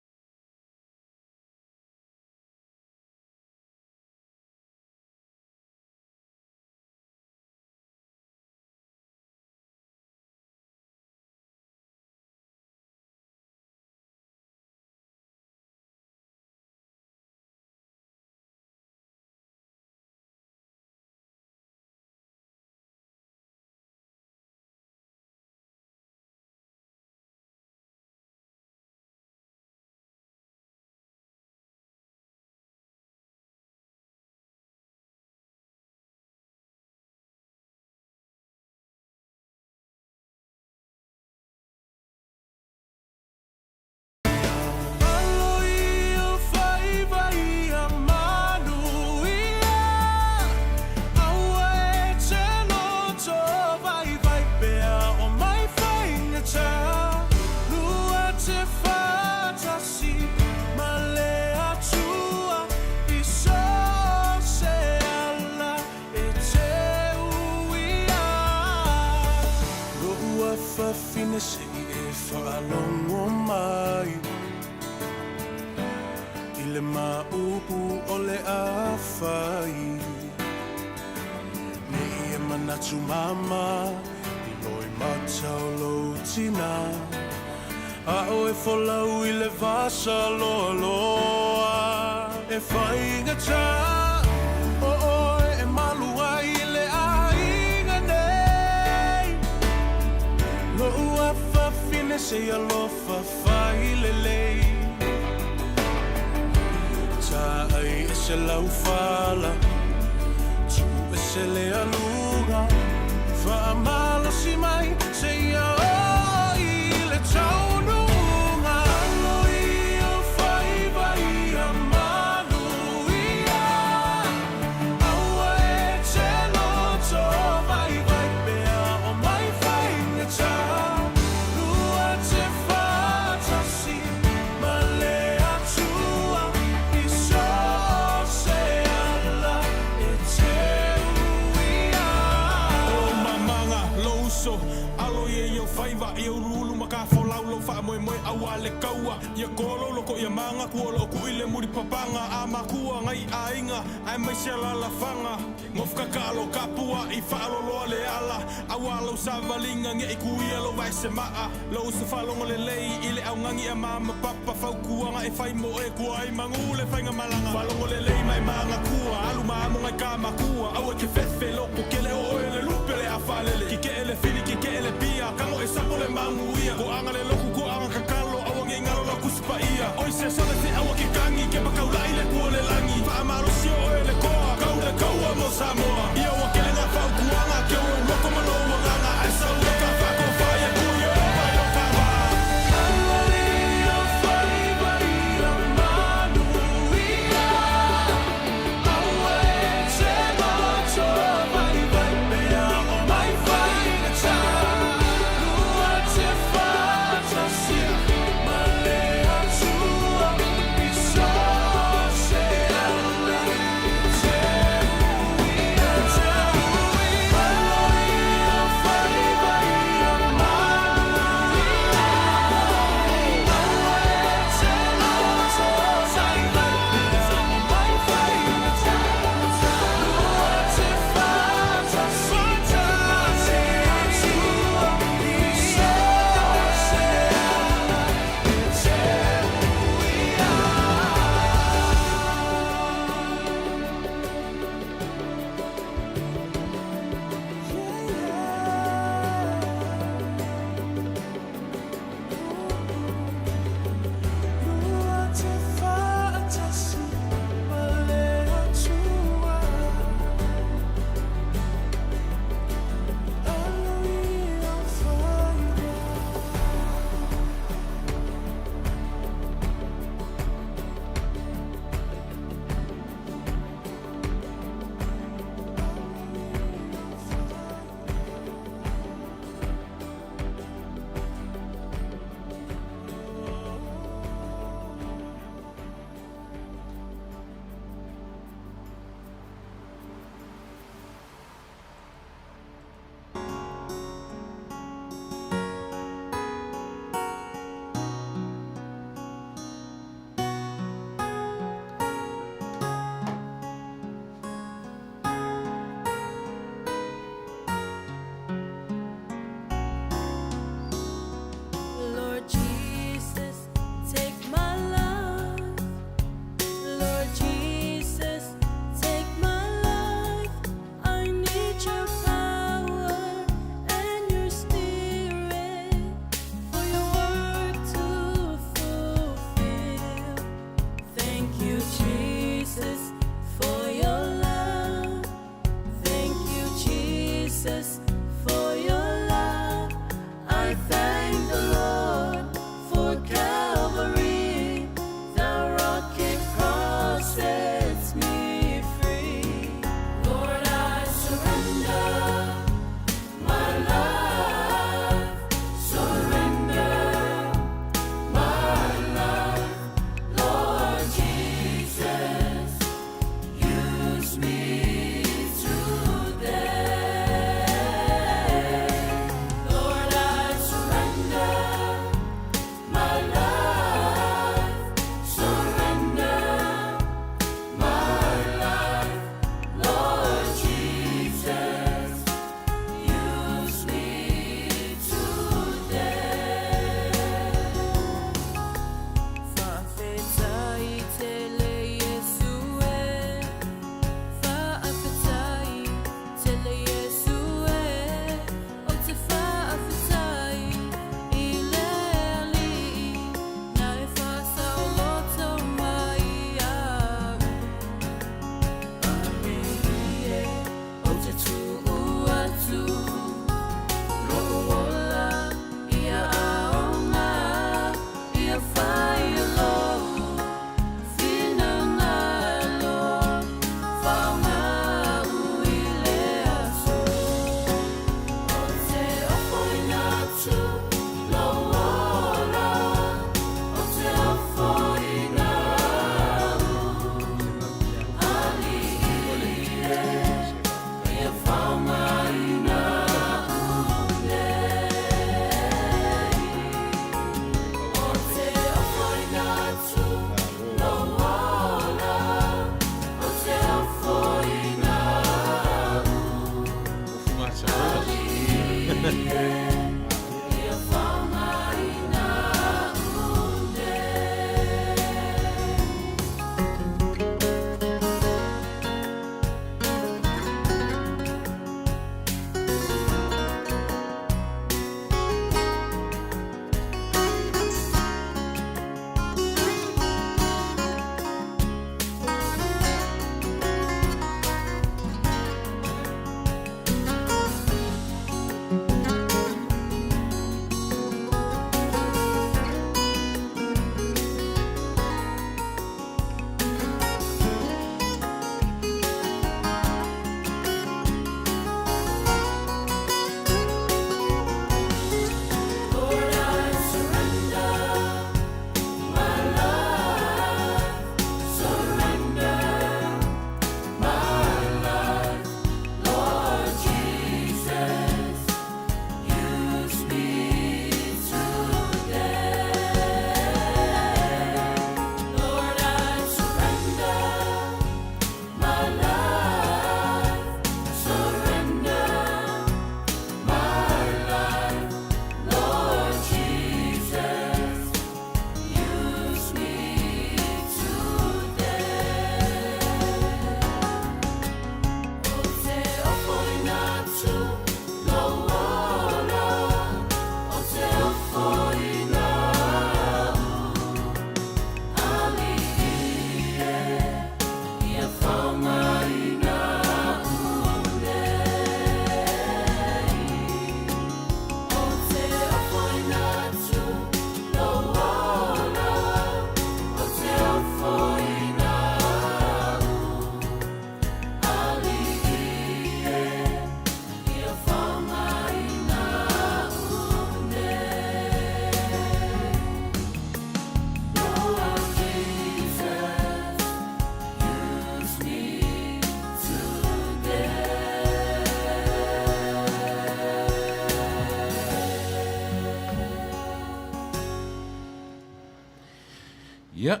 Ia,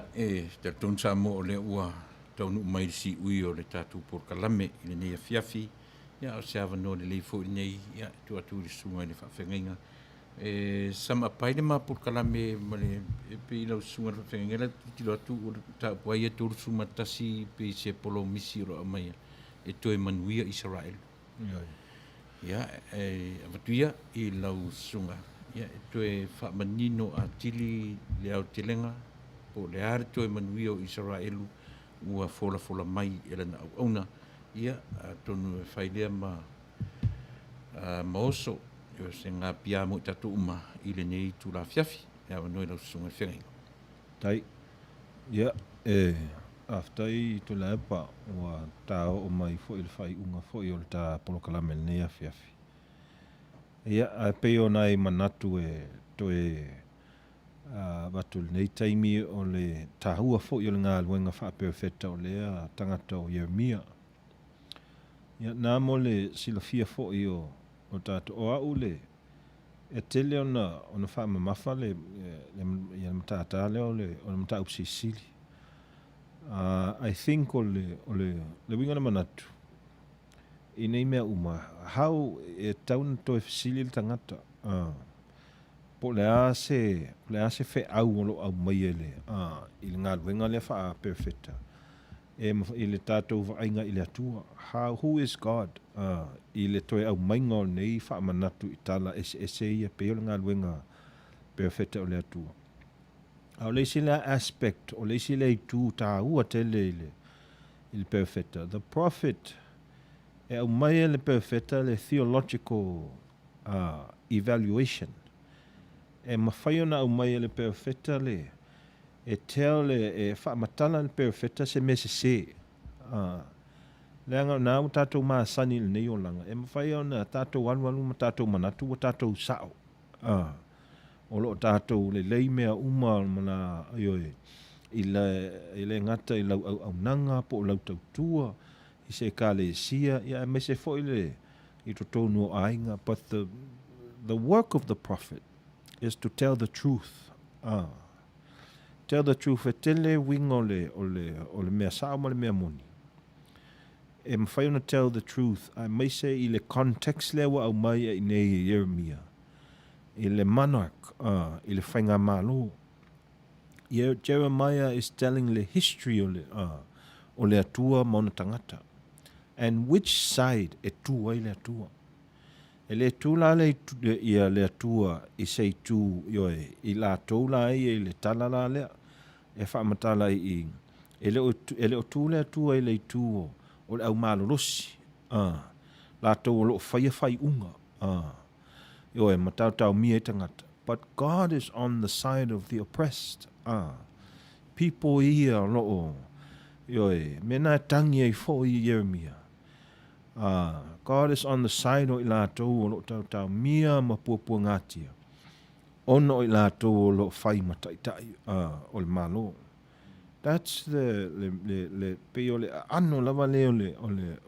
te tun sa mo o le ua taunu mai si ui o le tatu por kalame i le nei fiafi. Ia, o se awa no le leifo i nei, ia, tu atu le sunga i le whawhenga. Sama pai le ma por kalame ma le pe i lau sunga le whawhenga. Ia, tilo atu o ta puai e turu suma tasi pe se polo misi ro amaya. E toe Manuia Israel. Ia, avatuia i lau sunga. Ia, e toe whamanino a tili le au telenga. O le are toe Manuia o Israelu ua fola mai e lana au auna. Ia, tonu e whailea ma oso e se ngā pia mo tatu uma i le nei tu la fiafi. Ia, wanoi lau sunga whengai. Tai, ia, aftai to la epa ua tā o mai fo il whai unga fo i o le tā polokalame nei a fiafi. Ia, a peo nai manatu e toe watu nei taimi o le tahua fo i o le ngā luenga whaapewheta o lea tangata o Yeremia. Ia nā mo le silafia fo i o tātou o au le e tele ona whaamamafa le matata leo le mata upsisili. I think o le winga na manatu i nei mea uma how e tauna to e fisili le tangata po le ase fe au lo au mai ele i le ngā luenga le wha perfecta i le tātou vainga i le atua who is God i le toe au mainga o nei wha manatu i tala ese ia peo le ngā luenga perfecta o le atua au leisi le aspect o leisi le tu tā ua tele i le perfecta the prophet e au mai le perfecta le theological evaluation e mawhai ona au mai le perfecta le e teo le e whaamatala le perfecta se me se le anga nā o tātou maasani le nei o langa e mawhai ona tātou walu ma tātou manatu o tātou sao o lo tātou le lei mea uma mana aioe i le ngata i lau au nanga po lau tautua i se ka le sia ia me se fo i to tonu o ainga but the work of the prophet is to tell the truth tell the truth e tele winga o le mea sao ma le mea moni e mawhai ona tell the truth, ai mai se I le context le wa au mai I nei Jeremia. I le monarch, I le whainga malo. Jeremiah is telling the history o le atua mauna tangata. And which side e tua I le atua. E le tula ia le atua I sei tu yoe. I la toula I le talala lea. E whaamatala I e le o tu le atua I le tuo o le au malolosi. La tau o lo whai unga. Yoe matau tau mia tangata. But God is on the side of the oppressed. People ia loo. Yoe, mena tangi ai fo I Jeremia. God is on the side o I lātou o lo tau mia ma puapua ngatia. Ono I lātou o lo whai mataitai o le malo. That's le pe o le ano lava le o le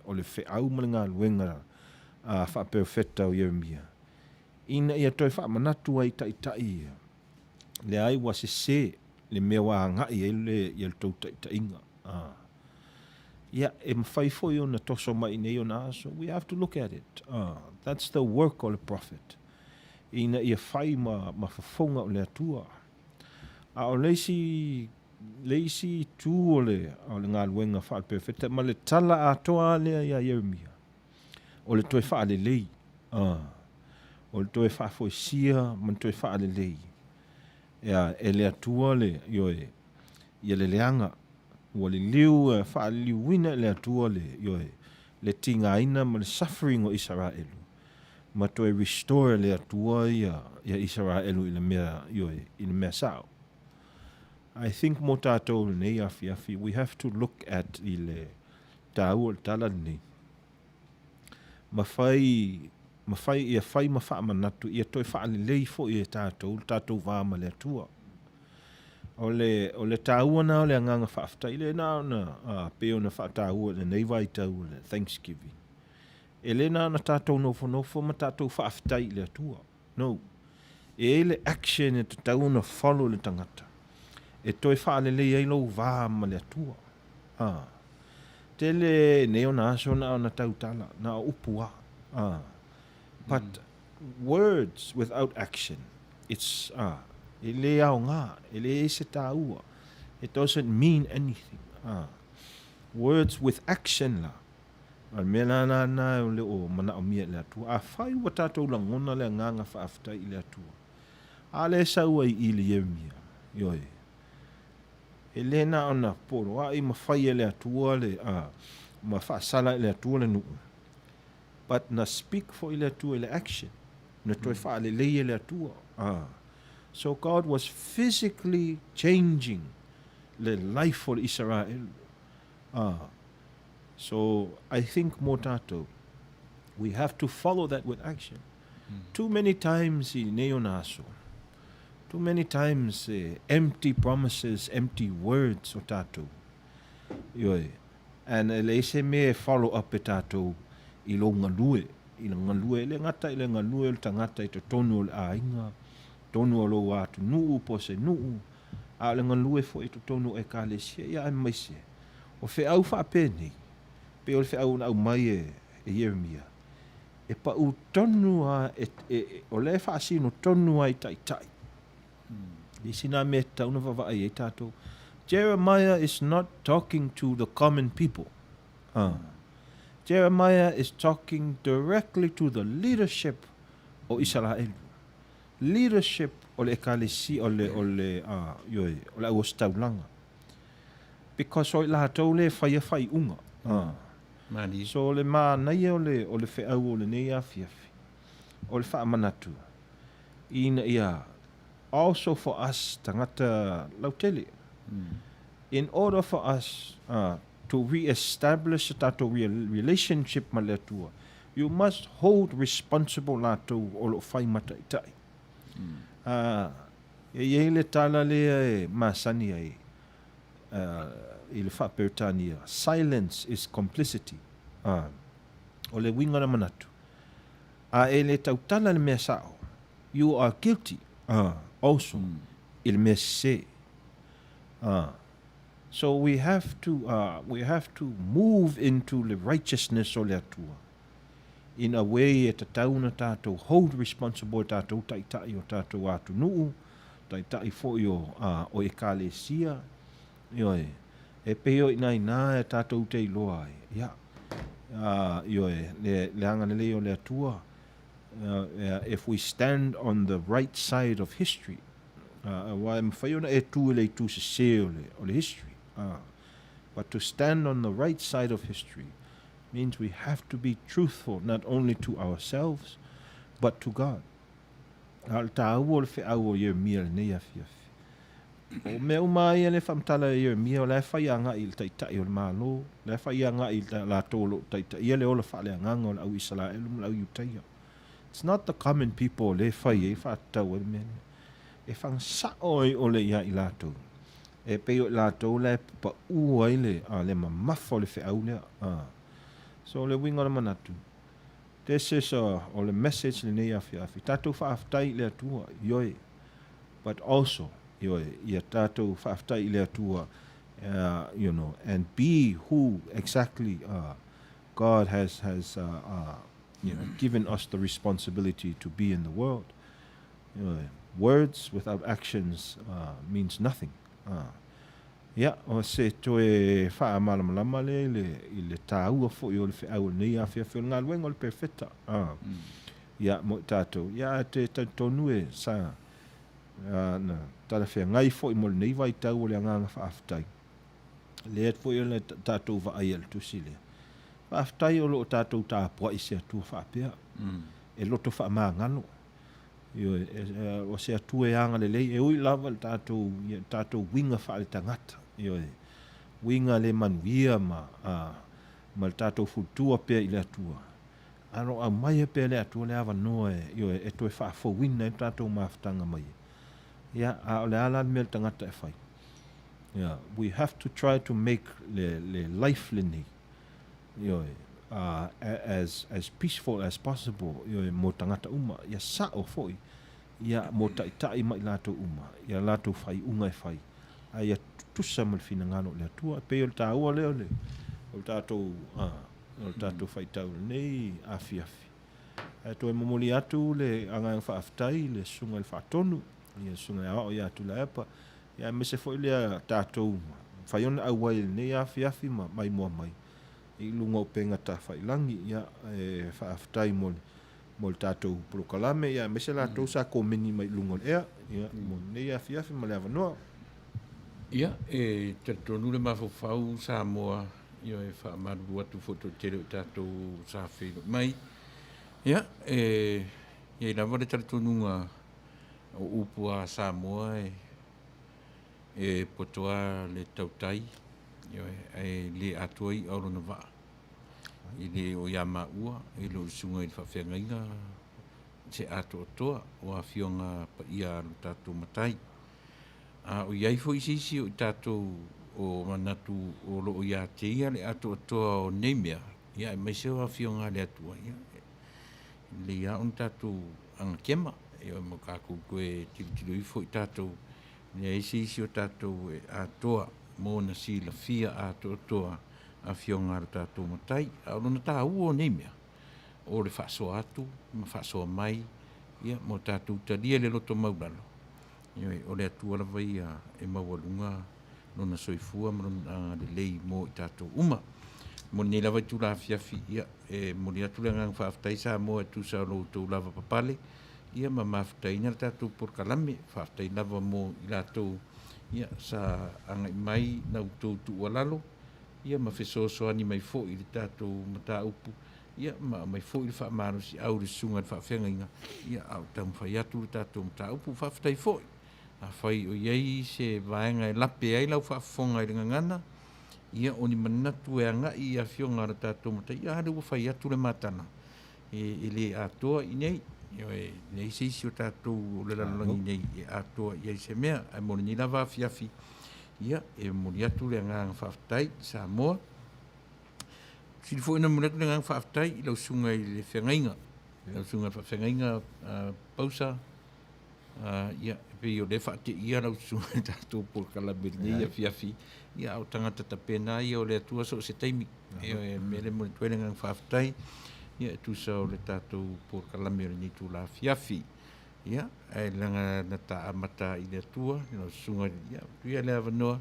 wheau malinga luenga wha perfecta o Jeremia. Ina ia toi wha manatu ai taitai. Le ai wa se le mea wa ngai e le tau taitainga. Yeah, e mawhai foi ona toso mai nei ona aso. We have to look at it. That's the work of the prophet. Ina ia whai ma whafonga o le atua. O leisi tu o le ngā luenga wha perfecta. Ma le tala atoa lea ia Jeremia. O le toi wha le lei. O le toi wha foi sia, man toi wha le lei. Ia, e le atua le, yoe, ia le leanga. Ua le liu, wha liu wina le atua le, yoe, le tinga ina ma le suffering o Israelu. Ma toi restore le atua ia Israelu I le mea, yoe, I le mea sao. I think mo tātou le nei afi, we have to look at I le tāu o le tala nei. Ma whai ia whai ma wha manatu, ia toi wha le lei fo I tātou vāma le atua. O le tāua na o le anganga whaaftai le na ona peo na wha tāua le nei vai tau le Thanksgiving. E le na tātou nofo ma tātou whaaftai le atua. No. E le action e tātou na follow le tangata. E toi wha le lei ai lau vāma le atua. Te le neo na aso na ona tautala, na upua. But words without action, it's ele au ngā, ele se tāua. It doesn't mean anything. Words with action la. Al mena na o le o mana o mia le atua. A whai wa tātou langona le nganga whaaftai I le atua. A le saua I le Jeremia. Yoe. Ele na ona poro. A I ma whai le atua le, ma whaasala le atua le nuu. But na speak for ile atua ile action. Na toi wha le lei le atua. So God was physically changing the life of Israel. So I think mo tato, we have to follow that with action. Too many times in neonaso, too many times empty promises, empty words o tato. And le me follow up e tato I lo ngalue. I lo ngalue le ngata I le ngalue le tangata I te tonu le ainga. Tonu o lo watu nuu po se nuu. A le ngalue fo I te tonu e ka le sia. Ia ai mai se. O fe au wha pēnei. Pe o le fe au na au mai e Jeremia. E pa u tonu a o le wha asino tonu ai tai tai. I sina me tauna wawai e tato. Jeremiah is not talking to the common people. Jeremiah is talking directly to the leadership of Israel. Leadership o le ekalesi o le austaulanga. Because o la tau le whai unga. So le mānai o le wheau o le nei awhiawhi. O le wha manatu. Ina ia. Also for us, tangata lautele. In order for us to re-establish that relationship ma le atua, you must hold responsible lato o lo whai mataitai. E le tala le masani ai. I le whapeutania. Silence is complicity. O le winga na manatu. E le tautala le mea sao. You are guilty. Also. Il mea se. So we have to move into the righteousness o le atua. In a way e tatauna tātou hold responsible tātou taitai o tātou atu nuu, taitai fo o ekalesia, ioe, e peo ina ina e tātou te iloa e, ia, ioe, le angana leo le atua, if we stand on the right side of history, wa mwhaiona e tū le tū se o le history, but to stand on the right side of history means we have to be truthful not only to ourselves but to God. Al tāu o le whiau o Yeremia le nei afiafi. O me umai le whamtala e Yeremia o le whaianga i le taitai o le malo, le whaianga i la tōlo taitai, ia le ola whale anganga o le au Israel, le au Utaia. It's not the common people le whai e whatau e mene. E whang saoi o le ia i lātou. E peo i lātou le pa ua i le mamafo le whiau le. So le winga le manatu. This is o le message le nei afiafi. Tātou whaaftai le atua, ioe. But also, ioe, ia tātou whaaftai le atua, and be who exactly God has given us the responsibility to be in the world. Words without actions means nothing. O se toe wha malamalama le tāua fo i o le whiau nei a whiawhio ngā luenga o le perfecta. Mo tātou. Te tonu e sa na tala whia ngai fo i mo le nei vai tau o le anganga whaaftai. Le et fo i o le tātou wa ai al tusi le. Whaaftai o lo tātou tāpua i se atua whaapea. E loto wha maa ngano. O se atua e anga le lei. E ui lava le tātou winga wha le tangata. Winga le manuia ma le tātou futua pia i le atua. Aro a mai pia le atua le awa noa e toe whaafo wina e tātou maafutanga mai. A le ala me le tangata e whai. We have to try to make le life le nei. As peaceful as possible. Mo tangata uma. Ia sao foi. Ia mo taitai mai lātou uma. Ia lātou whai unga e whai. Ia tusa mal fina ngano le atua. Peo le tāua leo le. O le tātou whaitau nei afi. E toi momoli atu le angang whaaftai le sunga le whaatonu. Ia sunga ao ia atu la epa. Ia mese foi le tātou. Whaiona au wai nei afi mai mua mai. I lunga o penga ta whailangi. Ia whaaftai mo le tātou prokalame. Ia mese la tau sa komeni mai lunga le ea. Ia mo nei afi ma le avanoa. Ia, te tonu le mawhawhau sa moa, ia whaamaru atu foto tere o tātou sa whiro mai. Ia, ia lawa le tala tonunga o upua sa moa potoa le tautai, ia le atuai aurona waa. I le o ia maua, i lo sunga i whawhengainga, se ato atoa, o a fionga pa ia lo tātou matai. O iai fo isi o tātou o manatu o lo o ia te ia le ato atoa o neimea. Ia e mai seo a fionga le atua. Le ia on tātou anga kema. Ia mo kākou koe tilo ifo i tātou. Le isi o tātou e atoa mo na si la fia ato atoa a fionga le tātou matai. A lona tā ua o neimea. O le whaasoa atu, ma whaasoa mai. Ia mo tātou talia le loto maulalo. O le atua la vai e mawalunga nona soifua marona le lei mo i tātou uma. Mo ne lava tu la fiafi ia mo le atu le ngang whaaftai sa mo e tu sa lo tau lava papale. Ia ma mawhaftai na tātou por kalame. Whaaftai lava mo i lātou ia sa angai mai na utou tu walalo. Ia ma whesoso ani mai fo i le tātou mata upu. Ia ma mai fo i le whaamaro si au le sunga le whaafenga inga. Ia au tam whai atu le tātou mata upu whaaftai fo i. A whai o iei se vaenga e lape ai lau whaafonga i ringa ngana. Ia o ni manatu e anga i a fionga ra tātou mata. Ia hare ua whai atu le matana. E le atoa i nei. Nei se isi o tātou o le lalangi nei e atoa iei se mea. E mori ni lava fiafi. Ia e mori atu le nganga whaftai sa moa. Si fo ina mori atu le nganga whaftai i lau sunga i le whengainga. Lau sunga whengainga pausa. Ia, pe o le whaate ia rau sunga tātou por kalabiri ni ia fiafi. Ia au tangata tapena ia o le atua so se taimi. E mele mo le tuele ngang whaafitai. Ia tu sa o le tātou por kalabiri ni tu la fiafi. Ia, ai langa na ta amata i le atua. Ia sunga ia, tuia le avanoa.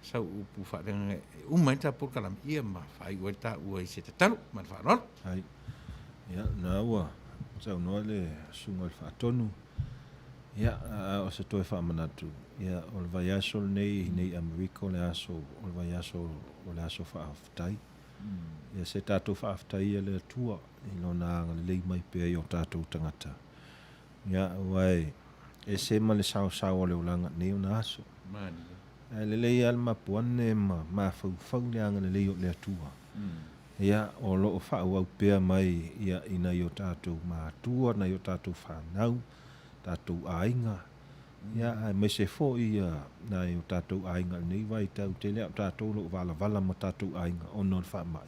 Sau upu whaadanga umai tā por kalabiri. Ia ma whai ua tā ua i se tatalu. Ma whaarol. Ai. Ia, nā ua. Sau noa le sunga le whaatonu. Ia, o se toe whaamanatu. Ia, o le vai aso nei Ameriko le aso, o le vai aso o le aso whaaftai. Ia, se tātou whaaftai ia le atua, i lona anga le lei mai pia i o tātou tangata. Ia, wai, e se ma le sao o le ulanga nei o na aso. Mani. Le lei al mapuane ma fau le anga le lei o le atua. Ia, o lo o whaau au pia mai ia ina i o tātou maatua, na i o tātou whanau, tātou ainga. Ia, mai se fo ia na i o tātou ainga nei vai tau te lea tātou lo vala ma tātou ainga ono le wha mai.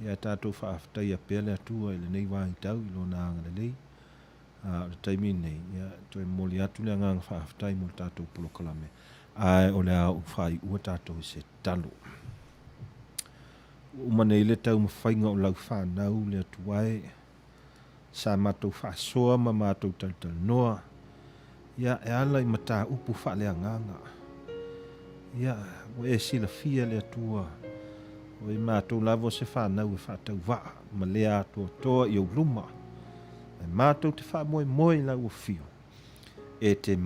Ia tātou whaaftai a pia le atua i le nei vai tau i lo na anga le lei. Le taimi nei, ia, toi moli atu le anga whaaftai mo le tātou polokalame. Ai o le au whai ua tātou se talo. Umane le tau mawhainga o lau whanau le atuai. Sa mātou whaasoa ma mātou tautal noa. Ia e ala i mata upu wha le anganga. Ia o e sila fia le atua. O e mātou lavo se whanau e whaatau waa. Ma le atua toa i o luma. E mātou te wha moe lau o fio. E te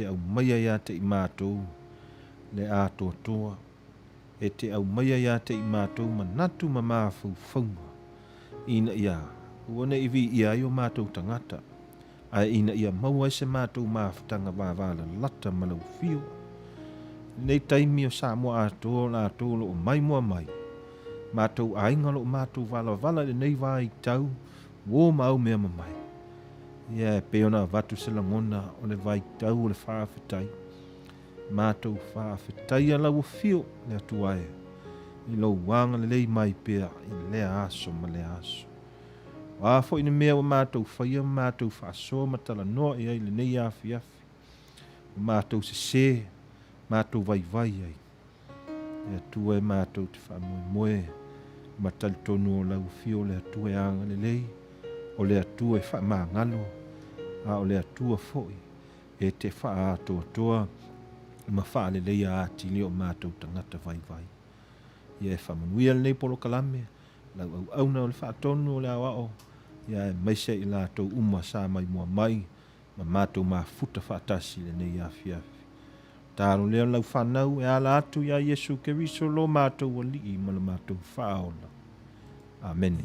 au maia ia te i mātou. Le atua toa. E te au maia ia te i mātou manatu ma māwhau whaunga. Ina ia. Uone iwi ia i o mātou tangata. Ai ina ia maua se mātou māwhatanga wāwāla lata malau fio. Nei taimi o Samoa ato la ato lo o mai mua mai. Mātou ainga lo o mātou wala le nei wā i tau. Wō mau mea mamai. Ia peona watu se langona o le vai tau o le whaafetai. Mātou whaafetai ala o fio le atuae. I lo wanga le lei mai pia i le aso ma le aso. Wafo ina mea wa mātou whaia, mātou whaasoa matala noa i ai le nei afi. Mātou se, mātou vai ai. E atua e mātou te whamoe matali tonu o lau fio le atua e anga le lei. O le atua e whamangalo. A o le atua foi. E te wha toa. Ma wha le lei a atili o mātou tangata vai. Ia e whamanuia le nei polo kalame. Lau au na o le wha tonu o le awao. Ia e maise i lātou uma sā mai mua mai, ma mātou mā futa whaatasi le nei afi. Tāro leo lau whanau e ala atu ia Yesu Keriso lo mātou wali i ma le mātou whaola. Amen.